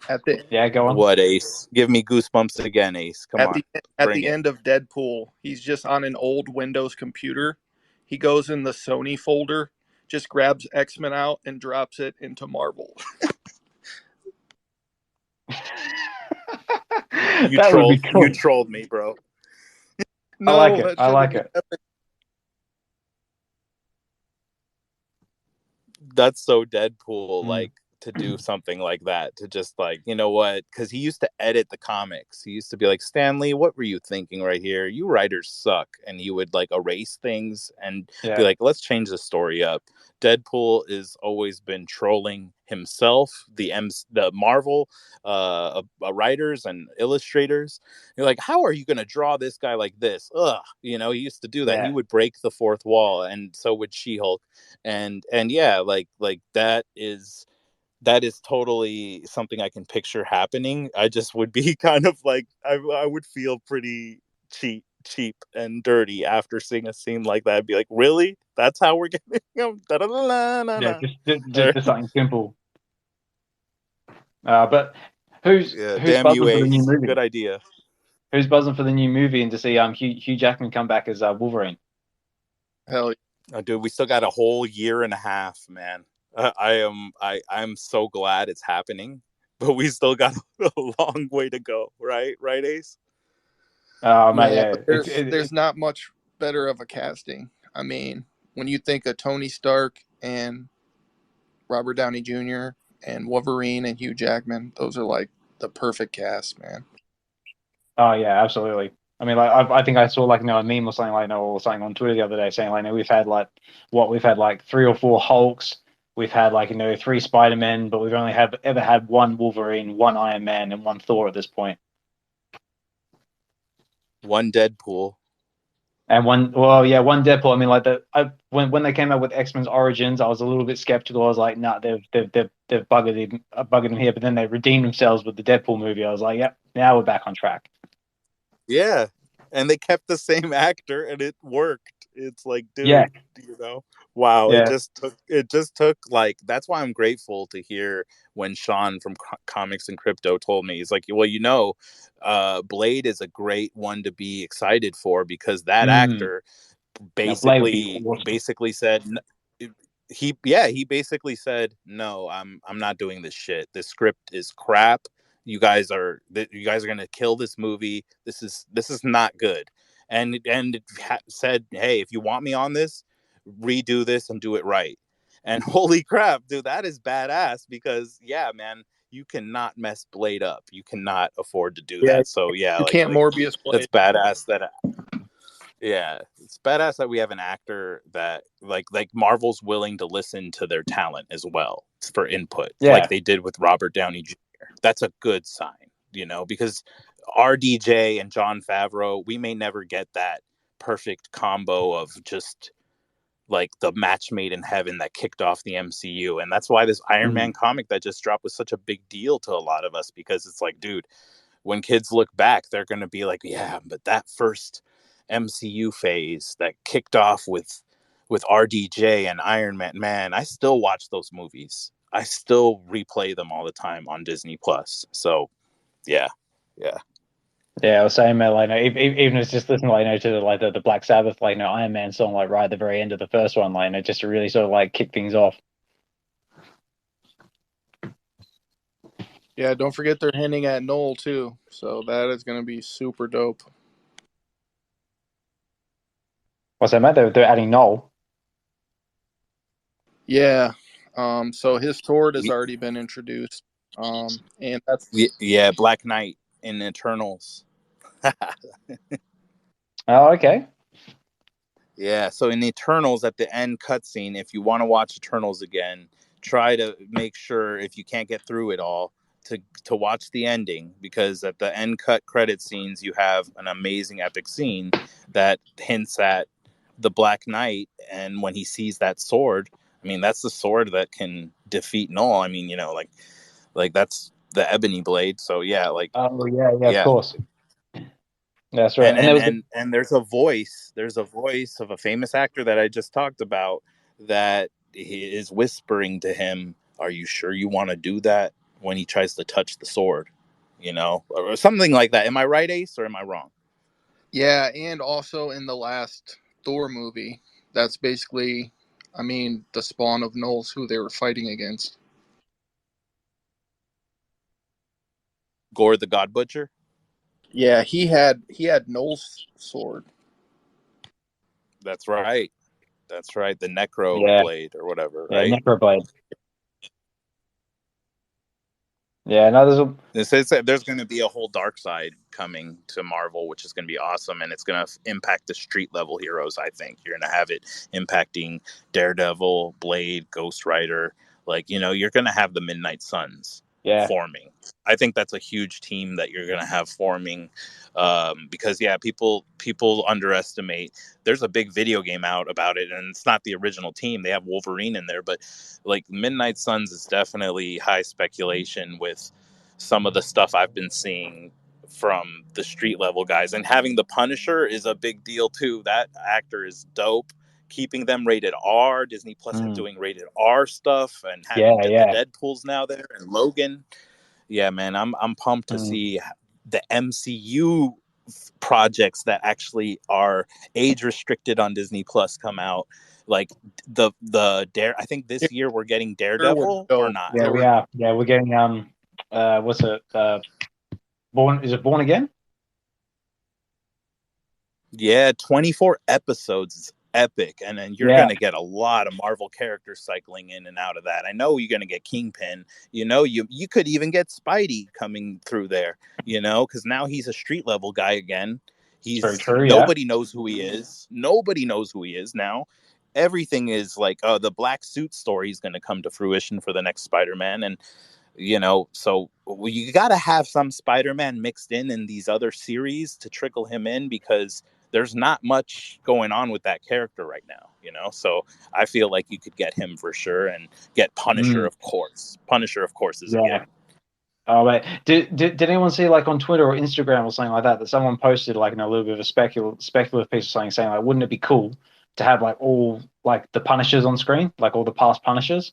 at the Yeah, go on. What, Ace? Give me goosebumps again, Ace. Come at on, the at bring the it. end of Deadpool. He's just on an old Windows computer. He goes in the Sony folder, just grabs X-Men out and drops it into Marvel. That would be You cool. trolled me, bro. I like No, it. that I shit would like be it. epic. That's so Deadpool, Mm. like, to do something like that, to just like, you know what, because he used to edit the comics. He used to be like, Stanley, what were you thinking right here? You writers suck. And he would like erase things and be Yeah, like, let's change the story up. Deadpool has always been trolling himself, the Marvel writers and illustrators. You're like, how are you going to draw this guy like this? Ugh, he used to do that. He yeah, would break the fourth wall, and so would She-Hulk. And yeah, like that is totally something I can picture happening. I just would be kind of like, I would feel pretty cheap and dirty after seeing a scene like that. I'd be like, really? That's how we're getting them? yeah. Just something simple. But Yeah, who's damn you, buzzing for the new Ace. movie? Good idea. Who's buzzing for the new movie and to see Hugh Jackman come back as Wolverine? Hell Dude, we still got a whole year and a half, man. I'm so glad it's happening, but we still got a long way to go, right? Right, Ace? Mate, yeah. But there's not much better of a casting. I mean, when you think of Tony Stark and Robert Downey Jr. and Wolverine and Hugh Jackman, those are like the perfect cast, man. Oh yeah, absolutely. I mean, like I think I saw like a meme or something like or something on Twitter the other day saying like we've had like 3 or 4 Hulks, we've had like 3 Spider-Men, but we've only ever had 1 Wolverine, 1 Iron Man, and 1 Thor at this point. 1 Deadpool. And 1 Deadpool. I mean, like when they came out with X-Men's Origins, I was a little bit skeptical. I was like, nah, they've buggered him here. But then they redeemed themselves with the Deadpool movie. I was like, yep, now we're back on track. Yeah, and they kept the same actor, and it worked. It's like, dude, wow. Yeah. It just took like, that's why I'm grateful to hear when Sean from Comics and Crypto told me, he's like, well, Blade is a great one to be excited for because that actor basically said he basically said, no, I'm not doing this shit. This script is crap. You guys are gonna kill this movie. This is not good. And said, hey, if you want me on this, redo this and do it right. And holy crap, dude, that is badass because man, you cannot mess Blade up. You cannot afford to do that. So you can't Morbius Blade. That's badass that. Yeah, it's badass that we have an actor that like Marvel's willing to listen to their talent as well for input, like they did with Robert Downey Jr. That's a good sign, because RDJ and Jon Favreau, we may never get that perfect combo of just like the match made in heaven that kicked off the MCU. And that's why this Iron Man comic that just dropped was such a big deal to a lot of us, because it's like, dude, when kids look back, they're going to be like, yeah, but that first MCU phase that kicked off with RDJ and Iron Man, I still watch those movies. I still replay them all the time on Disney Plus. So yeah. I was saying, man, like, even if it's just listening, like, to the Black Sabbath, like, Iron Man song, like, right at the very end of the first one, like, just to really sort of like kick things off. Yeah, don't forget they're hinting at Noel too, so that is going to be super dope. What's that, Matt? They're adding Noel. Yeah, so his sword has already been introduced, and that's Black Knight in Eternals. Oh, okay. Yeah, so in the Eternals at the end cutscene, if you want to watch Eternals again, try to make sure, if you can't get through it all, to watch the ending, because at the end credit scenes you have an amazing epic scene that hints at the Black Knight, and when he sees that sword, I mean, that's the sword that can defeat Null. I mean, like that's the ebony blade. So of course. That's right. And there's a voice of a famous actor that I just talked about that is whispering to him, are you sure you want to do that, when he tries to touch the sword, or something like that. Am I right, Ace, or am I wrong? Yeah, and also in the last Thor movie, that's basically, I mean, the spawn of Knowles, who they were fighting against. Gore the God Butcher? Yeah, he had Knowles' sword. That's right. The Necro blade or whatever, right? Yeah, Necro blade. Yeah, no, there's going to be a whole dark side coming to Marvel, which is going to be awesome, and it's going to impact the street level heroes. I think you're going to have it impacting Daredevil, Blade, Ghost Rider. Like, you're going to have the Midnight Suns forming. I think that's a huge team that you're going to have forming, because people underestimate. There's a big video game out about it, and it's not the original team. They have Wolverine in there, but like Midnight Suns is definitely high speculation with some of the stuff I've been seeing from the street level guys. And having the Punisher is a big deal too. That actor is dope. Keeping them rated R. Disney Plus is doing rated R stuff, and having the Deadpools now there, and Logan. Yeah, man, I'm pumped to see the MCU projects that actually are age restricted on Disney Plus come out. Like the I think this year we're getting Daredevil or not? Yeah, we are. Yeah, we're getting what's it? Born Again? Yeah, 24 episodes is epic. And then you're going to get a lot of Marvel characters cycling in and out of that. I know you're going to get Kingpin. You know, you could even get Spidey coming through there, you know, because now he's a street level guy again. Very true, nobody knows who he is. Nobody knows who he is now. Everything is like, the black suit story is going to come to fruition for the next Spider-Man. And you know, so you got to have some Spider-Man mixed in these other series to trickle him in, because there's not much going on with that character right now, you know. So I feel like you could get him for sure, and get Punisher, of course. Punisher, of course, is a given. Oh, wait. Did anyone see, like, on Twitter or Instagram or something like that someone posted, like, a little bit of a speculative piece of something, saying, like, wouldn't it be cool to have, like, all, like, the Punishers on screen, like all the past Punishers,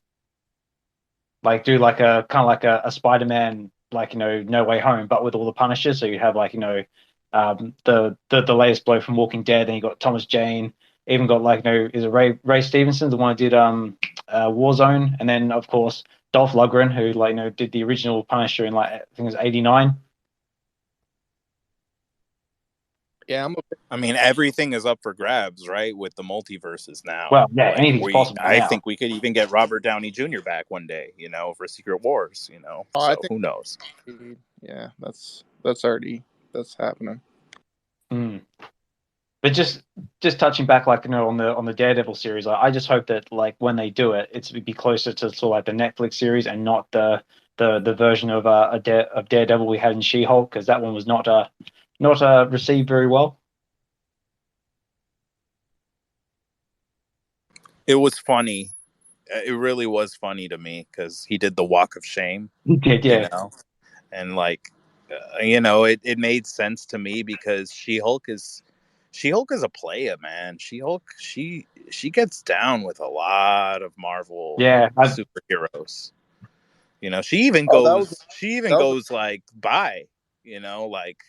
like do like a kind of like a Spider-Man, like, No Way Home, but with all the Punishers. So you have, like, the latest bloke from Walking Dead, and you got Thomas Jane, even got, like, is it Ray Stevenson, the one who did Warzone, and then of course Dolph Lundgren, who, like, did the original Punisher in, like, I think it was '89. Yeah, I mean, everything is up for grabs, right? With the multiverses now. Well, yeah, like, anything's possible. I think we could even get Robert Downey Jr. back one day, you know, for Secret Wars, you know. So who knows? Yeah, that's happening. But just touching back, like, on the Daredevil series, I just hope that, like, when they do it, it's be closer to sort of like the Netflix series, and not the version of Daredevil we had in She-Hulk, because that one was not received very well. It was funny. It really was funny to me, because he did the walk of shame. He did, yeah. You know, and like, it made sense to me, because She-Hulk is a player, man. She-Hulk, she gets down with a lot of Marvel superheroes. You know, she even goes like, bye. You know, like,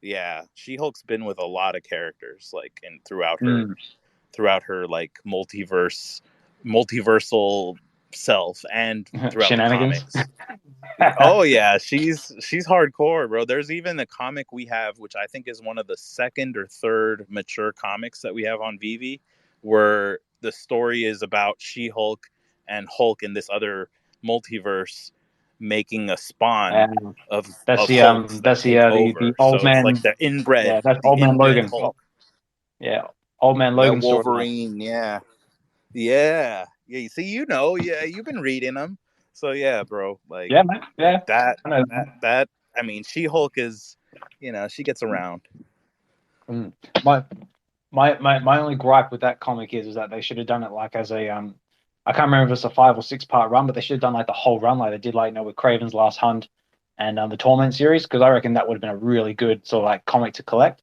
yeah, She-Hulk's been with a lot of characters, like, and throughout her like multiversal self, and throughout the comics. Oh yeah, she's hardcore, bro. There's even a comic we have, which I think is one of the second or third mature comics that we have on VeVe, where the story is about She-Hulk and Hulk in this other multiverse making a spawn of that's Hulks the old man. It's like the inbred. Yeah, that's the Old Man inbred Logan. Hulk. Yeah, Old Man Logan. That Wolverine. Yeah. You see, you've been reading them. So yeah, bro. Like, yeah, man. Yeah. That. I mean, She-Hulk is, she gets around. My only gripe with that comic is that they should have done it, like, as a I can't remember if it's a 5 or 6 part run, but they should have done, like, the whole run, like they did, like, with Kraven's Last Hunt and the Torment series, because I reckon that would have been a really good sort of like comic to collect.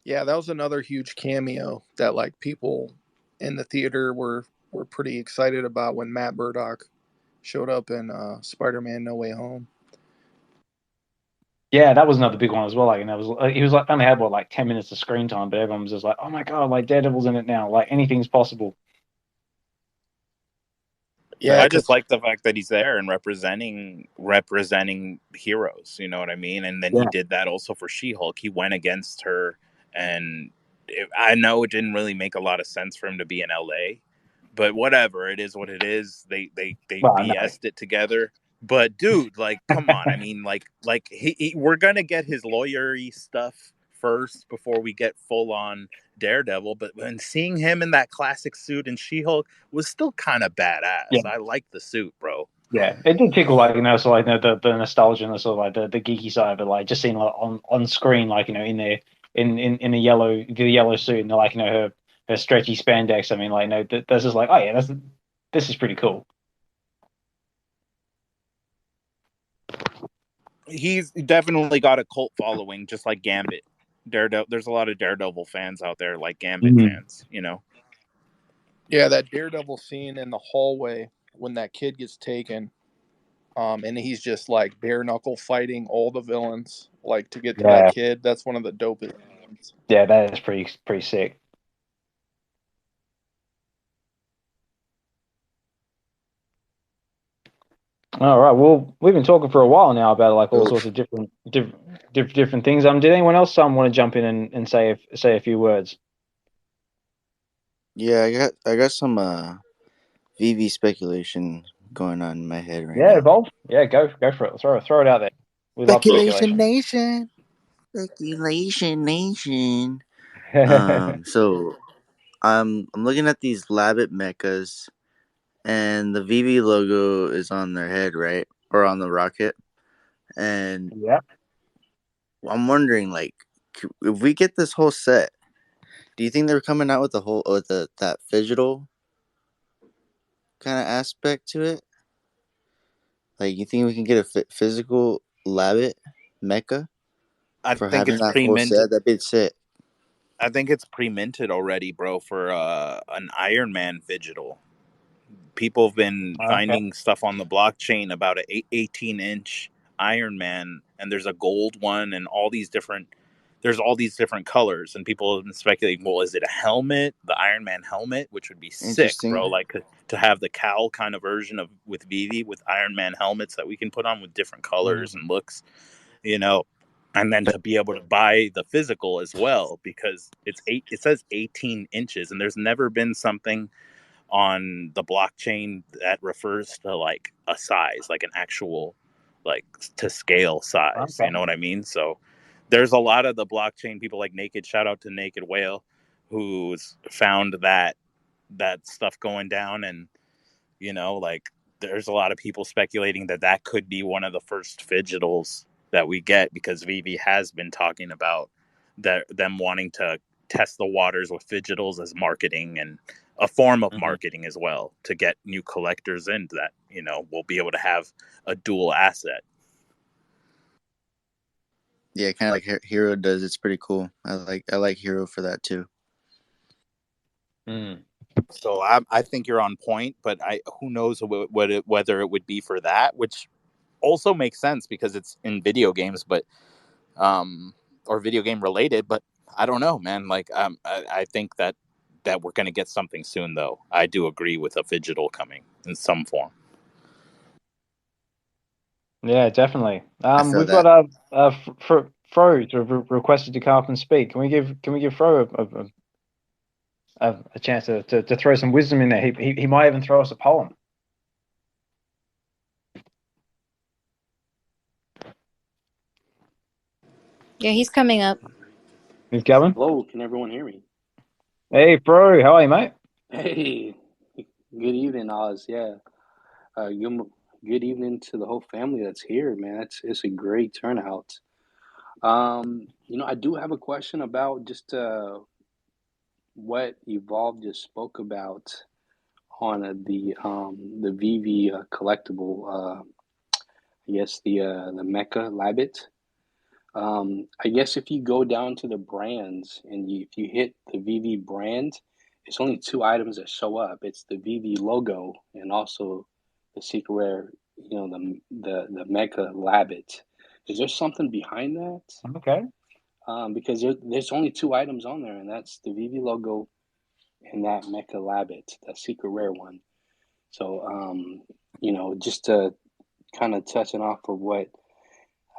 Yeah, that was another huge cameo that, like, people in the theater were pretty excited about when Matt Murdock showed up in Spider-Man: No Way Home. Yeah, that was another big one as well. Like, and he was like only had like 10 minutes of screen time, but everyone was just like, "Oh my god, like Daredevil's in it now! Like anything's possible." Yeah, I just like the fact that he's there and representing heroes. You know what I mean? And then he did that also for She-Hulk. He went against her, and I know it didn't really make a lot of sense for him to be in LA, but whatever. It is what it is. They BS'd it together. But dude, like, come on. I mean, like we're gonna get his lawyery stuff first before we get full on Daredevil. But when seeing him in that classic suit in She-Hulk was still kind of badass. Yeah. I like the suit, bro. Yeah, it did tickle, like, so like the nostalgia and the sort of like the geeky side, but like just seeing, like, on screen, like, in there in the yellow suit, and like, her stretchy spandex. I mean, like, this is like, oh yeah, this is pretty cool. He's definitely got a cult following, just like Gambit. Daredevil. There's a lot of Daredevil fans out there, like Gambit fans. Yeah, that Daredevil scene in the hallway when that kid gets taken, and he's just like bare knuckle fighting all the villains, like, to get to that kid. That's one of the dopest ones. Yeah, that is pretty sick. All right. Well, we've been talking for a while now about like all sorts of different things. Did anyone else want to jump in and say a few words? Yeah, I got some VeVe speculation going on in my head right now. Yeah, Evolve. Yeah, go for it. Throw it out there. We love speculation. Nation. Speculation Nation. So I'm looking at these Labbit mechas, and the VeVe logo is on their head, right, or on the rocket, and yeah, I'm wondering, like, if we get this whole set, do you think they're coming out with that digital kind of aspect to it? Like, you think we can get a physical Labbit mecha for having that full set? That big set. I think it's pre-minted already, bro, for an Iron Man digital. People have been finding stuff on the blockchain about an 18-inch Iron Man, and there's a gold one, and there's all these different colors, and people have been speculating, well, is it a helmet, the Iron Man helmet, which would be sick, bro, like to have the cowl kind of version with VeVe with Iron Man helmets that we can put on with different colors and looks, and then to be able to buy the physical as well, because it says 18 inches, and there's never been something on the blockchain that refers to like a size, like an actual, like to scale size. You know what I mean? So there's a lot of the blockchain people like shout out to Naked Whale, who's found that stuff going down, and like there's a lot of people speculating that could be one of the first digitals that we get, because VeVe has been talking about them wanting to test the waters with digitals as marketing and a form of marketing as well, to get new collectors in that will be able to have a dual asset. Yeah, kind of like Hero does. It's pretty cool. I like Hero for that too. So I think you're on point, but who knows whether it would be for that, which also makes sense because it's in video games, but or video game related. But I don't know, man. Like I think that we're gonna get something soon, though. I do agree with a digital coming in some form. Yeah, definitely. We've got Fro requested to come up and speak. Can we give Fro a chance to throw some wisdom in there? He might even throw us a poem. Yeah, he's coming up. He's coming. Hello, can everyone hear me? Hey, Fro, how are you, mate? Hey, good evening, Oz. Yeah, good evening to the whole family that's here, man. It's a great turnout. I do have a question about just what Evolve just spoke about on the VeVe collectible. I guess the Mecha Labbit. I guess if you go down to the brands and if you hit the VeVe brand, it's only two items that show up. It's the VeVe logo and also the secret rare, the Mecha Labbit. Is there something behind that? Okay. Because there's only two items on there, and that's the VeVe logo and that Mecha Labbit, that secret rare one. So, just to kind of touching off of what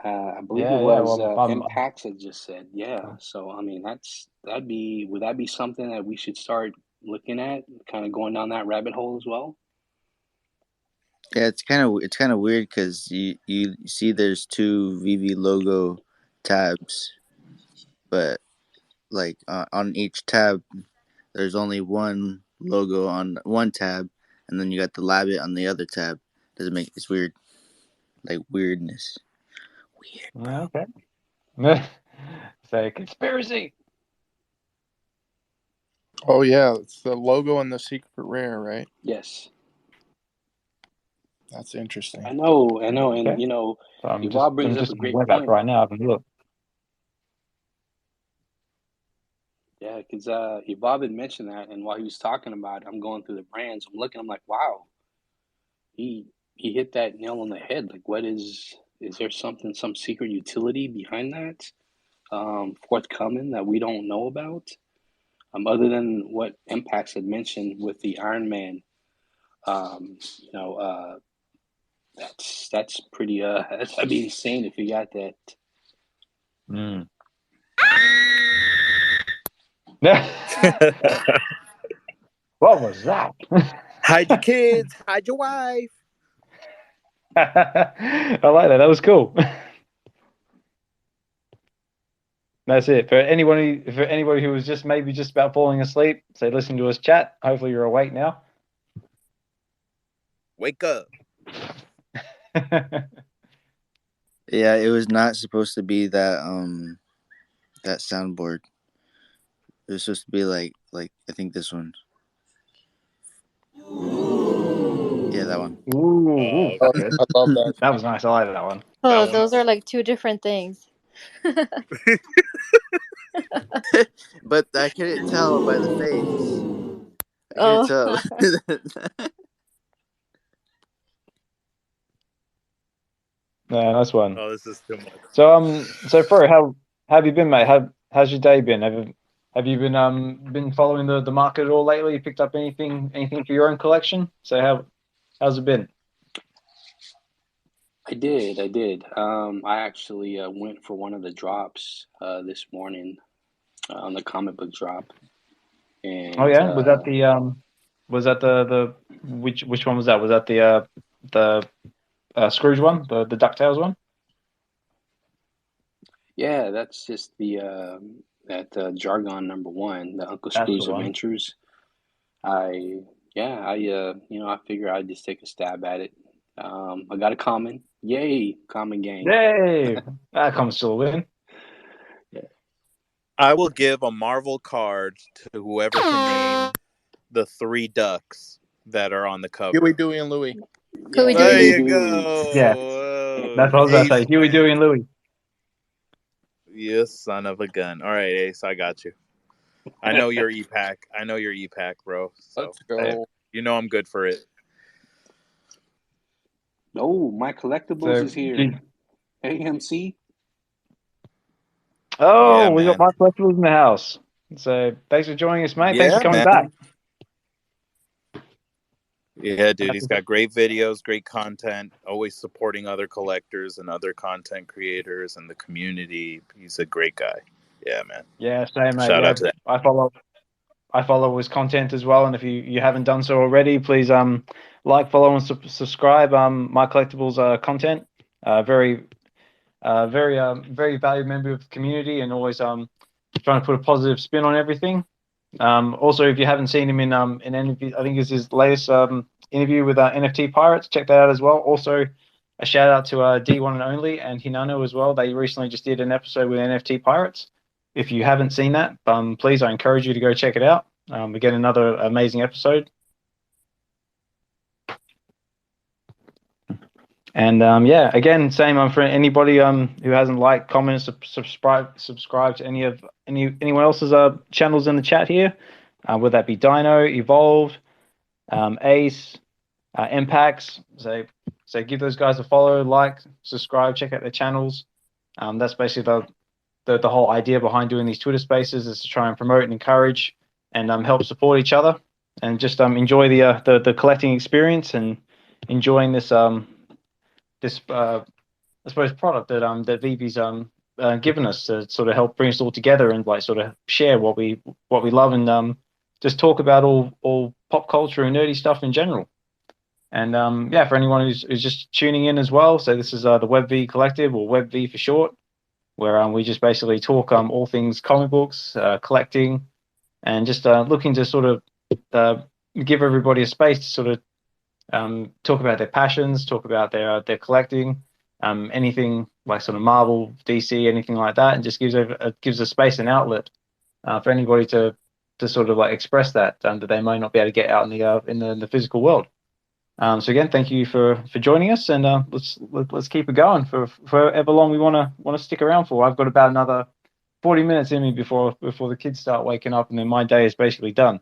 I believe it was Mpacks had just said. Yeah. So I mean, would that be something that we should start looking at, kind of going down that rabbit hole as well? Yeah, it's kind of weird because you see there's two VeVe logo tabs, but like on each tab there's only one logo on one tab, and then you got the Labbit on the other tab. It's weird, like weirdness. Weird, bro. Okay. Say conspiracy. Oh yeah, it's the logo and the secret rare, right? Yes. That's interesting. I know, and Okay. Evolve brings up a great point right now. I can look. Yeah, because Evolve had mentioned that, and while he was talking about it, I'm going through the brands. I'm looking. I'm like, wow, he hit that nail on the head. Like, what is there some secret utility behind that forthcoming that we don't know about? Other than what Mpacks had mentioned with the Iron Man, That's pretty. That'd be insane if you got that. Mm. What was that? Hide your kids, hide your wife. I like that. That was cool. That's it. For anybody who was just maybe just about falling asleep, say listen to us chat. Hopefully you're awake now. Wake up. Yeah, it was not supposed to be that that soundboard. It was supposed to be like I think this one. Yeah, that one. Ooh, I good. love that. That was nice. I like that one. Oh, those are like two different things. But I couldn't tell by the face. I couldn't Oh. tell. Yeah, nice one. Oh, this is too much. So Fro, how have you been, mate? How's your day been? Have you been following the market at all lately? You picked up anything for your own collection? So how's it been? I did. I actually went for one of the drops this morning on the comic book drop, and Oh yeah, was that the which one was that? Was that the Scrooge one, the DuckTales one? yeah, that's just the that Jargon #1, the Uncle That's Scrooge the one. Adventures. I figure I'd just take a stab at it. I got a common. Yay, common gang. Yay! That comes to a win. Yeah. I will give a Marvel card to whoever can name the 3 ducks that are on the cover. Huey, Dewey, and Louie. Huey, There Dewey. you go. Yeah. That's what I was about to say. Huey, Dewey, and Louie. You son of a gun. All right, Ace, I got you. I know your E-Pack, bro. So Let's go. you know I'm good for it. Oh, my collectibles is here. AMC. Oh, Yeah, we got man. my collectibles in the house. So thanks for joining us, mate. Thanks for coming back. Yeah, dude, he's got great videos, great content, always supporting other collectors and other content creators and the community. He's a great guy. Yeah, man. Yeah, same, mate. Shout out to that. I follow his content as well, and if you haven't done so already, please like, follow, and subscribe. My collectibles content. Very valued member of the community, and always trying to put a positive spin on everything. Also, if you haven't seen him in any, I think it's his latest interview with NFT Pirates. Check that out as well. Also, a shout out to D1 and Only and Hinano as well. They recently just did an episode with NFT Pirates. If you haven't seen that, please, I encourage you to go check it out. Again, another amazing episode. And yeah, again, same for anybody who hasn't liked, commented, subscribe to anyone else's channels in the chat here, whether that be Dino, Evolved, Ace, Mpacks. So give those guys a follow, like, subscribe, check out their channels. That's basically the whole idea behind doing these Twitter Spaces, is to try and promote and encourage and help support each other, and just enjoy the collecting experience and enjoying this this I suppose product that VeVe's given us to sort of help bring us all together and like sort of share what we love, and just talk about all pop culture and nerdy stuff in general. And yeah, for anyone who's just tuning in as well, so this is the VeVe Collective, or VeVe for short, where we just basically talk all things comic books, collecting, and just looking to sort of give everybody a space to sort of talk about their passions, talk about their collecting, anything like sort of Marvel, DC, anything like that, and just gives a space and outlet for anybody to sort of like express that they might not be able to get out in the physical world. So again, thank you for joining us, and let's keep it going for however long we want to stick around for. I've got about another 40 minutes in me before the kids start waking up, and then my day is basically done.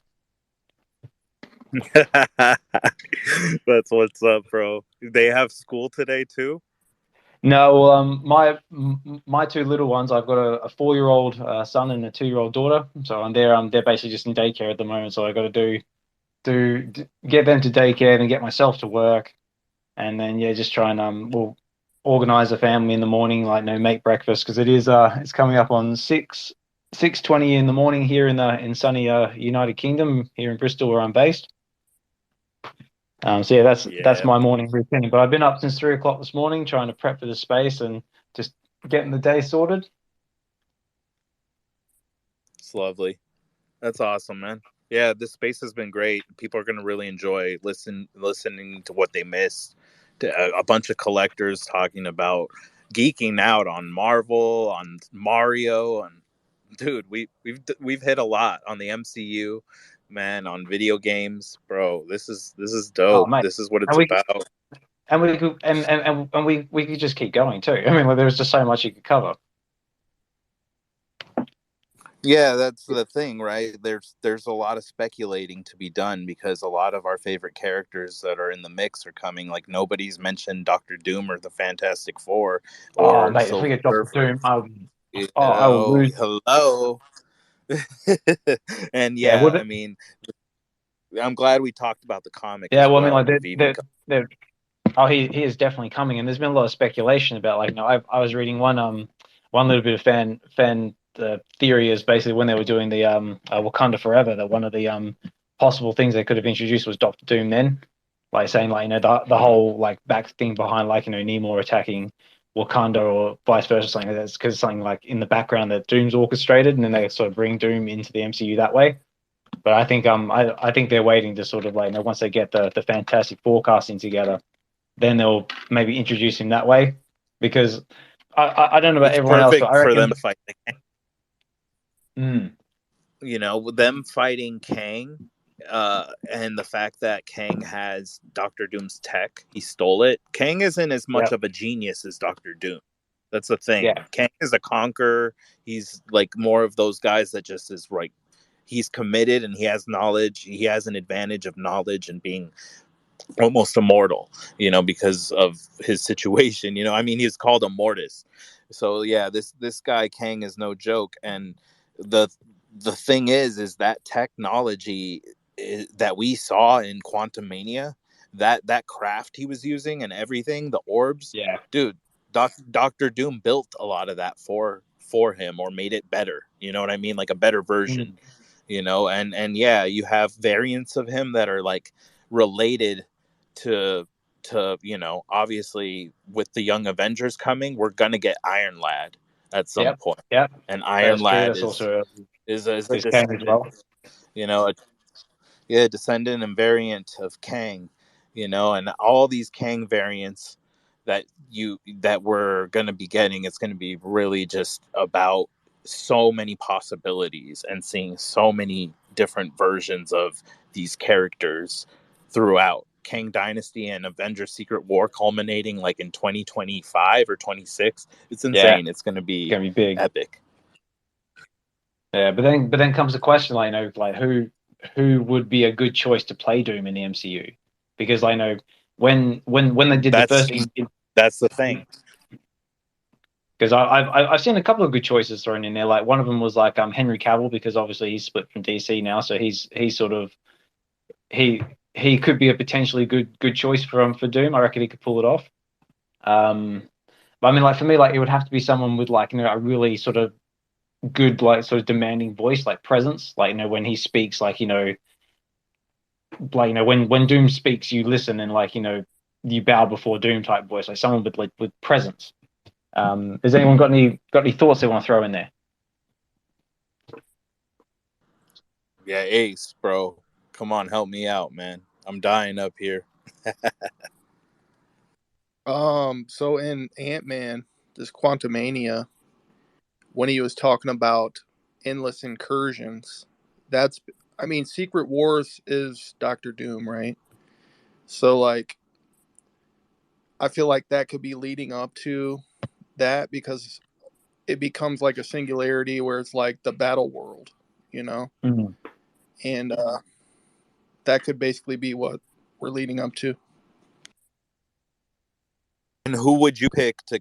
That's what's up, bro. They have school today too? No, well, my two little ones, I've got a 4-year-old son and a 2-year-old daughter. So they're basically just in daycare at the moment. So I got to get them to daycare, then get myself to work, and then just try and we'll organize a family in the morning, like make breakfast, because it's coming up on 6:20 in the morning here in sunny United Kingdom, here in Bristol where I'm based. So yeah, that's my morning routine. But I've been up since 3 o'clock this morning trying to prep for the space and just getting the day sorted. It's lovely. That's awesome, man. Yeah, this space has been great. People are going to really enjoy listening to what they missed. A bunch of collectors talking about geeking out on Marvel, on Mario, and dude, we've hit a lot on the MCU, man, on video games, bro. This is dope. Oh, mate. This is what it's about. And we could and we could just keep going too. I mean, like, there's just so much you could cover. Yeah, that's the thing, right? There's a lot of speculating to be done because a lot of our favorite characters that are in the mix are coming. Like nobody's mentioned Doctor Doom or the Fantastic Four or mate, Silver if we get Doctor Doom, I will lose. Hello. And I mean, I'm glad we talked about the comic. Yeah, as well, I mean, like he is definitely coming, and there's been a lot of speculation about, like, I was reading one little bit of fan theory is basically when they were doing the Wakanda Forever, that one of the possible things they could have introduced was Doctor Doom then, like saying, like, the whole like back thing behind, like, Namor attacking Wakanda or vice versa, something like that, because something like in the background that Doom's orchestrated, and then they sort of bring Doom into the MCU that way. But I think I think they're waiting to sort of, like, once they get the Fantastic Forecasting together, then they'll maybe introduce him that way, because I don't know about everyone else, but I reckon for them to fight Kang. Them fighting Kang, and the fact that Kang has Doctor Doom's tech, he stole it. Kang isn't as much of a genius as Doctor Doom. That's the thing. Yeah. Kang is a conqueror. He's like more of those guys that just is like, he's committed and he has knowledge. He has an advantage of knowledge and being almost immortal, because of his situation. I mean, he's called a mortis. So yeah, this guy Kang is no joke. And the thing is that technology that we saw in Quantum Mania, that craft he was using and everything, the orbs, dude, Dr. Doom built a lot of that for him, or made it better. You know what I mean? Like a better version. And yeah, you have variants of him that are like related to obviously with the Young Avengers coming, we're gonna get Iron Lad at some point. Yeah. And Iron Lad is also a descendant, descendant and variant of Kang, and all these Kang variants that we're gonna be getting, it's gonna be really just about so many possibilities and seeing so many different versions of these characters throughout Kang Dynasty and Avengers Secret War, culminating like in 2025 or 26. It's insane. It's going to be big, epic. Yeah, but then comes the question, like, like who would be a good choice to play Doom in the MCU? Because I know when they did the first, that's the thing. Because I've seen a couple of good choices thrown in there. Like one of them was like Henry Cavill, because obviously he's split from DC now, so he's sort of he could be a potentially good choice for Doom. I reckon he could pull it off. But I mean, like, for me, like, it would have to be someone with, like, a really sort of good, like, sort of demanding voice, like presence, like, when he speaks, like, when Doom speaks, you listen and, like, you bow before Doom type voice, like someone with presence. Has anyone got any thoughts they want to throw in there? Yeah, Ace, bro, come on, help me out, man. I'm dying up here. So in Ant-Man, this Quantumania, when he was talking about endless incursions, Secret Wars is Doctor Doom, right? So, like, I feel like that could be leading up to that, because it becomes like a singularity where it's like the battle world, Mm-hmm. And that could basically be what we're leading up to. And who would you pick to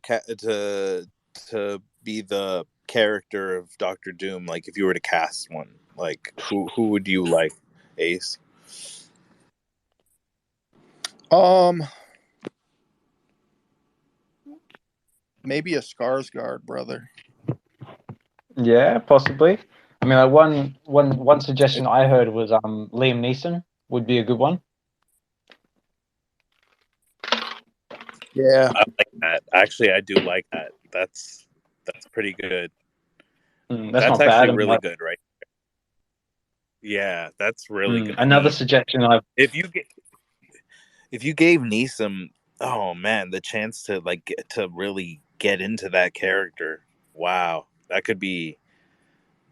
be the character of Doctor Doom? Like, if you were to cast one, like, who would you like, Ace? Maybe a Skarsgård brother. Yeah, possibly. I mean, like one suggestion I heard was Liam Neeson would be a good one. Yeah, I like that. Actually, I do like that. That's pretty good. That's not actually bad. Really good, right? Yeah, that's really good. Another suggestion if you gave Neeson, oh man, the chance to to really get into that character, wow, that could be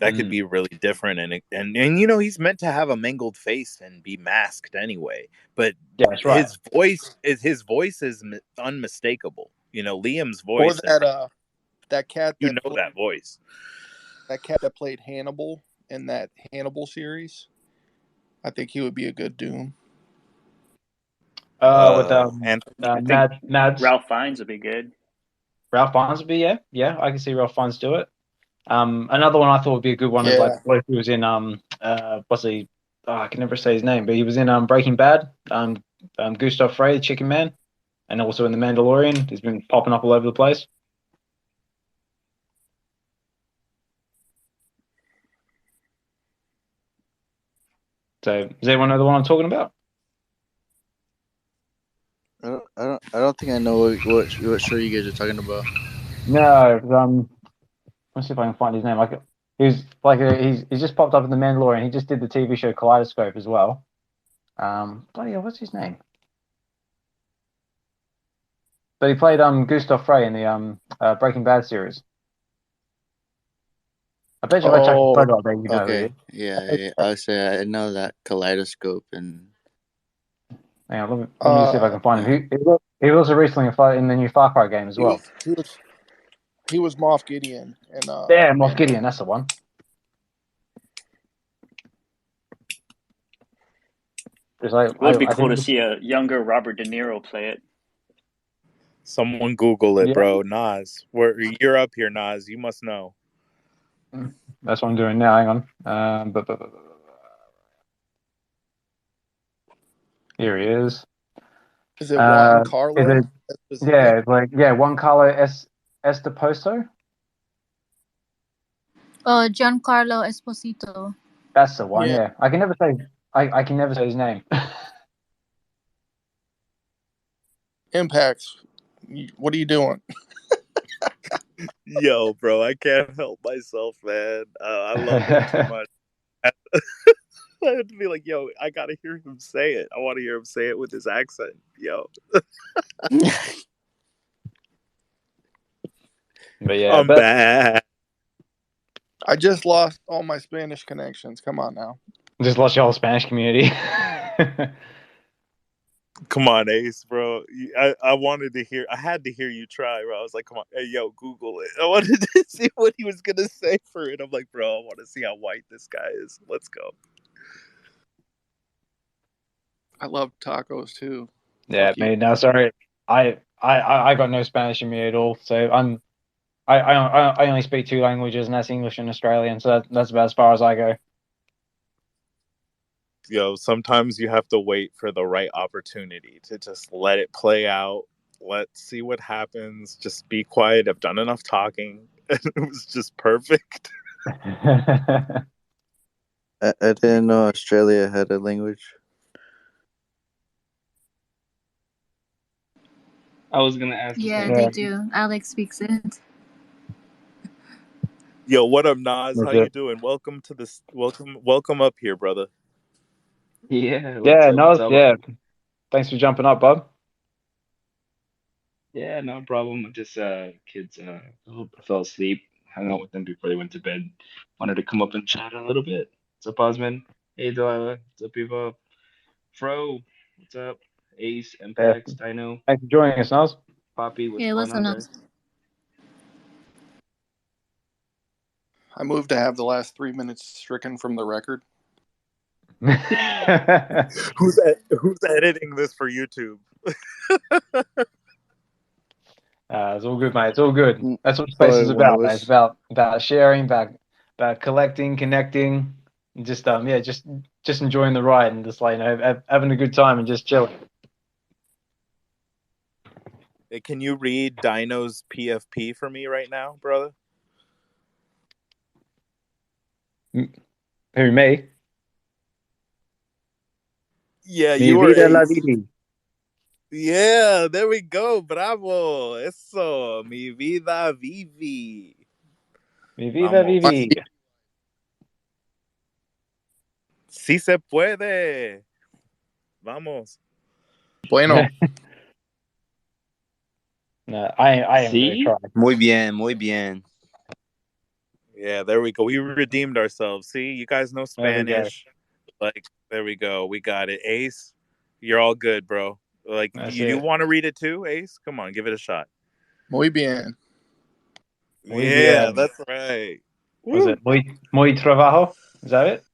really different. And you know, he's meant to have a mangled face and be masked anyway, but yeah, that's right. his voice is unmistakable. You know, Liam's or voice, that cat you know, that voice. That cat that played Hannibal in that Hannibal series, I think he would be a good Doom. Mads. Ralph Fiennes would be good. Ralph Fiennes would be, yeah, I can see Ralph Fiennes do it. Another one I thought would be a good one is like what if he was in what's he? Oh, I can never say his name, but he was in Breaking Bad. Gustav Frey, the Chicken Man, and also in The Mandalorian. He's been popping up all over the place. So, does anyone know the one I'm talking about? I don't think I know what show you guys are talking about. No, let's see if I can find his name. He's just popped up in The Mandalorian. He just did the TV show Kaleidoscope as well. Bloody hell, what's his name? But he played Gustav Frey in the Breaking Bad series. I bet you if I check the photo, I bet you know who it is. Yeah. I would say I know that Kaleidoscope and. Hang on, let me just see if I can find him. He was also recently in the new Far Cry game as well. He was Moff Gideon. Moff Gideon, that's the one. It would be cool to see a younger Robert De Niro play it. Someone Google it, bro. Nas, you're up here, Nas. You must know. That's what I'm doing now. Hang on. Here he is. Is it Juan Carlo? Juan Carlo Esposito. Oh, Giancarlo Esposito. That's the one. Yeah. I can never say his name. Mpacks, what are you doing? Yo, bro, I can't help myself, man. I love it too much. I have to be like, yo, I gotta hear him say it. I want to hear him say it with his accent. Yo. But yeah, I'm back. I just lost all my Spanish connections. Come on now. Just lost your whole Spanish community. Come on, Ace, bro. I wanted to hear. I had to hear you try, bro. I was like, come on, hey, yo, Google it. I wanted to see what he was gonna say for it. I'm like, bro, I want to see how white this guy is. Let's go. I love tacos too. Yeah, me. No, sorry. I got no Spanish in me at all. So I only speak 2 languages, and that's English and Australian. So that's about as far as I go. Yo, sometimes you have to wait for the right opportunity to just let it play out. Let's see what happens. Just be quiet. I've done enough talking. And it was just perfect. I didn't know Australia had a language. I was gonna ask. Yeah, they do. Alex speaks it. Yo, what up, Nas? How you doing? Welcome to this. Welcome up here, brother. Yeah. Nas. Yeah. Thanks for jumping up, bud. Yeah, no problem. Just kids fell asleep. Hung out with them before they went to bed. Wanted to come up and chat a little bit. What's up, Osman? Hey, Delilah. What's up, Eva? Fro. What's up? Ace, Mpacks, Dino. Thanks for joining us, Nas. Poppy, what's going on, guys? I moved to have the last 3 minutes stricken from the record. Who's editing this for YouTube? It's all good, mate. It's all good. That's what space is about. It's about sharing, about collecting, connecting, and just enjoying the ride and just having a good time and just chilling. Can you read Dino's PFP for me right now, brother? Who, me? Yeah, Mi you are vida la Ace. vida. Yeah, there we go. Bravo. Eso. Mi vida VeVe. Mi vida VeVe. Sí se puede. Vamos. Bueno. No, I am going to try. Muy bien, muy bien. Yeah, there we go. We redeemed ourselves. See, you guys know Spanish. There we go. We got it. Ace, you're all good, bro. Like, you want to read it too, Ace? Come on, give it a shot. Muy bien. Muy Yeah, bien. that's right. Was it muy trabajo? Is that it?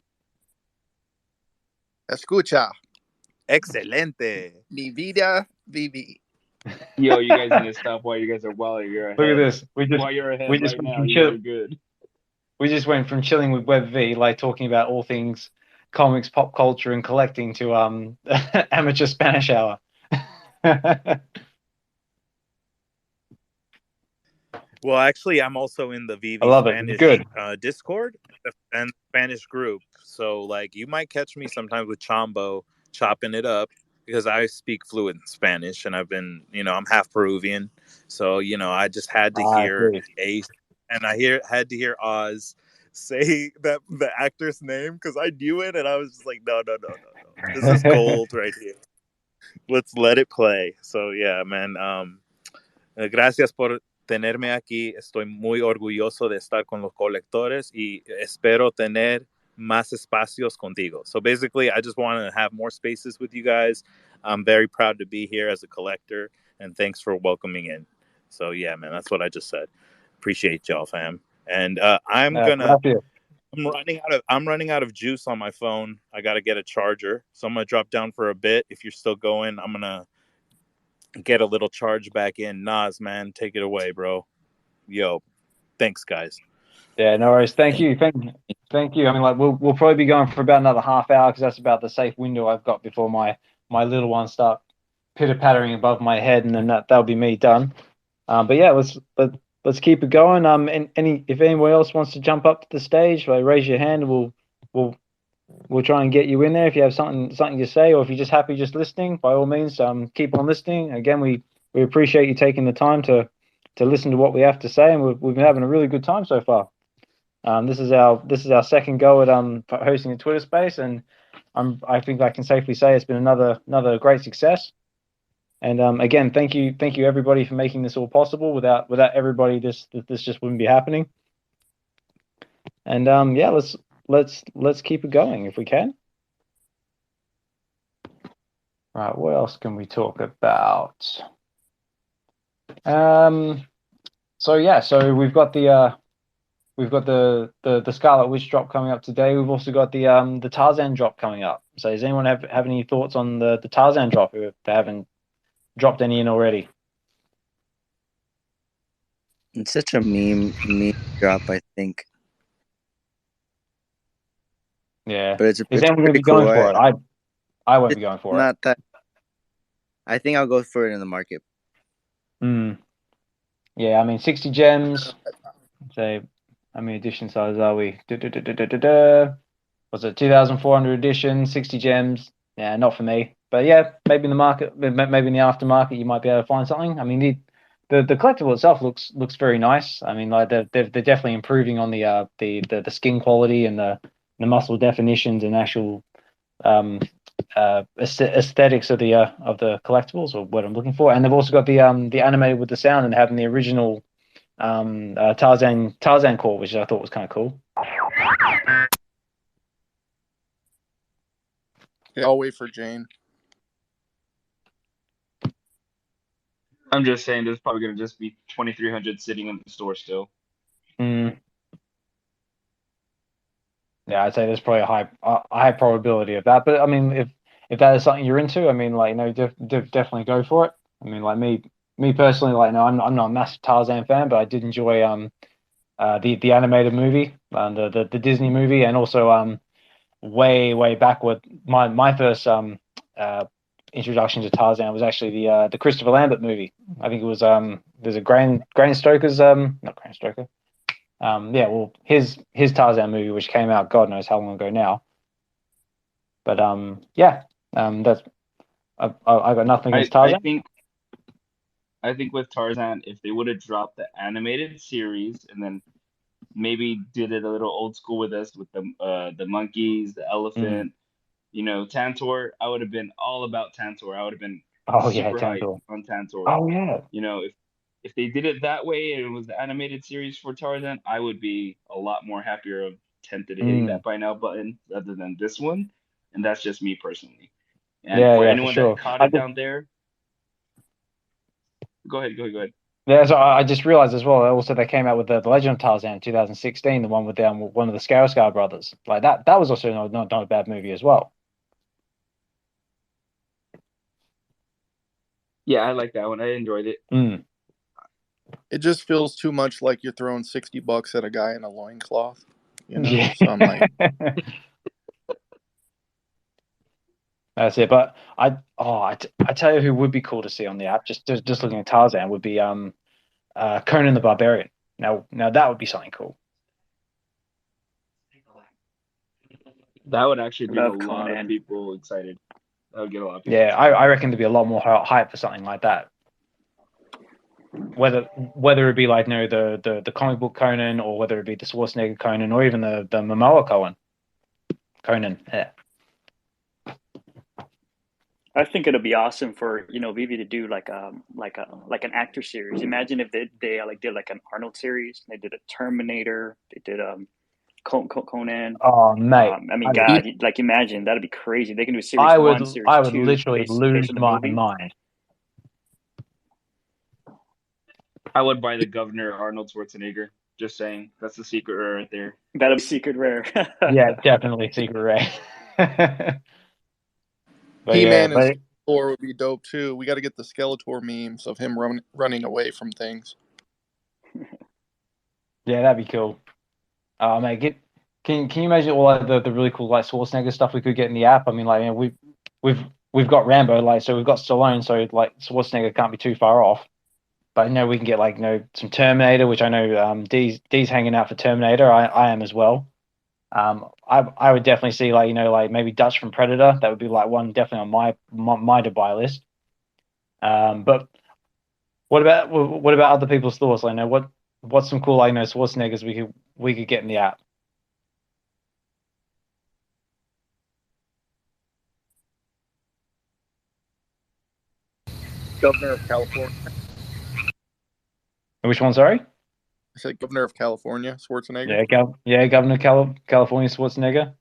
Escucha. Excelente. Mi vida VeVe. Yo, you guys need to stop while you guys are you're ahead. Look at this. While you're ahead right now, you guys are good. We just went from chilling with VeVe, like talking about all things comics, pop culture, and collecting, to amateur Spanish hour. Well, actually, I'm also in the VeVe Spanish Discord and Spanish group. So, like, you might catch me sometimes with Chombo chopping it up because I speak fluent Spanish and I've been, I'm half Peruvian. So, I just had to hear Ace and had to hear Oz say that the actor's name because I knew it and I was just like, no. This is gold right here. Let's let it play. So, yeah, man. Gracias por tenerme aquí. Estoy muy orgulloso de estar con los colectores y espero tener más espacios contigo. So basically, I just want to have more spaces with you guys. I'm very proud to be here as a collector, and thanks for welcoming in. So yeah, man, that's what I just said. Appreciate y'all, fam. And I'm running out of juice on my phone. I got to get a charger, so I'm gonna drop down for a bit. If you're still going, I'm gonna get a little charge back in. Nas, man, take it away, bro. Yo, thanks, guys. Yeah, no worries. Thank you. I mean, like, we'll probably be going for about another half hour because that's about the safe window I've got before my little ones start pitter pattering above my head, and then that'll be me done. But yeah, let's keep it going. And if anyone else wants to jump up to the stage, raise your hand. We'll try and get you in there if you have something to say, or if you're just happy just listening. By all means, keep on listening. Again, we appreciate you taking the time to listen to what we have to say, and we've been having a really good time so far. This is our second go at hosting a Twitter space, and I think I can safely say it's been another great success. And again, thank you everybody for making this all possible. Without everybody, this just wouldn't be happening. And yeah, let's keep it going if we can. Right, what else can we talk about? So we've got the Scarlet Witch drop coming up today. We've also got the Tarzan drop coming up. So does anyone have any thoughts on the Tarzan drop if they haven't dropped any in already? It's such a meme drop, I think. Yeah, but it's anyone going to be going for it? I won't be going for it. That. I think I'll go for it in the market. Yeah, I mean 60 gems. Say, how many edition sizes are we? Was it 2,400 edition, 60 gems? Yeah, not for me. But yeah, maybe in the market, maybe in the aftermarket, you might be able to find something. I mean, the collectible itself looks very nice. I mean, like they're definitely improving on the skin quality and the muscle definitions and actual aesthetics of the collectibles, or what I'm looking for. And they've also got the animated with the sound and having the original Tarzan core, which I thought was kind of cool. Yeah, I'll wait for Jane. I'm just saying there's probably going to just be 2,300 sitting in the store still. Yeah, I'd say there's probably a high probability of that. But I mean, if that is something you're into, I mean, like, definitely go for it. I mean, like me personally, like, no, I'm not a massive Tarzan fan, but I did enjoy the animated movie, the Disney movie, and also way back with my first introduction to Tarzan was actually the Christopher Lambert movie. I think it was there's a Grain Stoker's not Grain Stoker. His Tarzan movie, which came out God knows how long ago now. But that's I got nothing against Tarzan. I think with Tarzan, if they would have dropped the animated series and then maybe did it a little old school with us with the monkeys, the elephant, Tantor, I would have been all about Tantor. I would have been super hyped on Tantor. Oh yeah. If they did it that way and it was the animated series for Tarzan, I would be a lot more happier of tempted to hitting that buy now button rather than this one. And that's just me personally. And for anyone that caught it down there, go ahead. Yeah, so I just realized as well. Also, they came out with the Legend of Tarzan in 2016, the one with one of the Skarsgård brothers. Like that was also not a bad movie as well. Yeah, I like that one. I enjoyed it. It just feels too much like you're throwing $60 at a guy in a loincloth. Yeah. So I'm like, that's it. But I tell you who would be cool to see on the app, just looking at Tarzan, would be Conan the Barbarian. Now that would be something cool. That would actually get a lot of people excited. That would get a lot of people excited. I reckon there'd be a lot more hype for something like that. Whether it be like the comic book Conan, or whether it be the Schwarzenegger Conan, or even the Momoa Conan. Yeah. I think it'd be awesome for VeVe to do like an actor series. Imagine if they did like an Arnold series. They did a Terminator. They did Conan. Oh mate! I mean, God, imagine that'd be crazy. They can do a series one, series two. I would literally lose my mind. I would buy the Governor Arnold Schwarzenegger. Just saying, that's the secret rare right there. That'll be secret rare. Yeah, definitely secret rare. He-Man and Skeletor would be dope too. We got to get the Skeletor memes of him running away from things. Yeah, that'd be cool. Mate, can you imagine all the really cool like Schwarzenegger stuff we could get in the app? I mean, like we've got Rambo, so we've got Stallone, so like Schwarzenegger can't be too far off. But we can get some Terminator, which I know D's hanging out for Terminator. I am as well. I would definitely see maybe Dutch from Predator. That would be like one definitely on my to buy list. But what about other people's thoughts? I know what's some cool Schwarzeneggers we could get in the app. Governor of California. Which one? Sorry. I said Governor of California, Schwarzenegger. Yeah, Governor of California, Schwarzenegger.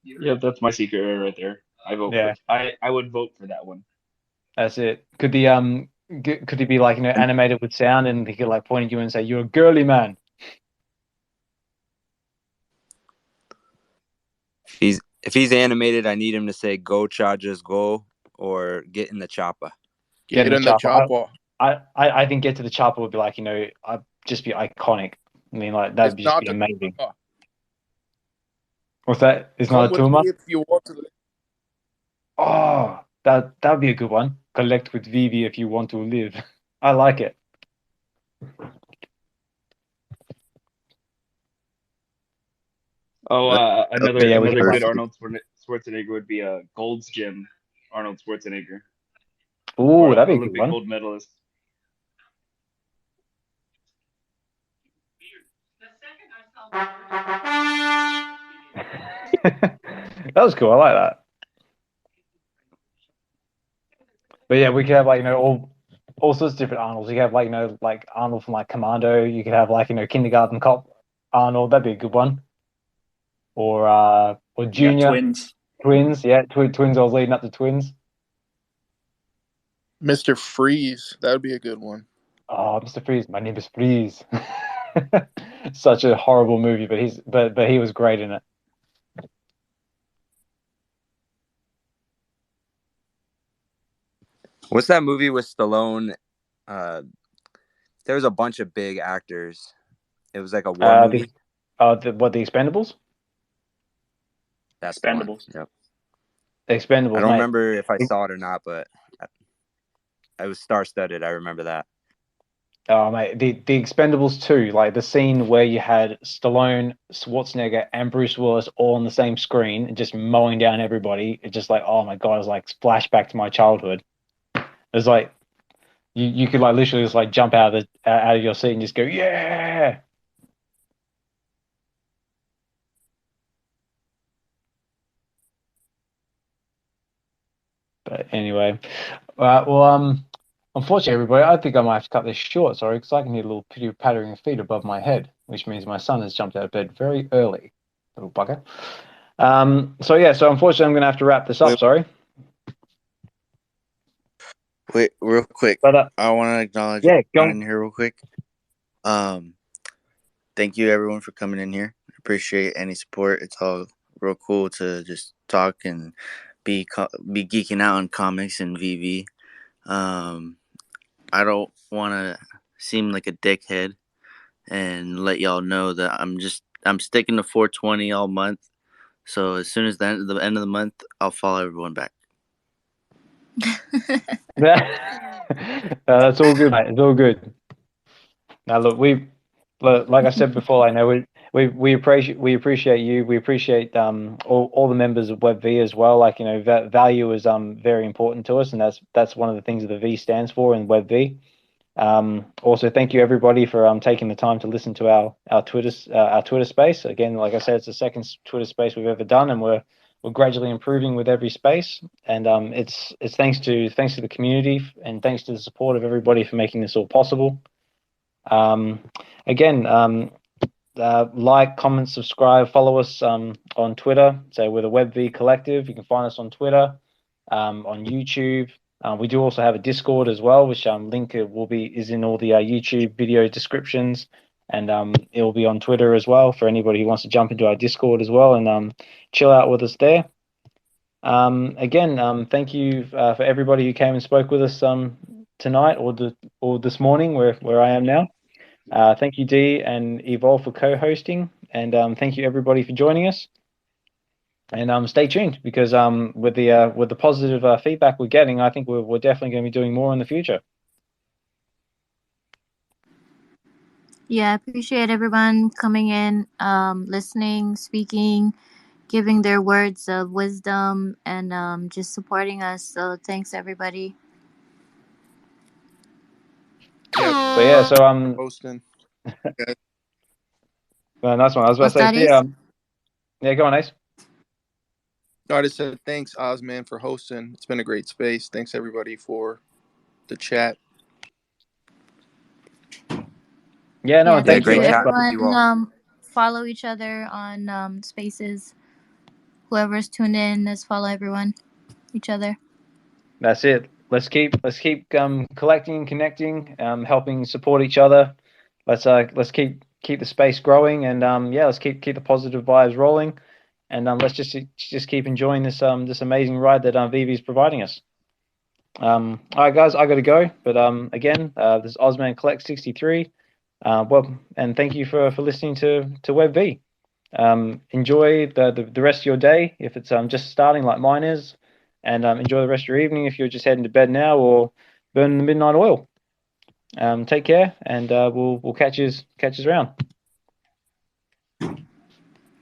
Yeah, that's my secret rare right there. I would vote for that one. That's it. Could he be like animated with sound, and he could like point at you and say, "You're a girly man." If he's animated, I need him to say "Go Chargers, go" or "Get in the chopper." Get in the chopper. I think "Get to the chopper" would be like I'd just be iconic. I mean, like that'd just be amazing. What's that? It's not a Tuma? If you want to live. Oh, that'd be a good one. Collect with VeVe if you want to live. I like it. Oh, another good Arnold Schwarzenegger would be Gold's Gym Arnold Schwarzenegger. Ooh, that'd be a good one. Gold medalist. That was cool. I like that. But yeah, we could have all sorts of different Arnolds. You could have like Arnold from Commando. You could have Kindergarten Cop Arnold. That'd be a good one. Or Junior. Twins. Yeah, twins. I was leading up to Twins. Mr. Freeze. That would be a good one. Oh, Mr. Freeze. My name is Freeze. Such a horrible movie, but he was great in it. What's that movie with Stallone? There was a bunch of big actors. It was like a war movie. The Expendables? That's Expendables. Yep. Expendables. I don't mate. remember if I saw it or not, but I was star-studded. I remember that. Oh mate, the Expendables 2, like the scene where you had Stallone, Schwarzenegger, and Bruce Willis all on the same screen and just mowing down everybody. It's just like, oh my god, it's like flashback to my childhood. It's like you could like literally just like jump out of your seat and just go, yeah. But anyway, unfortunately, everybody, I think I might have to cut this short. Sorry, because I can hear a little pitter pattering of feet above my head, which means my son has jumped out of bed very early. Little bugger. So unfortunately, I'm going to have to wrap this up. Sorry. Wait, real quick. But, I want to acknowledge in here real quick. Thank you everyone for coming in here. Appreciate any support. It's all real cool to just talk and be geeking out on comics and VeVe. I don't want to seem like a dickhead and let y'all know that I'm sticking to 420 all month. So as soon as the end of the month, I'll follow everyone back. That's all good, mate. It's all good. Now look, like I said before, I know we appreciate you. We appreciate all the members of VeVe as well. Like, you know, value is very important to us, and that's one of the things that the V stands for in VeVe. Also, thank you everybody for taking the time to listen to our Twitter space. Again, like I said, it's the second Twitter space we've ever done, and we're gradually improving with every space. And it's thanks to the community and thanks to the support of everybody for making this all possible. Again, like, comment, subscribe, follow us on Twitter. So we're the VeVe Collective. You can find us on Twitter, on YouTube. We do also have a Discord as well, which link is in all the YouTube video descriptions, and it will be on Twitter as well for anybody who wants to jump into our Discord as well and chill out with us there. Again, thank you for everybody who came and spoke with us tonight or this morning where I am now. Thank you, Dee and Evolve, for co-hosting, and thank you everybody for joining us. And stay tuned, because with the positive feedback we're getting, I think we're definitely going to be doing more in the future. Yeah, I appreciate everyone coming in, listening, speaking, giving their words of wisdom, and just supporting us. So thanks, everybody. Yeah. So hosting. Nice one. I was about to say, yeah, go on, Ace. No, I just said thanks, Ozman, for hosting. It's been a great space. Thanks everybody for the chat. Yeah, no, thank you. Great chat with you all. Follow each other on spaces. Whoever's tuned in, let's follow each other. That's it. Let's keep collecting, connecting, helping support each other. Let's keep the space growing, and let's keep the positive vibes rolling, and let's just keep enjoying this amazing ride that VeVe is providing us. All right, guys, I got to go, but again, this is Ozman Collect 63. And thank you for listening to VeVe. Enjoy the rest of your day if it's just starting like mine is, and enjoy the rest of your evening if you're just heading to bed now or burning the midnight oil. Take care, and we'll catch you around.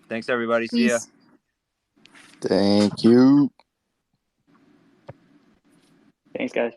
Thanks, everybody. Peace. See ya. Thank you. Thanks, guys.